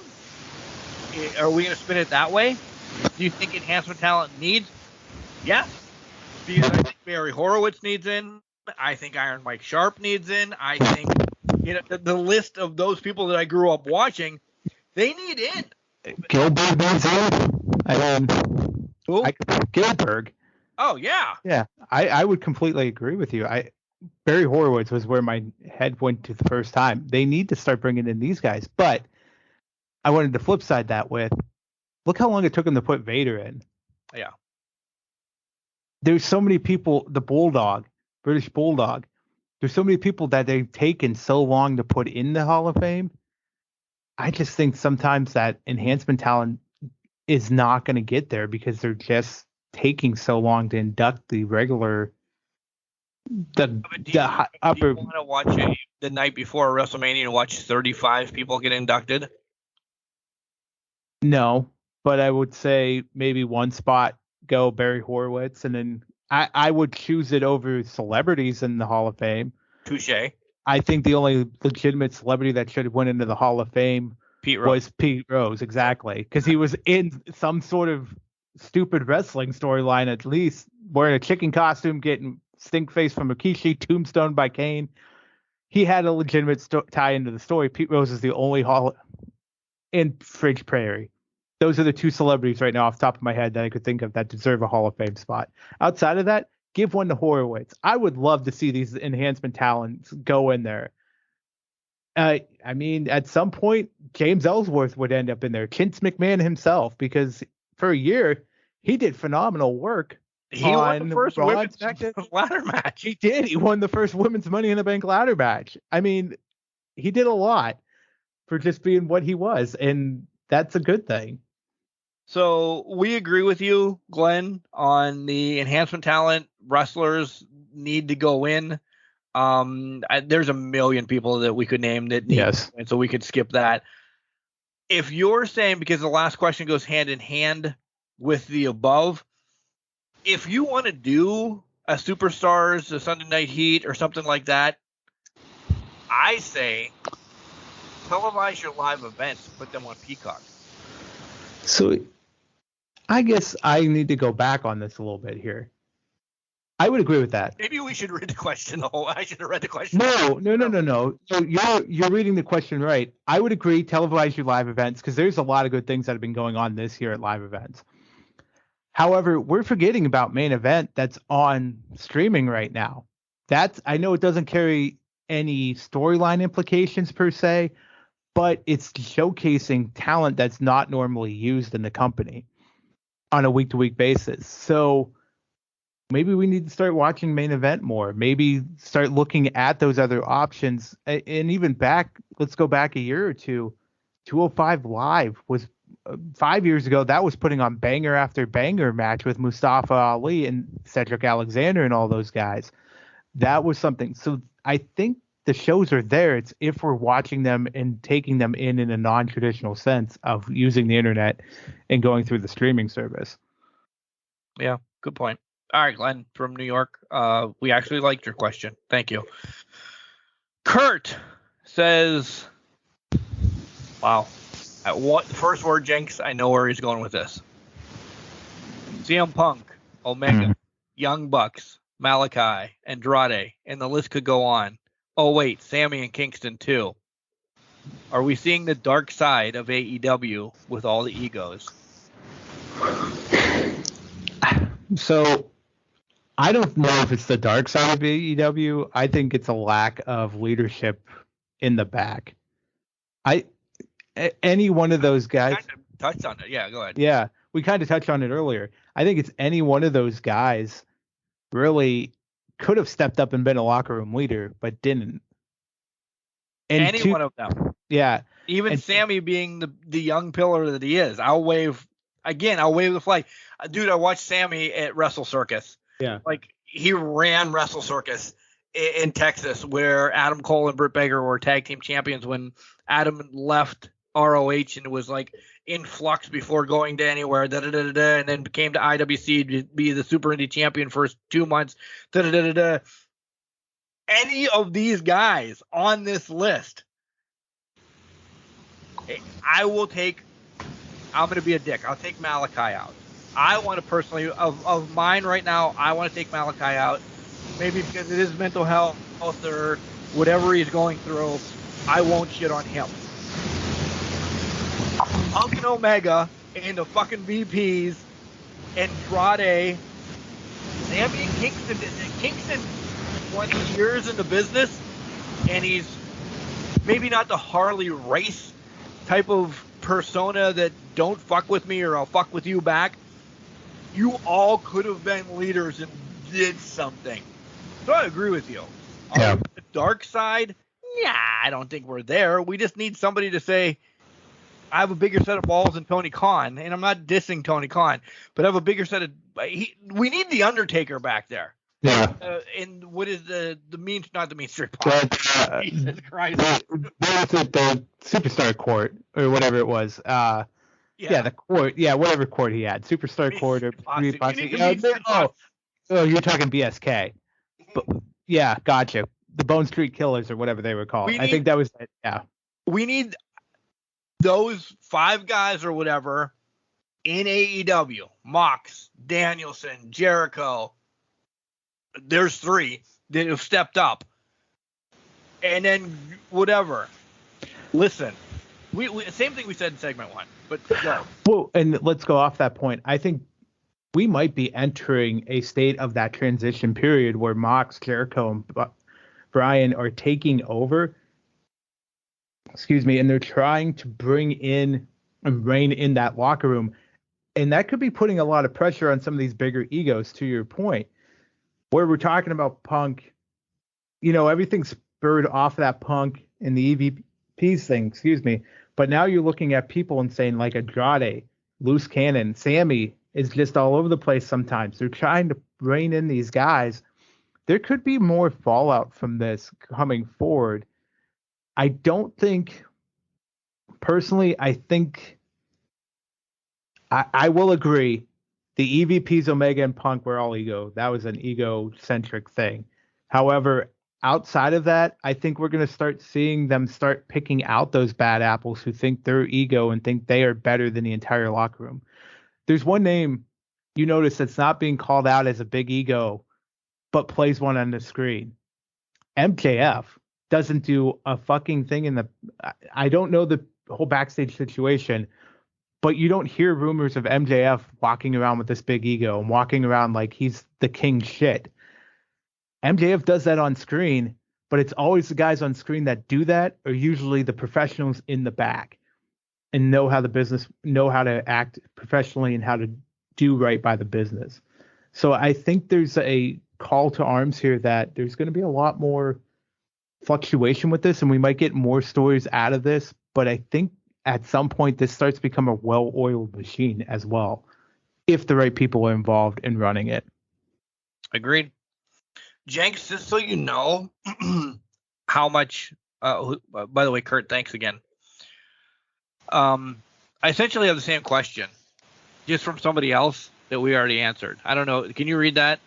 Are we going to spin it that way? Do you think enhancement talent needs? Yes. Because I think Barry Horowitz needs in. I think Iron Mike Sharp needs in. I think the list of those people that I grew up watching, they need in. Gilbert needs in. Gilbert. Oh yeah. Yeah, I would completely agree with you. Barry Horowitz was where my head went to the first time. They need to start bringing in these guys. But I wanted to flip side that with, look how long it took them to put Vader in. Yeah. There's so many people, the Bulldog, British Bulldog, there's so many people that they've taken so long to put in the Hall of Fame. I just think sometimes that enhancement talent is not going to get there because they're just taking so long to induct the regular Do you want to watch it the night before WrestleMania and watch 35 people get inducted? No, but I would say maybe one spot go Barry Horowitz, and then I would choose it over celebrities in the Hall of Fame. Touche. I think the only legitimate celebrity that should have went into the Hall of Fame was Pete Rose, exactly, because he was in some sort of stupid wrestling storyline, at least wearing a chicken costume, getting stink face from Rikishi, tombstone by Kane. He had a legitimate tie into the story. Pete Rose is the only Hall in Fridge Prairie. Those are the two celebrities right now off the top of my head that I could think of that deserve a Hall of Fame spot. Outside of that, give one to Horowitz. I would love to see these enhancement talents go in there. I mean, at some point, James Ellsworth would end up in there. Vince McMahon himself, because for a year, he did phenomenal work. He won the first women's ladder match. He did. He won the first women's Money in the Bank ladder match. I mean, he did a lot for just being what he was, and that's a good thing. So we agree with you, Glenn, on the enhancement talent. Wrestlers need to go in. There's a million people that we could name that need to go in, so we could skip that. If you're saying, because the last question goes hand in hand with the above, if you want to do a Superstars, a Sunday Night Heat, or something like that, I say televise your live events, put them on Peacock. So I guess I need to go back on this a little bit here. I would agree with that. Maybe we should read the question. I should have read the question. No. So you're reading the question right. I would agree, televise your live events, because there's a lot of good things that have been going on this year at live events. However, we're forgetting about main event that's on streaming right now. I know it doesn't carry any storyline implications per se, but it's showcasing talent that's not normally used in the company. on a week-to-week basis. So maybe we need to start watching Main Event more. Maybe start looking at those other options. And even let's go back a year or two. 205 Live was 5 years ago. That was putting on banger after banger match with Mustafa Ali and Cedric Alexander and all those guys. That was something. So I think the shows are there. It's if we're watching them and taking them in a non-traditional sense of using the internet and going through the streaming service. Yeah, good point. All right, Glenn from New York. We actually liked your question. Thank you. Kurt says, wow. First word, Jenks, I know where he's going with this. CM Punk, Omega, Young Bucks, Malachi, Andrade, and the list could go on. Oh, wait, Sammy and Kingston, too. Are we seeing the dark side of AEW with all the egos? So I don't know if it's the dark side of AEW. I think it's a lack of leadership in the back. Any one of those guys. Kind of touched on it. Yeah, go ahead. Yeah, we kind of touched on it earlier. I think it's any one of those guys really could have stepped up and been a locker room leader, but didn't. And one of them. Yeah. Even Sammy being the young pillar that he is. I'll wave the flag. Dude, I watched Sammy at Wrestle Circus. Yeah. Like, he ran Wrestle Circus in Texas, where Adam Cole and Britt Baker were tag team champions when Adam left ROH and was like in flux before going to anywhere, and then came to IWC to be the Super Indie champion for 2 months. Any of these guys on this list, I'm going to be a dick. I'll take Malachi out. I want to personally, of mine right now, I want to take Malachi out. Maybe because it is mental health or whatever he's going through. I won't shit on him. Punk and Omega and the fucking VPs, Andrade, Sammy and Kingston. Kingston, 20 years in the business, and he's maybe not the Harley Race type of persona that don't fuck with me or I'll fuck with you back. You all could have been leaders and did something. So I agree with you. Yeah. The dark side, I don't think we're there. We just need somebody to say, I have a bigger set of balls than Tony Khan, and I'm not dissing Tony Khan, but I have a bigger set of. We need the Undertaker back there. Yeah. And what is not the Mean Street Pod? Jesus Christ. The Superstar Court or whatever it was. The court. Yeah, whatever court he had. Superstar Court or you're talking BSK. But yeah, gotcha. The Bone Street Killers or whatever they were called. I think that was it. Yeah. We need those 5 guys or whatever in AEW. Mox, Danielson, Jericho. There's 3 that have stepped up. And then whatever. Listen, we same thing we said in segment 1, but go. Well, and let's go off that point. I think we might be entering a state of that transition period where Mox, Jericho, and Brian are taking over. And they're trying to bring in and rein in that locker room. And that could be putting a lot of pressure on some of these bigger egos, to your point. Where we're talking about Punk, everything's spurred off that Punk and the EVPs thing, But now you're looking at people and saying, like Andrade, Loose Cannon, Sammy is just all over the place sometimes. They're trying to rein in these guys. There could be more fallout from this coming forward. I don't think, personally, I think I will agree. The EVPs, Omega and Punk were all ego. That was an ego-centric thing. However, outside of that, I think we're going to start seeing them start picking out those bad apples who think they're ego and think they are better than the entire locker room. There's one name you notice that's not being called out as a big ego, but plays one on the screen. MJF doesn't do a fucking thing I don't know the whole backstage situation, but you don't hear rumors of MJF walking around with this big ego and walking around like he's the king shit. MJF does that on screen, but it's always the guys on screen that do that are usually the professionals in the back and know how to act professionally and how to do right by the business. So I think there's a call to arms here that there's going to be a lot more fluctuation with this, and we might get more stories out of this. But I think at some point this starts to become a well-oiled machine as well, if the right people are involved in running it. Agreed. Jenks, just so you know how much, by the way, Kurt, thanks again. I essentially have the same question, just from somebody else that we already answered. I don't know. Can you read that?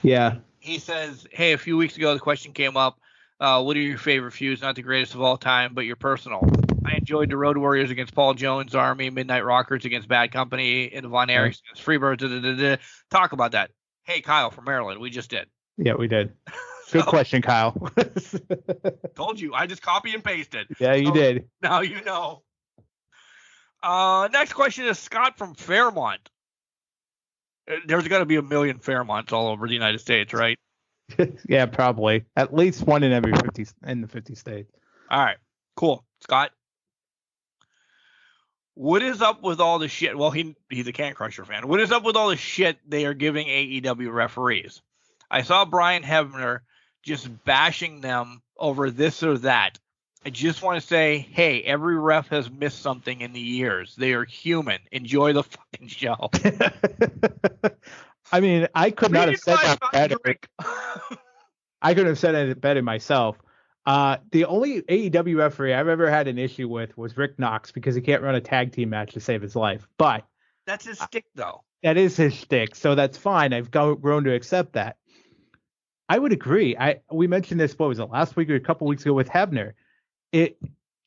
Yeah. He says, hey, a few weeks ago, the question came up. What are your favorite feuds? Not the greatest of all time, but your personal. I enjoyed the Road Warriors against Paul Jones' Army, Midnight Rockers against Bad Company, and the Von Erichs against Freebirds. Talk about that. Hey, Kyle from Maryland. We just did. Yeah, we did. Good question, Kyle. Told you. I just copy and pasted. Yeah, you did. Now you know. Next question is Scott from Fairmont. There's got to be a million Fairmonts all over the United States, right? Yeah, probably. At least one in every 50 in the 50 states. All right. Cool. Scott. What is up with all the shit? Well, he's a Can Crusher fan. What is up with all the shit they are giving AEW referees? I saw Brian Hebner just bashing them over this or that. I just want to say, hey, every ref has missed something in the years. They are human. Enjoy the fucking show. I mean, I could not have said that better. I could have said it better myself. The only AEW referee I've ever had an issue with was Rick Knox because he can't run a tag team match to save his life. But that's his shtick, though. That is his shtick, so that's fine. I've grown to accept that. I would agree. We mentioned this, what was it, last week or a couple weeks ago with Hebner.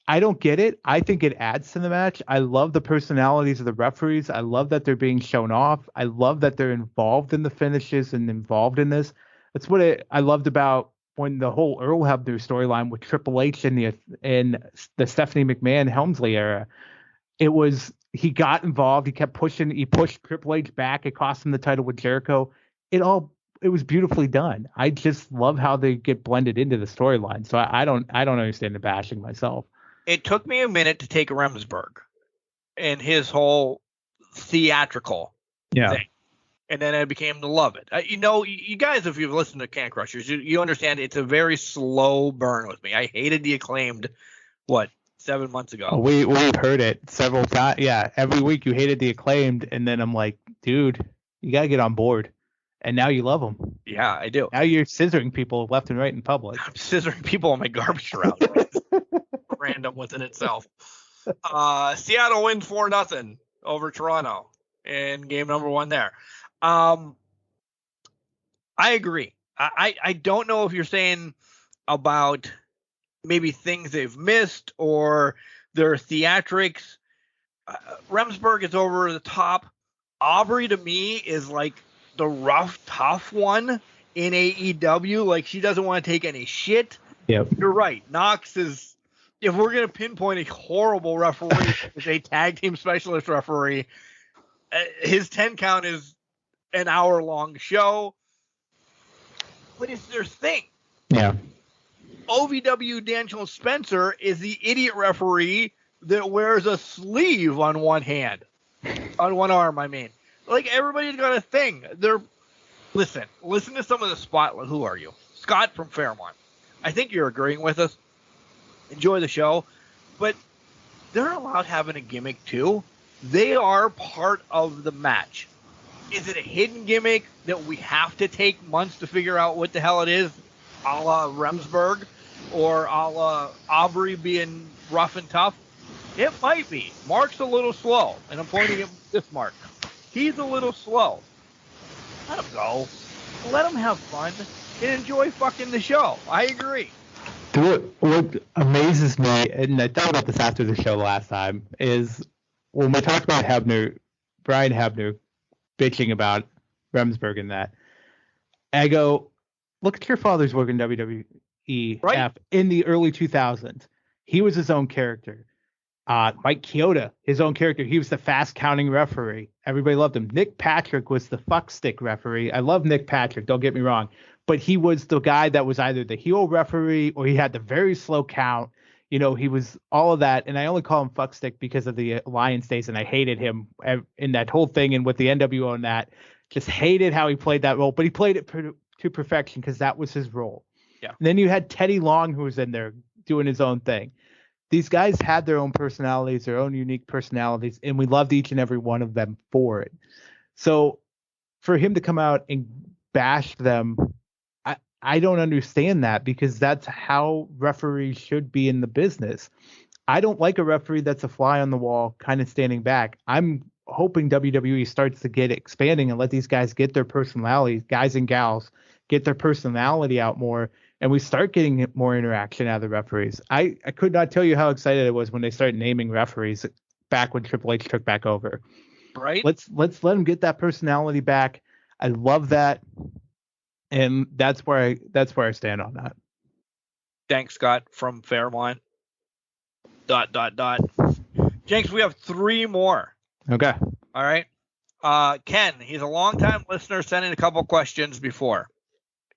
I don't get it. I think it adds to the match. I love the personalities of the referees. I love that they're being shown off. I love that they're involved in the finishes and involved in this. That's what I loved about when the whole Earl Hebner storyline with Triple H in the Stephanie McMahon Helmsley era. It was, he got involved. He kept pushing. He pushed Triple H back. It cost him the title with Jericho. It was beautifully done. I just love how they get blended into the storyline. So I don't understand the bashing myself. It took me a minute to take Remsburg and his whole theatrical thing. And then I became to love it. You guys, if you've listened to Can Crushers, you understand it's a very slow burn with me. I hated the Acclaimed, 7 months ago? Oh, we've heard it several times. Yeah, every week you hated the Acclaimed. And then I'm like, dude, you got to get on board. And now you love them. Yeah, I do. Now you're scissoring people left and right in public. I'm scissoring people on my garbage route. Random within itself. Seattle wins 4-0 over Toronto in game number 1 there. I agree. I don't know if you're saying about maybe things they've missed or their theatrics. Remsburg is over the top. Aubrey to me is like the rough, tough one in AEW. Like, she doesn't want to take any shit. Yep. You're right. Knox is, if we're going to pinpoint a horrible referee as a tag team specialist referee, his 10 count is an hour-long show. But it's their thing. Yeah. OVW Daniel Spencer is the idiot referee that wears a sleeve on one hand. On one arm, I mean. Like, everybody's got a thing. Listen to some of the spotlight. Who are you? Scott from Fairmont. I think you're agreeing with us. Enjoy the show. But they're allowed having a gimmick, too. They are part of the match. Is it a hidden gimmick that we have to take months to figure out what the hell it is? A la Remsburg? Or a la Aubrey being rough and tough? It might be. Mark's a little slow. And I'm pointing at this Mark. He's a little slow. Let him go. Let him have fun and enjoy fucking the show. I agree. What amazes me, and I thought about this after the show last time, is when we talked about Brian Hebner bitching about Remsburg and that, I go, look at your father's work in WWE in the early 2000s. He was his own character. Mike Chioda, his own character. He was the fast counting referee. Everybody loved him. Nick Patrick was the fuck stick referee. I love Nick Patrick. Don't get me wrong. But he was the guy that was either the heel referee or he had the very slow count. he was all of that, and I only call him Fuckstick because of the Alliance days, and I hated him in that whole thing, and with the NWO and that, just hated how he played that role, but he played it to perfection because that was his role. Yeah. And then you had Teddy Long, who was in there doing his own thing. These guys had their own personalities, their own unique personalities, and we loved each and every one of them for it. So for him to come out and bash them, I don't understand that, because that's how referees should be in the business. I don't like a referee that's a fly on the wall, kind of standing back. I'm hoping WWE starts to get expanding and let these guys get their personalities, guys and gals, get their personality out more, and we start getting more interaction out of the referees. I could not tell you how excited I was when they started naming referees back when Triple H took back over. Right? Let's let them get that personality back. I love that. And that's where I stand on that. Thanks, Scott from Fairmont. ... Jenks, we have 3 more. Okay. All right. Ken, he's a longtime listener, sent in a couple questions before.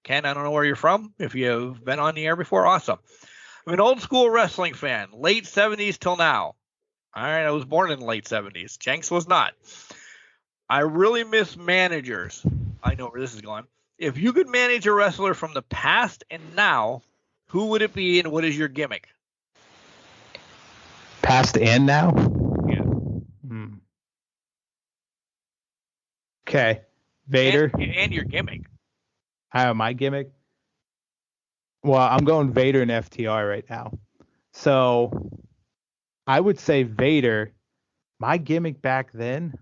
Ken, I don't know where you're from. If you've been on the air before, awesome. I'm an old school wrestling fan, late 70s till now. All right, I was born in the late 70s. Jenks was not. I really miss managers. I know where this is going. If you could manage a wrestler from the past and now, who would it be, and what is your gimmick? Past and now? Yeah. Okay. Vader. And your gimmick. My gimmick? Well, I'm going Vader and FTR right now. So I would say Vader. My gimmick back then.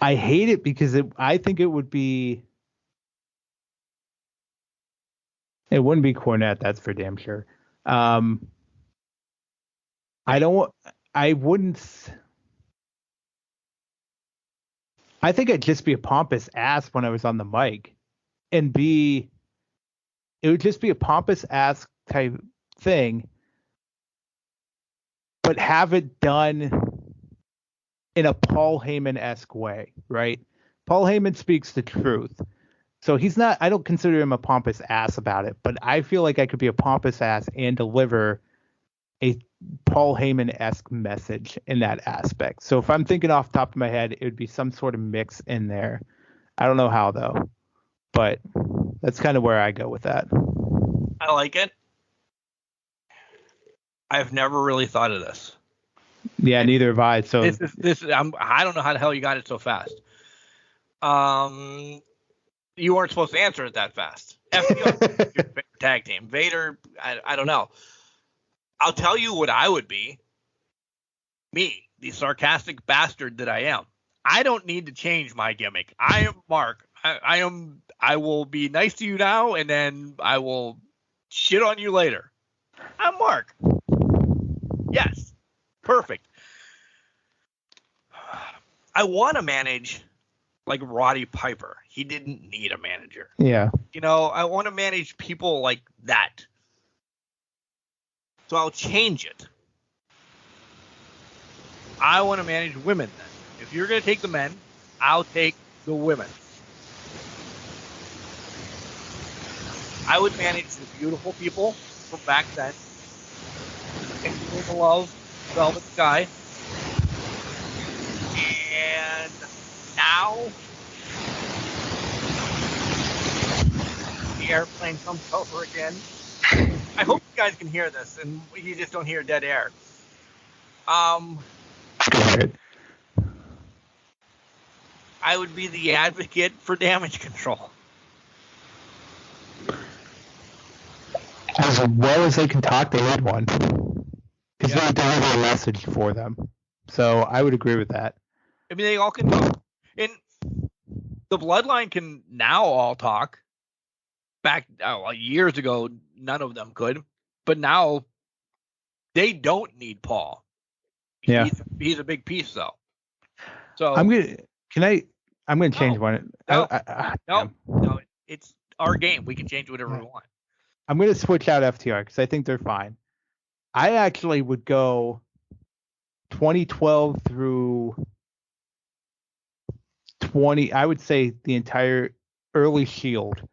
I hate it because I think it would be. It wouldn't be Cornette, that's for damn sure. I wouldn't. I think I'd just be a pompous ass when I was on the mic, and it would just be a pompous ass type thing, but have it done in a Paul Heyman-esque way, right? Paul Heyman speaks the truth. So I don't consider him a pompous ass about it, but I feel like I could be a pompous ass and deliver a Paul Heyman-esque message in that aspect. So if I'm thinking off the top of my head, it would be some sort of mix in there. I don't know how though, but that's kind of where I go with that. I like it. I've never really thought of this. Yeah, neither have I. So I don't know how the hell you got it so fast. You weren't supposed to answer it that fast. FTR, your favorite tag team. Vader, I don't know. I'll tell you what I would be. Me, the sarcastic bastard that I am. I don't need to change my gimmick. I am Mark. I will be nice to you now, and then I will shit on you later. I'm Mark. Yes. Perfect. I want to manage like Roddy Piper. He didn't need a manager. Yeah. I want to manage people like that. So I'll change it. I want to manage women then. If you're going to take the men, I'll take the women. I would manage the beautiful people from back then. Pink the Love, Velvet Sky. And now the airplane comes over again. I hope you guys can hear this and you just don't hear dead air. I would be the advocate for damage control. As well as they can talk, they need one. Because they deliver a message for them. So I would agree with that. I mean, they all can talk. And the Bloodline can now all talk. Back years ago, none of them could. But now, they don't need Paul. Yeah. He's a big piece, though. So I'm gonna change one. No, it's our game. We can change whatever we want. I'm gonna switch out FTR because I think they're fine. I actually would go 2012 through 20. I would say the entire early Shield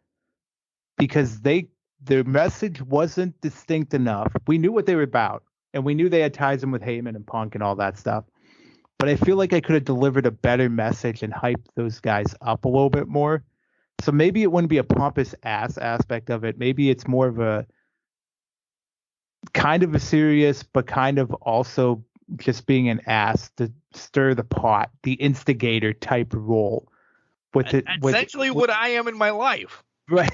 because their message wasn't distinct enough. We knew what they were about, and we knew they had ties in with Heyman and Punk and all that stuff. But I feel like I could have delivered a better message and hyped those guys up a little bit more. So maybe it wouldn't be a pompous ass aspect of it. Maybe it's more of a kind of a serious, but kind of also just being an ass to stir the pot, the instigator type role. Essentially what I am in my life. Right.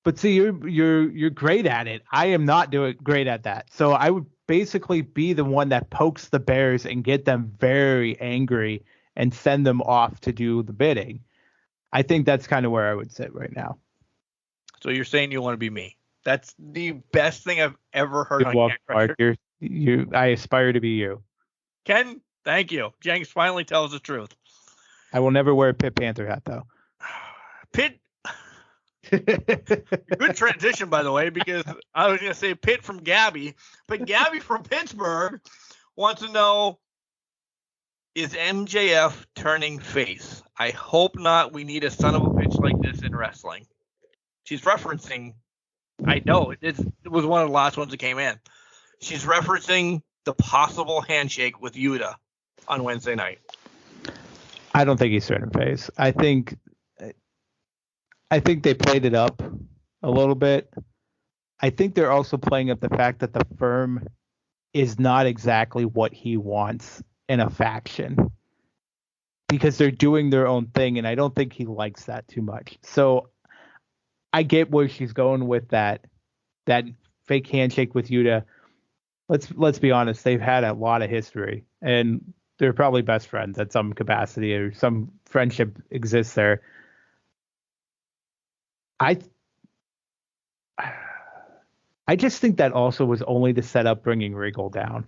But see, you're great at it. I am not doing great at that. So I would basically be the one that pokes the bears and get them very angry and send them off to do the bidding. I think that's kind of where I would sit right now. So you're saying you want to be me? That's the best thing I've ever heard. I aspire to be you. Ken, thank you. Jenks finally tells the truth. I will never wear a Pitt Panther hat though. Pitt. Good transition, by the way, because I was going to say Pitt from Gabby, but Gabby from Pittsburgh wants to know, is MJF turning face? I hope not. We need a son of a bitch like this in wrestling. She's referencing, I know, it was one of the last ones that came in. She's referencing the possible handshake with Yuta on Wednesday night. I don't think he's turning face. I think they played it up a little bit. I think they're also playing up the fact that the firm is not exactly what he wants in a faction, because they're doing their own thing, and I don't think he likes that too much. So I get where she's going with that fake handshake with Yuta. Let's be honest, they've had a lot of history, and they're probably best friends at some capacity, or some friendship exists there. I just think that also was only to set up bringing Regal down,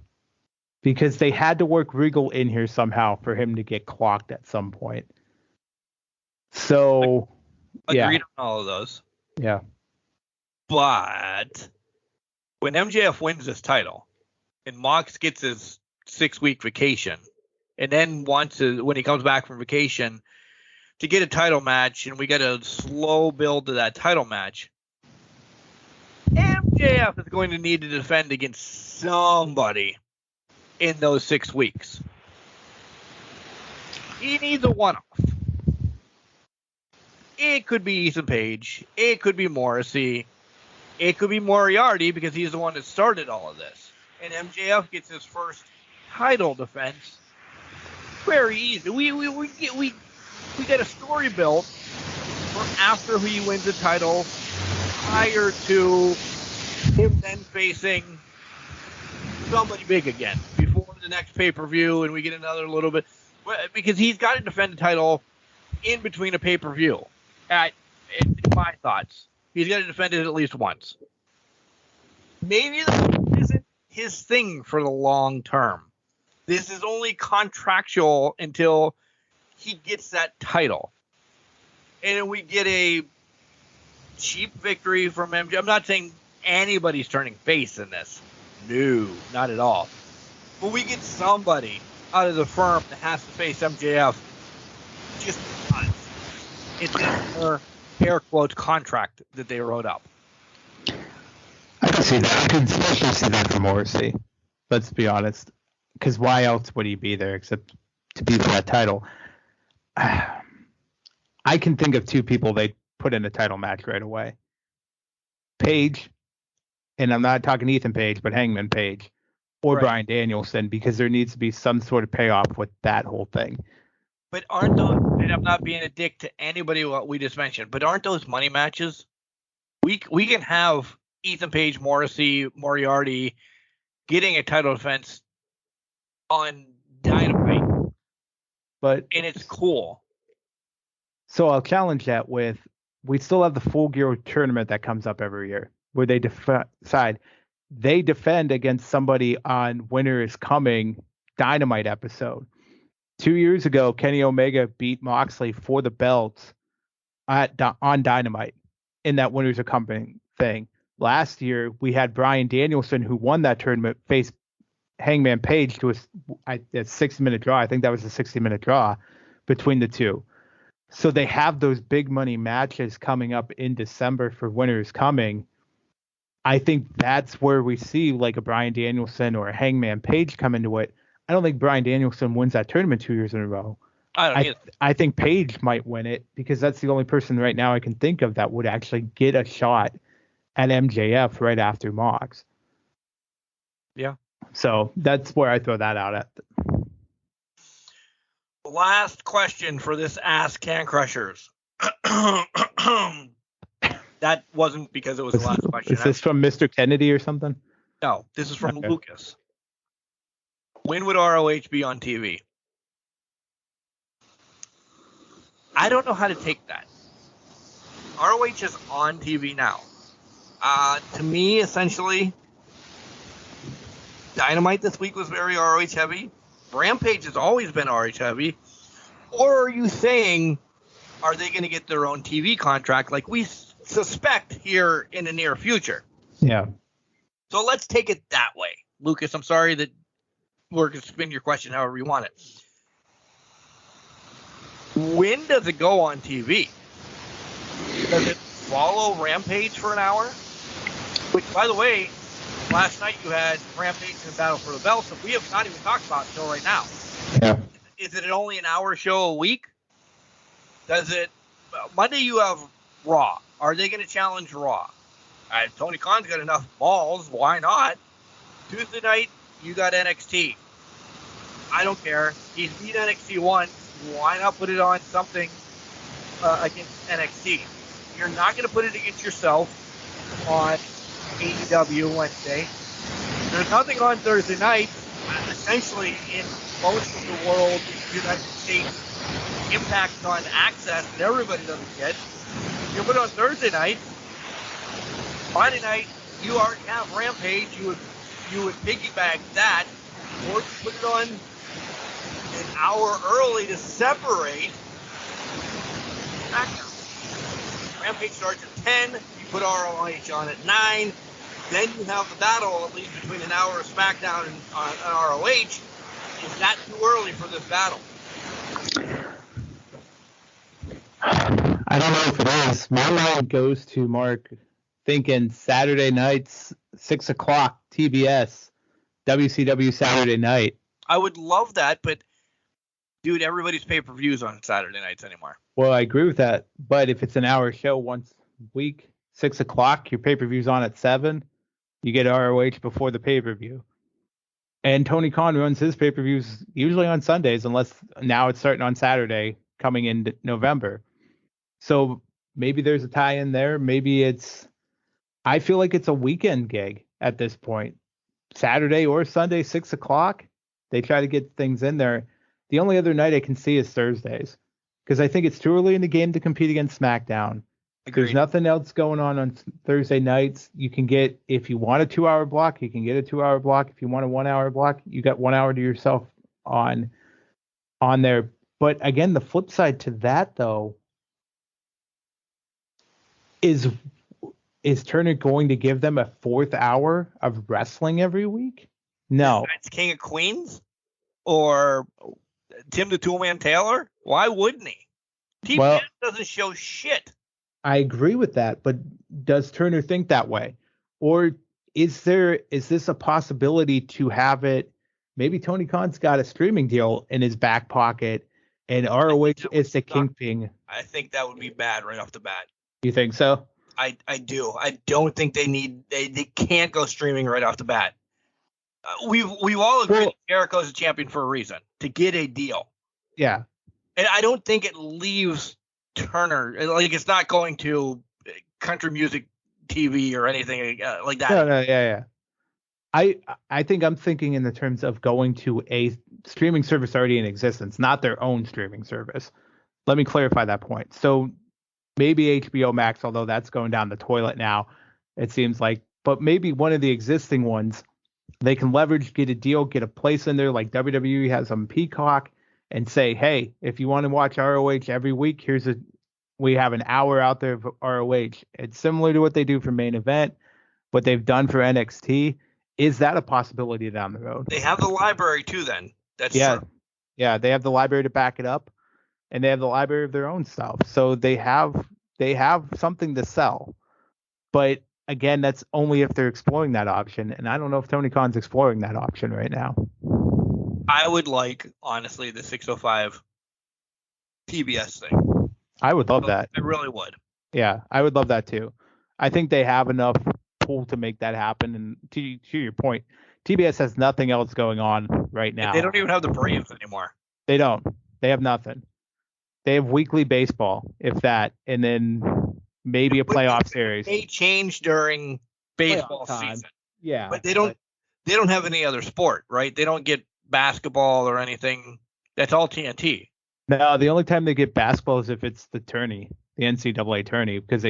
because they had to work Regal in here somehow for him to get clocked at some point. So, agreed on all of those. Yeah. But when MJF wins this title and Mox gets his 6-week vacation, and then wants to, when he comes back from vacation, to get a title match, and we get a slow build to that title match, MJF is going to need to defend against somebody in those 6 weeks. He needs a one-off. It could be Ethan Page. It could be Morrissey. It could be Moriarty, because he's the one that started all of this. And MJF gets his first title defense very easy. We get a story built for after he wins the title, prior to him then facing somebody big again before the next pay-per-view, and we get another little bit, because he's got to defend the title in between a pay-per-view. In my thoughts, he's got to defend it at least once. Maybe this isn't his thing for the long term. This is only contractual until he gets that title. And we get a cheap victory from MJ. I'm not saying anybody's turning face in this. No, not at all. But we get somebody out of the firm that has to face MJF just because it's in their air quotes contract that they wrote up. I can see that. I can especially see that for Morrissey. Let's be honest. Because why else would he be there except to be for that title? I can think of two people they put in a title match right away. Page, and I'm not talking Ethan Page, but Hangman Page, or right. Bryan Danielson, because there needs to be some sort of payoff with that whole thing. But aren't those, and I'm not being a dick to anybody what we just mentioned, but aren't those money matches? We can have Ethan Page, Morrissey, Moriarty getting a title defense on Dynamite, and it's cool. So I'll challenge that with, we still have the Full Gear tournament that comes up every year, where they decide they defend against somebody on Winter is Coming Dynamite episode. 2 years ago, Kenny Omega beat Moxley for the belts on Dynamite in that Winter's Coming thing. Last year, we had Bryan Danielson, who won that tournament, face Hangman Page to a 60-minute draw. I think that was a 60-minute draw between the two. So they have those big money matches coming up in December for Winter is Coming. I think that's where we see like a Bryan Danielson or a Hangman Page come into it. I don't think Bryan Danielson wins that tournament 2 years in a row. I don't either. I think Page might win it because that's the only person right now I can think of that would actually get a shot at MJF right after Mox. Yeah. So that's where I throw that out at. Last question for this Ask Can Crushers. That wasn't because it was the last question. Is this from Mr. Kennedy or something? No, this is from Okay. Lucas. When would ROH be on TV? I don't know how to take that. ROH is on TV now. To me, essentially, Dynamite this week was very ROH heavy. Rampage has always been ROH heavy. Or are you saying, are they going to get their own TV contract like we suspect here in the near future? Yeah. So let's take it that way. Lucas, I'm sorry that we're going to spin your question however you want it. When does it go on TV? Does it follow Rampage for an hour? Which, by the way, last night you had Rampage and Battle for the Belts that we have not even talked about until right now. Yeah. Is it only an hour show a week? Does it... Monday you have Raw. Are they going to challenge Raw? Tony Khan's got enough balls. Why not? Tuesday night, you got NXT. I don't care. He's beat NXT once. Why not put it on something against NXT? You're not going to put it against yourself on AEW Wednesday. There's nothing on Thursday night. Essentially, in most of the world, United States, impact on access that everybody doesn't get. You put it on Thursday night. Friday night, you already have Rampage. You would piggyback that, or put it on an hour early to separate SmackDown. Rampage starts at 10. You put ROH on at 9. Then you have the battle, at least between an hour of SmackDown and ROH. Is that too early for this battle? I don't know if it is. My mind goes to Mark thinking Saturday nights, 6 o'clock, TBS, WCW Saturday night. I would love that, but dude, everybody's pay-per-views on Saturday nights anymore. Well, I agree with that. But if it's an hour show once a week, 6 o'clock, your pay-per-view's on at 7, you get ROH before the pay-per-view. And Tony Khan runs his pay-per-views usually on Sundays, unless now it's starting on Saturday coming in November. So maybe there's a tie-in there. Maybe I feel like it's a weekend gig at this point. Saturday or Sunday, 6 o'clock, they try to get things in there. The only other night I can see is Thursdays, because I think it's too early in the game to compete against SmackDown. Agreed. There's nothing else going on Thursday nights. You can get, if you want a 2-hour block, you can get a 2-hour block. If you want a 1-hour block, you got 1 hour to yourself on there. But again, the flip side to that, though, is Turner going to give them a 4th hour of wrestling every week? No. It's King of Queens or Tim the Toolman Taylor? Why wouldn't he? TBS doesn't show shit. I agree with that, but does Turner think that way? Or is this a possibility to have it? Maybe Tony Khan's got a streaming deal in his back pocket and ROH is the kingpin. I think that would be bad right off the bat. You think so? I do. I don't think they can't go streaming right off the bat. We've all agreed that Jericho's a champion for a reason, to get a deal. Yeah. And I don't think it leaves Turner, like it's not going to country music TV or anything like that. No, yeah. I think I'm thinking in the terms of going to a streaming service already in existence, not their own streaming service. Let me clarify that point. So maybe HBO Max, although that's going down the toilet now, it seems like, but maybe one of the existing ones they can leverage, get a deal, get a place in there like WWE has on Peacock, and say, hey, if you want to watch ROH every week, we have an hour out there of ROH. It's similar to what they do for Main Event, what they've done for NXT. Is that a possibility down the road? They have the library too then. That's true. Yeah, they have the library to back it up. and they have the library of their own stuff. So they have something to sell. But again, that's only if they're exploring that option, and I don't know if Tony Khan's exploring that option right now. I would like, honestly, the 605 TBS thing. I would love that. I really would. Yeah, I would love that too. I think they have enough pull to make that happen. And to your point, TBS has nothing else going on right now. They don't even have the Braves anymore. They don't. They have nothing. They have weekly baseball, if that, and then maybe a playoff series. They change during baseball season. Yeah, but they don't have any other sport, right? They don't get basketball or anything. That's all TNT. No, the only time they get basketball is if it's the tourney, the NCAA tourney, because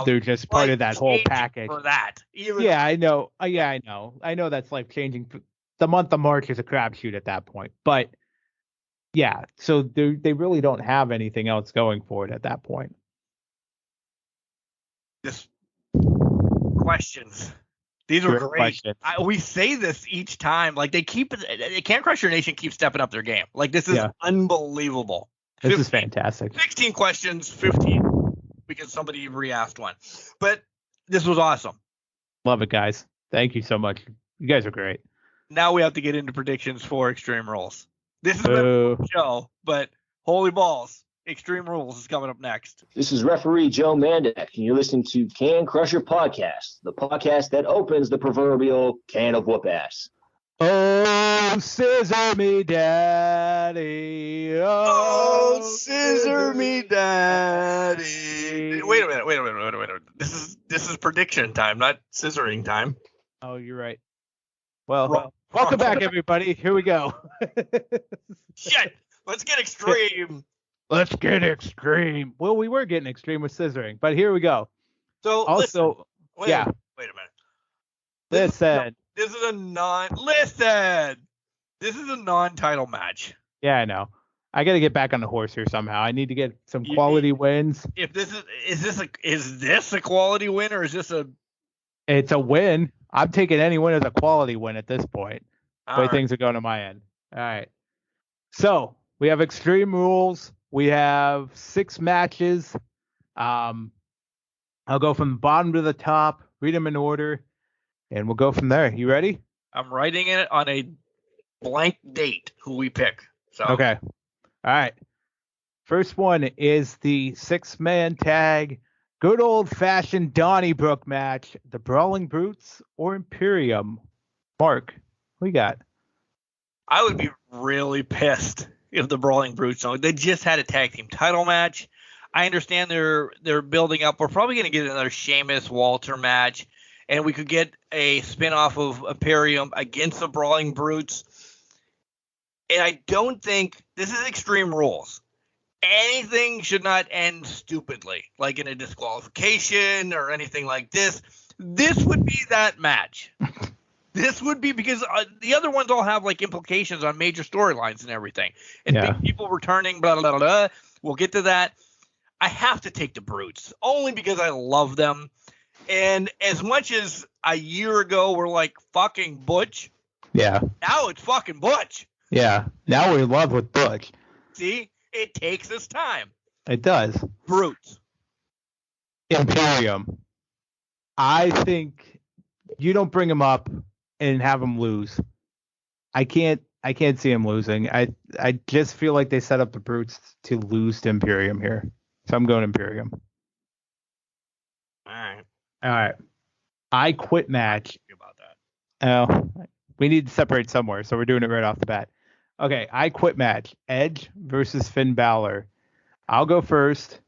they're just part of that whole package. For that. I know. I know that's life changing. The month of March is a crapshoot at that point, but yeah, so they really don't have anything else going for it at that point. Just questions. These are great. We say this each time. Like they Can't Crush Your Nation keep stepping up their game. Like this is unbelievable. This is fantastic. 16 questions, 15 because somebody re-asked one. But this was awesome. Love it, guys. Thank you so much. You guys are great. Now we have to get into predictions for Extreme Rules. This is a show, but holy balls. Extreme Rules is coming up next. This is referee Joe Mandek, and you're listening to Can Crusher Podcast, the podcast that opens the proverbial can of whoop ass. Oh, scissor me, daddy. Oh, scissor me, daddy. Wait a minute. This is prediction time, not scissoring time. Oh, you're right. Well, welcome back, everybody. Here we go. Shit. Let's get extreme. Let's get extreme. Well, we were getting extreme with scissoring, but here we go. So also, wait a minute. Listen. This is a non-title match. Yeah, I know. I got to get back on the horse here somehow. I need to get some quality wins. If is this a quality win or is this a? It's a win. I'm taking any win as a quality win at this point. The way things are going on my end. All right. So we have Extreme Rules. We have 6 matches. I'll go from the bottom to the top, read them in order, and we'll go from there. You ready? I'm writing it on a blank date who we pick. So okay. All right. First one is the 6-man tag, good old-fashioned Donnybrook match, the Brawling Brutes or Imperium. Mark, what you got? I would be really pissed if the Brawling Brutes don't. They just had a tag team title match. I understand they're building up. We're probably going to get another Sheamus Walter match, and we could get a spinoff of Imperium against the Brawling Brutes. And I don't think this is Extreme Rules. Anything should not end stupidly, like in a disqualification or anything like this. This would be that match. This would be because the other ones all have like implications on major storylines and everything. And big people returning, blah, blah, blah, blah. We'll get to that. I have to take the Brutes only because I love them. And as much as a year ago we're like fucking Butch. Yeah. Now it's fucking Butch. Yeah. Now we're in love with Butch. See? It takes us time. It does. Brutes. Imperium. I think you don't bring him up and have him lose. I can't see him losing. I just feel like they set up the Brutes to lose to Imperium here. So I'm going Imperium. All right. I quit match. About that. Oh, we need to separate somewhere, so we're doing it right off the bat. Okay, I quit match. Edge versus Finn Balor. I'll go first.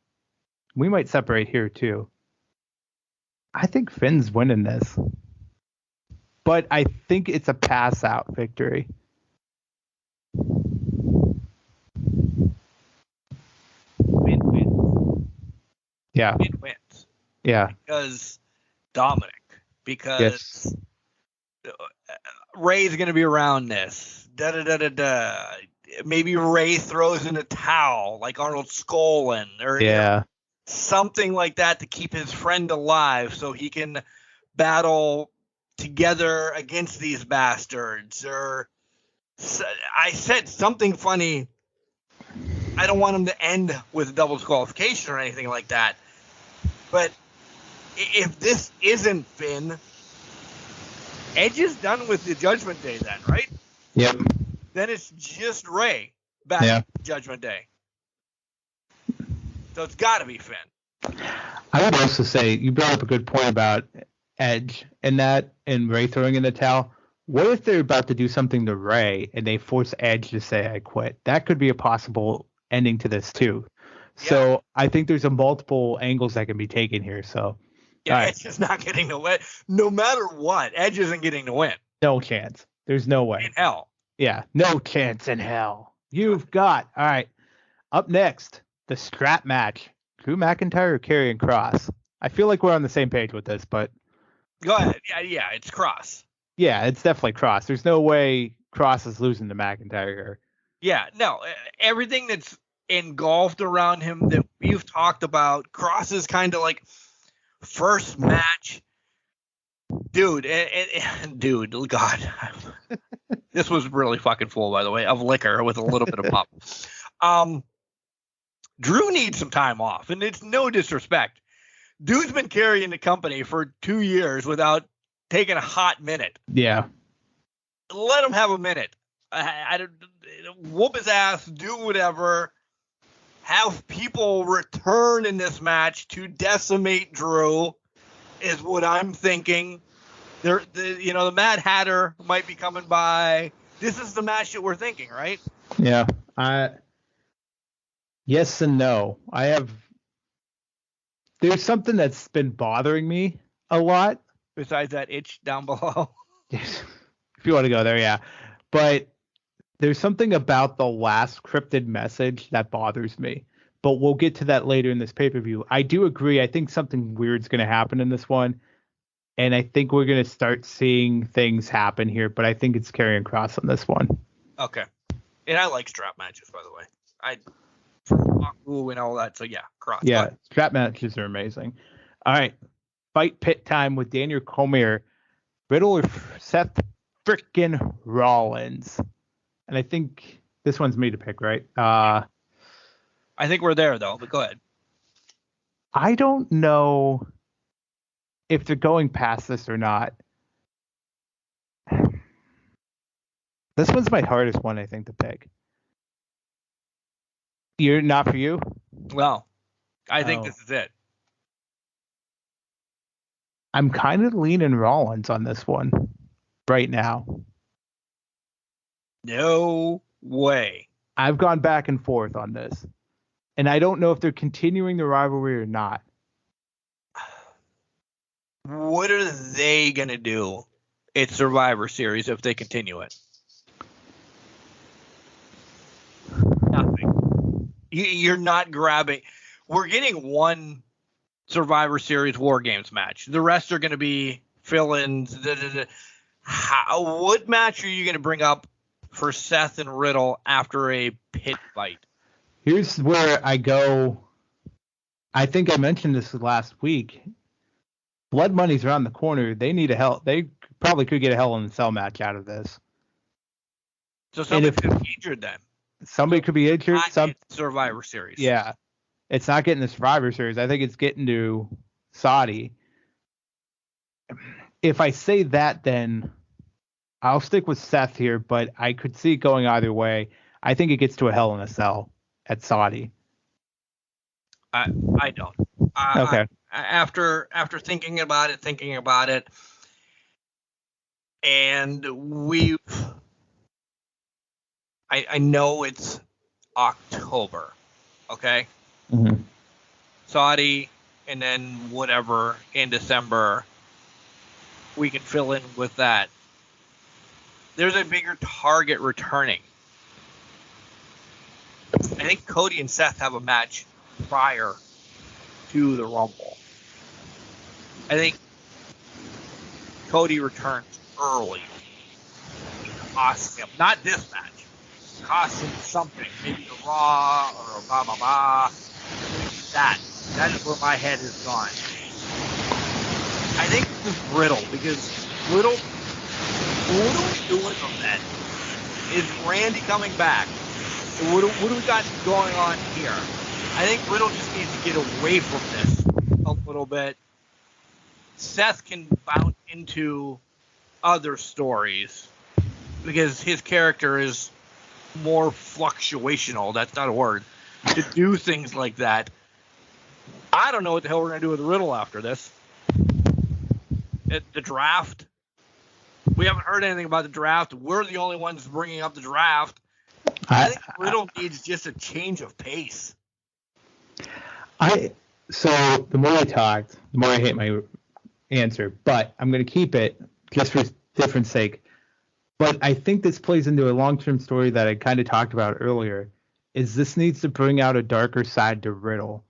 We might separate here too. I think Finn's winning this. But I think it's a pass out victory. Finn wins. Yeah. Finn wins. Yeah. Because Dominic. Because Ray's going to be around this. Maybe Ray throws in a towel like Arnold Skolin or something like that to keep his friend alive so he can battle together against these bastards. Or I said something funny I don't want him to end with a double disqualification or anything like that. But if this isn't Finn, Edge is done with the Judgment Day then, right? Yep. Then it's just Ray back Yeah. Judgment Day. So it's got to be Finn. I would also say you brought up a good point about Edge and Ray throwing in the towel. What if they're about to do something to Ray and they force Edge to say I quit? That could be a possible ending to this too. Yeah. So I think there's a multiple angles that can be taken here. So Yeah, right. Edge is not getting the win. No matter what, Edge isn't getting the win. No chance. There's no way. In hell. Yeah, no chance in hell. You've got. All right. Up next, the strap match. Drew McIntyre or Karrion Kross? I feel like we're on the same page with this, but Go ahead. Yeah, it's Cross. yeah, it's definitely Kross. There's no way Kross is losing to McIntyre here. Yeah, no, everything that's engulfed around him that we've talked about, Cross is kind of like first match. Dude, dude, God. This was really fucking full, by the way, of liquor with a little bit of pop. Drew needs some time off, and it's no disrespect. Dude's been carrying the company for 2 years without taking a hot minute. Yeah. Let him have a minute. I don't whoop his ass, do whatever. Have people return in this match to decimate Drew is what I'm thinking. The Mad Hatter might be coming by. This is the match that we're thinking, right? Yeah. Yes and no. There's something that's been bothering me a lot. Besides that itch down below. If you want to go there, yeah. But there's something about the last cryptid message that bothers me. But we'll get to that later in this pay-per-view. I do agree. I think something weird's going to happen in this one. And I think we're going to start seeing things happen here. But I think it's Karrion Kross on this one. Okay. And I like strap matches, by the way. For Ooh and all that. So, yeah, Kross. Yeah, strap matches are amazing. All right. Fight pit time with Daniel Cormier, Riddle or Seth frickin' Rollins. And I think this one's me to pick, right? I think we're there, though, but go ahead. I don't know if they're going past this or not. This one's my hardest one, I think, to pick. You're not for you? Well, I think this is it. I'm kind of leaning Rollins on this one right now. No way. I've gone back and forth on this. And I don't know if they're continuing the rivalry or not. What are they going to do at Survivor Series if they continue it? Nothing. You're not grabbing. We're getting one Survivor Series War Games match. The rest are going to be fill-ins. What match are you going to bring up for Seth and Riddle after a pit fight? Here's where I go. I think I mentioned this last week. Blood Money's around the corner. They need They probably could get a Hell in a Cell match out of this. So somebody could be injured then. Somebody could be injured. Survivor Series. Yeah. It's not getting the Survivor Series. I think it's getting to Saudi. If I say that, then I'll stick with Seth here, but I could see it going either way. I think it gets to a Hell in a Cell at Saudi. I don't. Okay. After thinking about it, and I know it's October, okay? Mm-hmm. Saudi, and then whatever in December, we can fill in with that. There's a bigger target returning. I think Cody and Seth have a match prior to the Rumble. I think Cody returns early. Cost him, not this match. Cost him something, maybe a Raw or a blah blah blah. That is where my head has gone. I think this is Riddle because Riddle. What are we doing on that? Is Randy coming back? What do we got going on here? I think Riddle just needs to get away from this a little bit. Seth can bounce into other stories because his character is more fluctuational. That's not a word. To do things like that. I don't know what the hell we're going to do with Riddle after this. The draft. We haven't heard anything about the draft. We're the only ones bringing up the draft. I think Riddle needs just a change of pace. So the more I talked, the more I hate my answer, but I'm going to keep it just for different sake. But I think this plays into a long-term story that I kind of talked about earlier, is this needs to bring out a darker side to Riddle.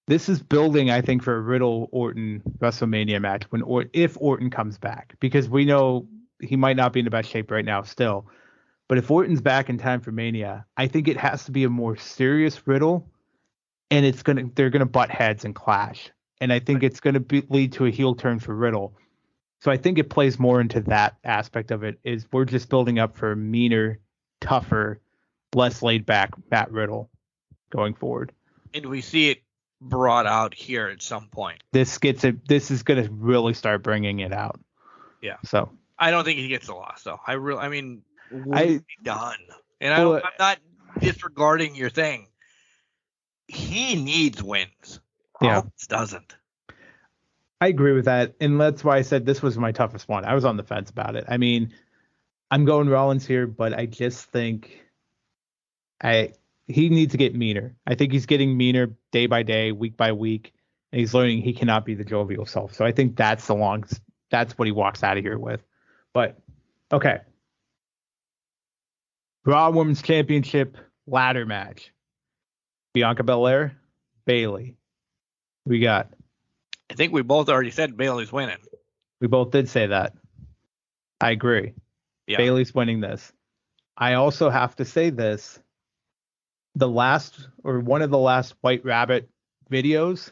This is building, I think, for a Riddle-Orton WrestleMania match if Orton comes back, because we know he might not be in the best shape right now still. But if Orton's back in time for Mania, I think it has to be a more serious Riddle, and they're gonna butt heads and clash. And I think it's gonna lead to a heel turn for Riddle. So I think it plays more into that aspect of it, is we're just building up for a meaner, tougher, less laid back Matt Riddle going forward. And we see it brought out here at some point. This is gonna really start bringing it out. Yeah. So I don't think he gets a loss though. We're done. And I'm not disregarding your thing. He needs wins. Yeah. Rollins doesn't. I agree with that. And that's why I said this was my toughest one. I was on the fence about it. I mean, I'm going Rollins here, but I just think he needs to get meaner. I think he's getting meaner day by day, week by week, and he's learning he cannot be the jovial self. So I think that's what he walks out of here with. But okay. Raw Women's Championship ladder match. Bianca Belair, Bayley. We got. I think we both already said Bayley's winning. We both did say that. I agree. Yeah. Bayley's winning this. I also have to say this. One of the last White Rabbit videos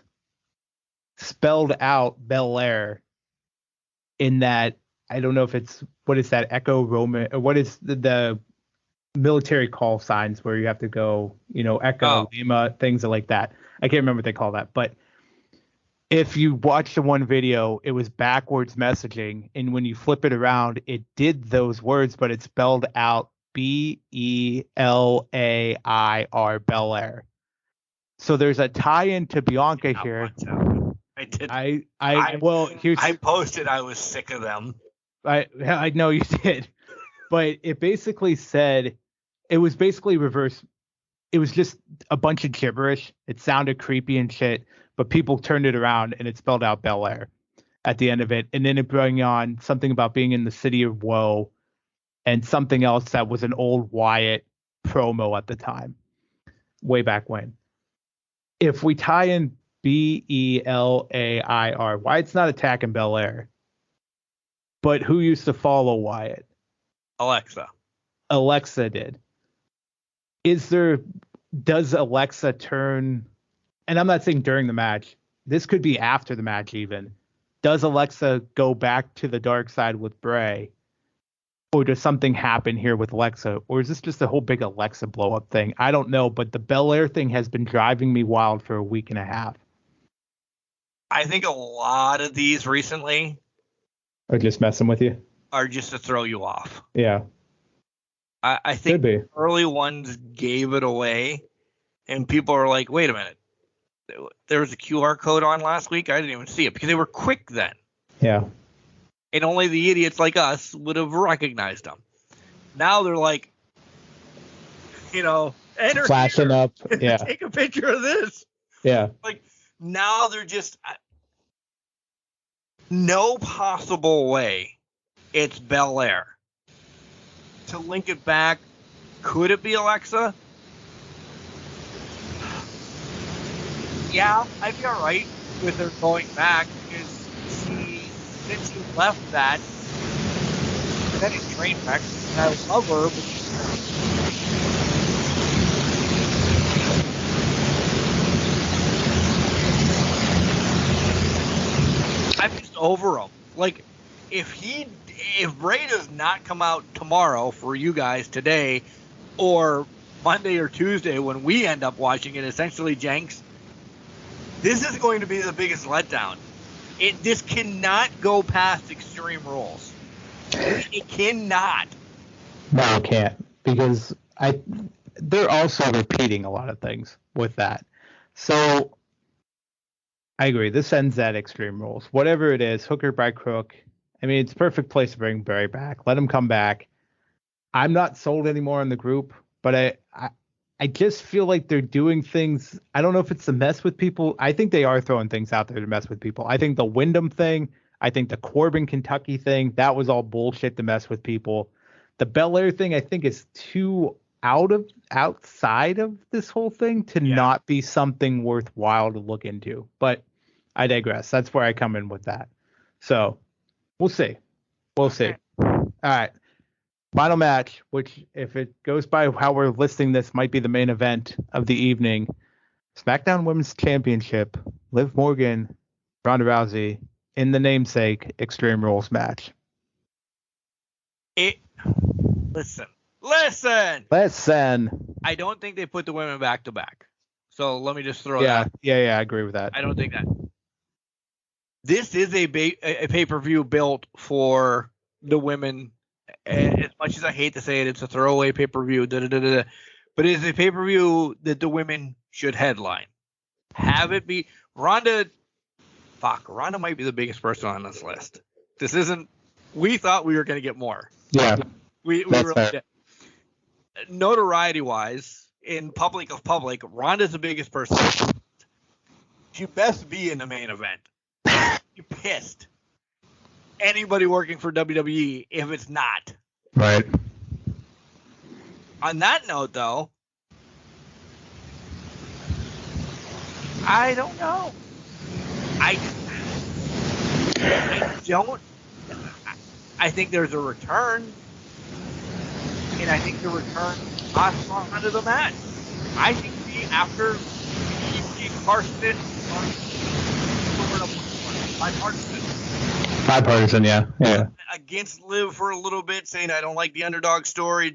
spelled out Belair in that, I don't know if it's, what is that, Echo Roman, or what is the military call signs where you have to go, Echo, Lima, things like that. I can't remember what they call that, but if you watch the one video, it was backwards messaging, and when you flip it around, it did those words, but it spelled out Belair, Belair. So there's a tie-in to Bianca here. I did. I posted I was sick of them. I know you did, but it basically said, it was basically reverse. It was just a bunch of gibberish. It sounded creepy and shit, but people turned it around and it spelled out Belair at the end of it. And then it brought on something about being in the city of woe and something else that was an old Wyatt promo at the time, way back when. If we tie in Belair, Wyatt's not attacking Belair, but who used to follow Wyatt? Alexa did. Does Alexa turn, and I'm not saying during the match, this could be after the match even, does Alexa go back to the dark side with Bray? Or does something happen here with Alexa? Or is this just a whole big Alexa blow up thing? I don't know, but the Belair thing has been driving me wild for a week and a half. I think a lot of these recently are just messing with you. Are just to throw you off. Yeah. I think the early ones gave it away, and people are like, wait a minute. There was a QR code on last week? I didn't even see it because they were quick then. Yeah. And only the idiots like us would have recognized them. Now they're like, enter flashing here. Up. Yeah. Take a picture of this. Yeah. Like, now they're just no possible way it's Belair. To link it back, could it be Alexa? Yeah, I'd be all right with her going back because since she left that train wreck, and I love her, but I'm just over him. Like, if Bray does not come out tomorrow for you guys today, or Monday or Tuesday when we end up watching it, essentially, Jenks, this is going to be the biggest letdown. This cannot go past Extreme Rules. It cannot. No, it can't, because they're also repeating a lot of things with that. So I agree. This ends at Extreme Rules. Whatever it is, hook or by crook. I mean, it's a perfect place to bring Barry back. Let him come back. I'm not sold anymore on the group, but I just feel like they're doing things. I don't know if it's to mess with people. I think they are throwing things out there to mess with people. I think the Wyndham thing, I think the Corbin, Kentucky thing, that was all bullshit to mess with people. The Bel Air thing, I think, is too outside of this whole thing to not be something worthwhile to look into. But I digress. That's where I come in with that. So we'll see. We'll see. All right. Final match, which if it goes by how we're listing this, might be the main event of the evening. SmackDown Women's Championship. Liv Morgan, Ronda Rousey in the namesake Extreme Rules match. Listen. I don't think they put the women back to back. So let me just throw that. Yeah, I agree with that. I don't think that. This is a pay-per-view built for the women. As much as I hate to say it, it's a throwaway pay-per-view. But it is a pay-per-view that the women should headline. Have it be Ronda. Ronda might be the biggest person on this list. This isn't. We thought we were going to get more. Yeah, we really did. Notoriety-wise, in public of public, Ronda's the biggest person. She best be in the main event. You're pissed. Anybody working for WWE if it's not. Right. On that note, though, I don't know. I think there's a return, and I think the return costs onto the match. I think after Carson bipartisan, yeah. Against Liv for a little bit, saying I don't like the underdog story.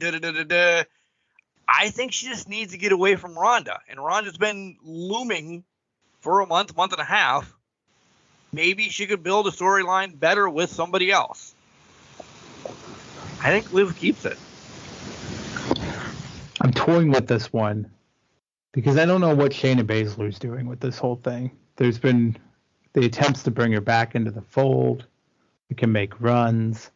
I think she just needs to get away from Ronda, and Ronda's been looming for a month and a half. Maybe she could build a storyline better with somebody else. I think Liv keeps it. I'm toying with this one because I don't know what Shayna Baszler's doing with this whole thing. There's been the attempts to bring her back into the fold. We can make runs.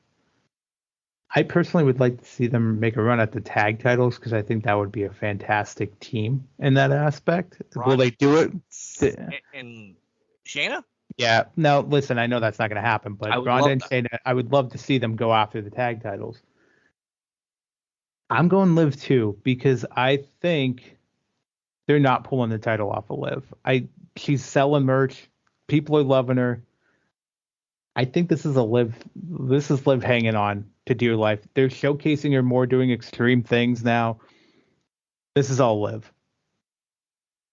I personally would like to see them make a run at the tag titles because I think that would be a fantastic team in that aspect. Will they do it? And Shayna? Yeah. No, listen, I know that's not going to happen, but Ronda and Shayna, I would love to see them go after the tag titles. I'm going Liv too because I think they're not pulling the title off of Liv. She's selling merch. People are loving her. I think this is Liv hanging on to dear life. They're showcasing her more, doing extreme things now. This is all Liv.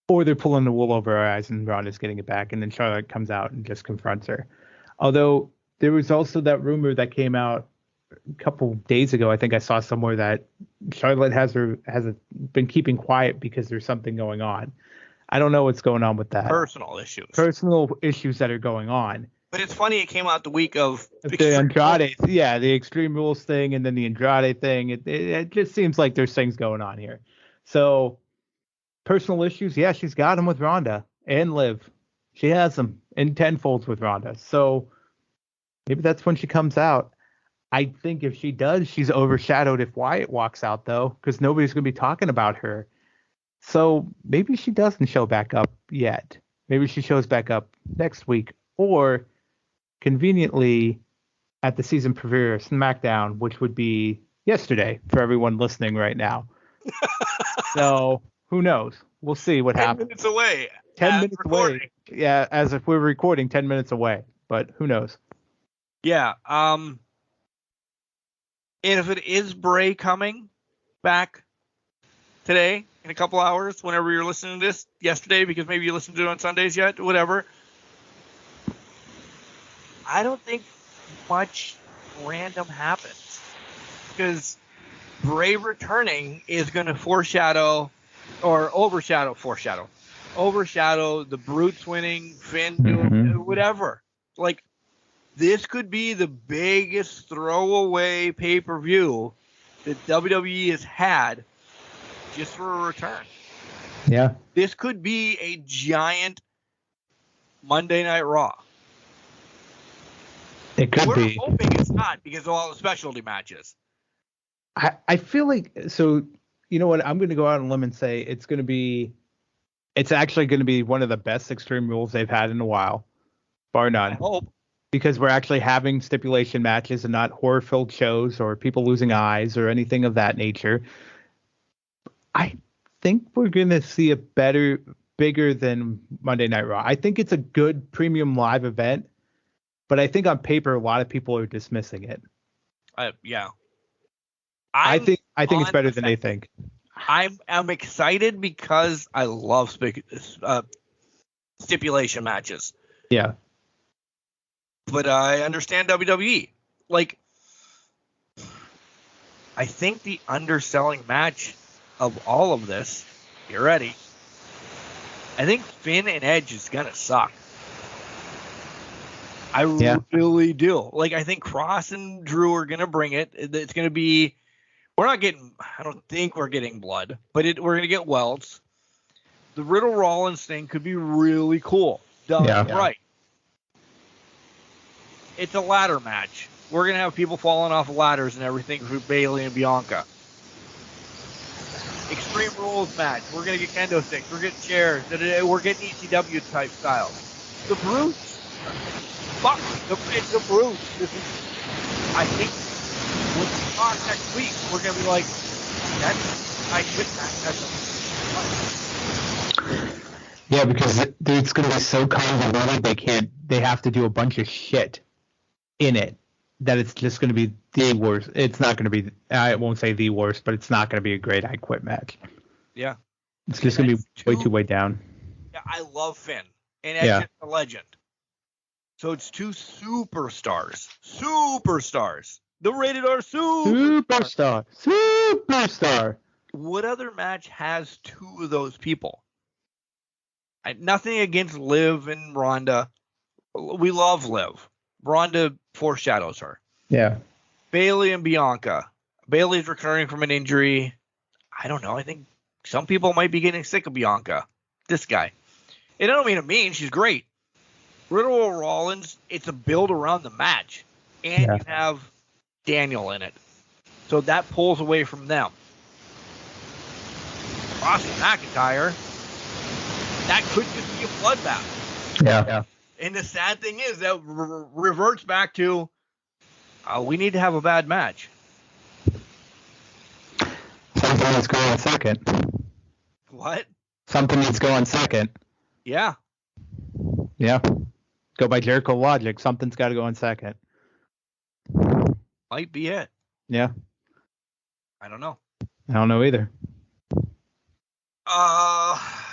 Or they're pulling the wool over her eyes and Ronda's getting it back, and then Charlotte comes out and just confronts her. Although there was also that rumor that came out a couple days ago. I think I saw somewhere that Charlotte has been keeping quiet because there's something going on. I don't know what's going on with that. Personal issues that are going on. But it's funny, it came out the week of the Andrade, the Extreme Rules thing, and then the Andrade thing. It just seems like there's things going on here. So personal issues, yeah, she's got them with Ronda and Liv. She has them in tenfolds with Ronda. So maybe that's when she comes out. I think if she does, she's overshadowed if Wyatt walks out, though, because nobody's going to be talking about her. So maybe she doesn't show back up yet. Maybe she shows back up next week, or conveniently at the season premiere of SmackDown, which would be yesterday for everyone listening right now. So who knows? We'll see what happens. 10 minutes away. 10 minutes away. Yeah, as if we're recording 10 minutes away, but who knows? Yeah. And if it is Bray coming back today in a couple hours, whenever you're listening to this, yesterday, because maybe you listened to it on Sundays yet, whatever, I don't think much random happens. Because Brave returning is going to overshadow the Brutes winning, Finn doing whatever. Like, this could be the biggest throwaway pay-per-view that WWE has had just for a return. Yeah. This could be a giant Monday Night Raw. It could be. We're hoping it's not because of all the specialty matches. I feel like, so, you know what? I'm going to go out on a limb and say it's actually going to be one of the best Extreme Rules they've had in a while, bar none. I hope. Because we're actually having stipulation matches and not horror-filled shows or people losing eyes or anything of that nature. I think we're going to see a bigger than Monday Night Raw. I think it's a good premium live event, but I think on paper a lot of people are dismissing it. Yeah. I think it's better than they think. I'm excited because I love stipulation matches. Yeah. But I understand WWE. Like, I think the underselling match of all of this, you ready? I think Finn and Edge is going to suck. I really do. Like, I think Cross and Drew are going to bring it. It's going to be, I don't think we're getting blood, but we're going to get welts. The Riddle Rollins thing could be really cool. Done right. It's a ladder match. We're going to have people falling off ladders and everything for Bayley and Bianca. Extreme Rules match. We're going to get kendo sticks. We're getting chairs. We're getting ECW type styles. The Brutes. Fuck. It's the Brutes. I think when we talk next week, we're going to be like, I quit that. Yeah, because it's going to be so convoluted, they have to do a bunch of shit in it that it's just going to be the worst. It's not going to be, I won't say the worst, but it's not going to be a great I Quit match. Yeah. It's just going to be way down. Yeah, I love Finn. And Edge is a legend. So it's two superstars. The rated R superstar. What other match has two of those people? Nothing against Liv and Ronda. We love Liv. Ronda foreshadows her. Yeah. Bayley and Bianca. Bayley's recovering from an injury. I don't know. I think some people might be getting sick of Bianca. This guy. And I don't mean it mean. She's great. Riddle or Rollins, it's a build around the match. And you have Daniel in it. So that pulls away from them. Ross and McIntyre, that could just be a bloodbath. Yeah. And the sad thing is that reverts back to we need to have a bad match. Something needs to go on second. What? Something needs to go on second. Yeah. Yeah. Go by Jericho logic. Something's got to go on second. Might be it. Yeah. I don't know. I don't know either.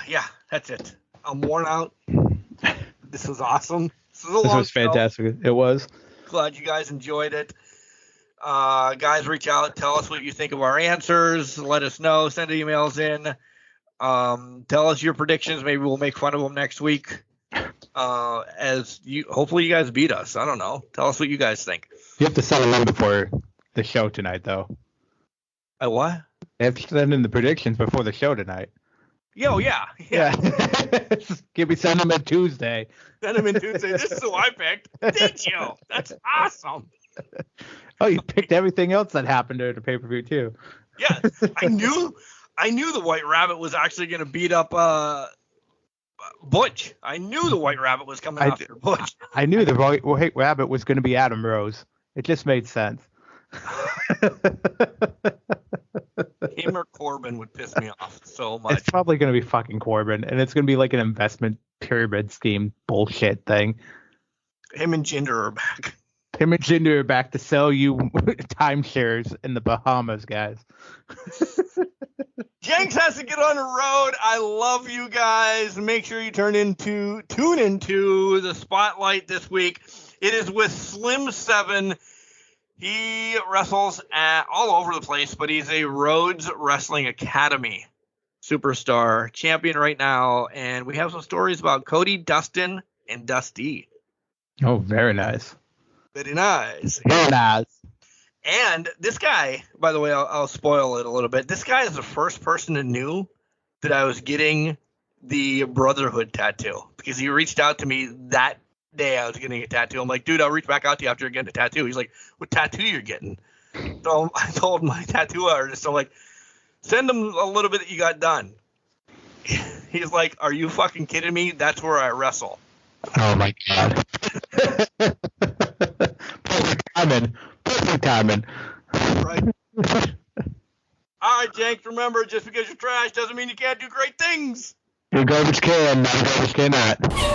Yeah, that's it. I'm worn out. This was awesome. This was fantastic. It was. Glad you guys enjoyed it. Guys, reach out. Tell us what you think of our answers. Let us know. Send emails in. Tell us your predictions. Maybe we'll make fun of them next week. Hopefully you guys beat us. I don't know. Tell us what you guys think. You have to send them in before the show tonight, though. What? They have to send in the predictions before the show tnight. Yo, yeah. Give me send them in Tuesday. Send them in Tuesday. This is who I picked. Did you? That's awesome. Oh, you picked everything else that happened during the pay-per-view too. Yeah, I knew the White Rabbit was actually going to beat up Butch. I knew the White Rabbit was coming after Butch. I knew the White Rabbit was going to be Adam Rose. It just made sense. Him or Corbin would piss me off so much. It's probably going to be fucking Corbin, and it's going to be like an investment pyramid scheme bullshit thing. Him and Jinder are back. Him and Jinder are back to sell you timeshares in the Bahamas, guys. Jenks has to get on the road. I love you guys. Make sure you tune into the Spotlight this week. It is with Slim 7 He wrestles all over the place, but he's a Rhodes Wrestling Academy superstar champion right now. And we have some stories about Cody, Dustin, and Dusty. Oh, very nice. Very nice. Very nice. And this guy, by the way, I'll spoil it a little bit. This guy is the first person who knew that I was getting the Brotherhood tattoo because he reached out to me that day I was getting a tattoo. I'm like, dude, I'll reach back out to you after you're getting a tattoo. He's like, what tattoo you're getting? So I told my tattoo artist, I'm like, send him a little bit that you got done. He's like, are you fucking kidding me? That's where I wrestle. Oh my God. Perfect timing. Right. All right, Jenks, remember, just because you're trash doesn't mean you can't do great things. Your garbage can, not a garbage cannot.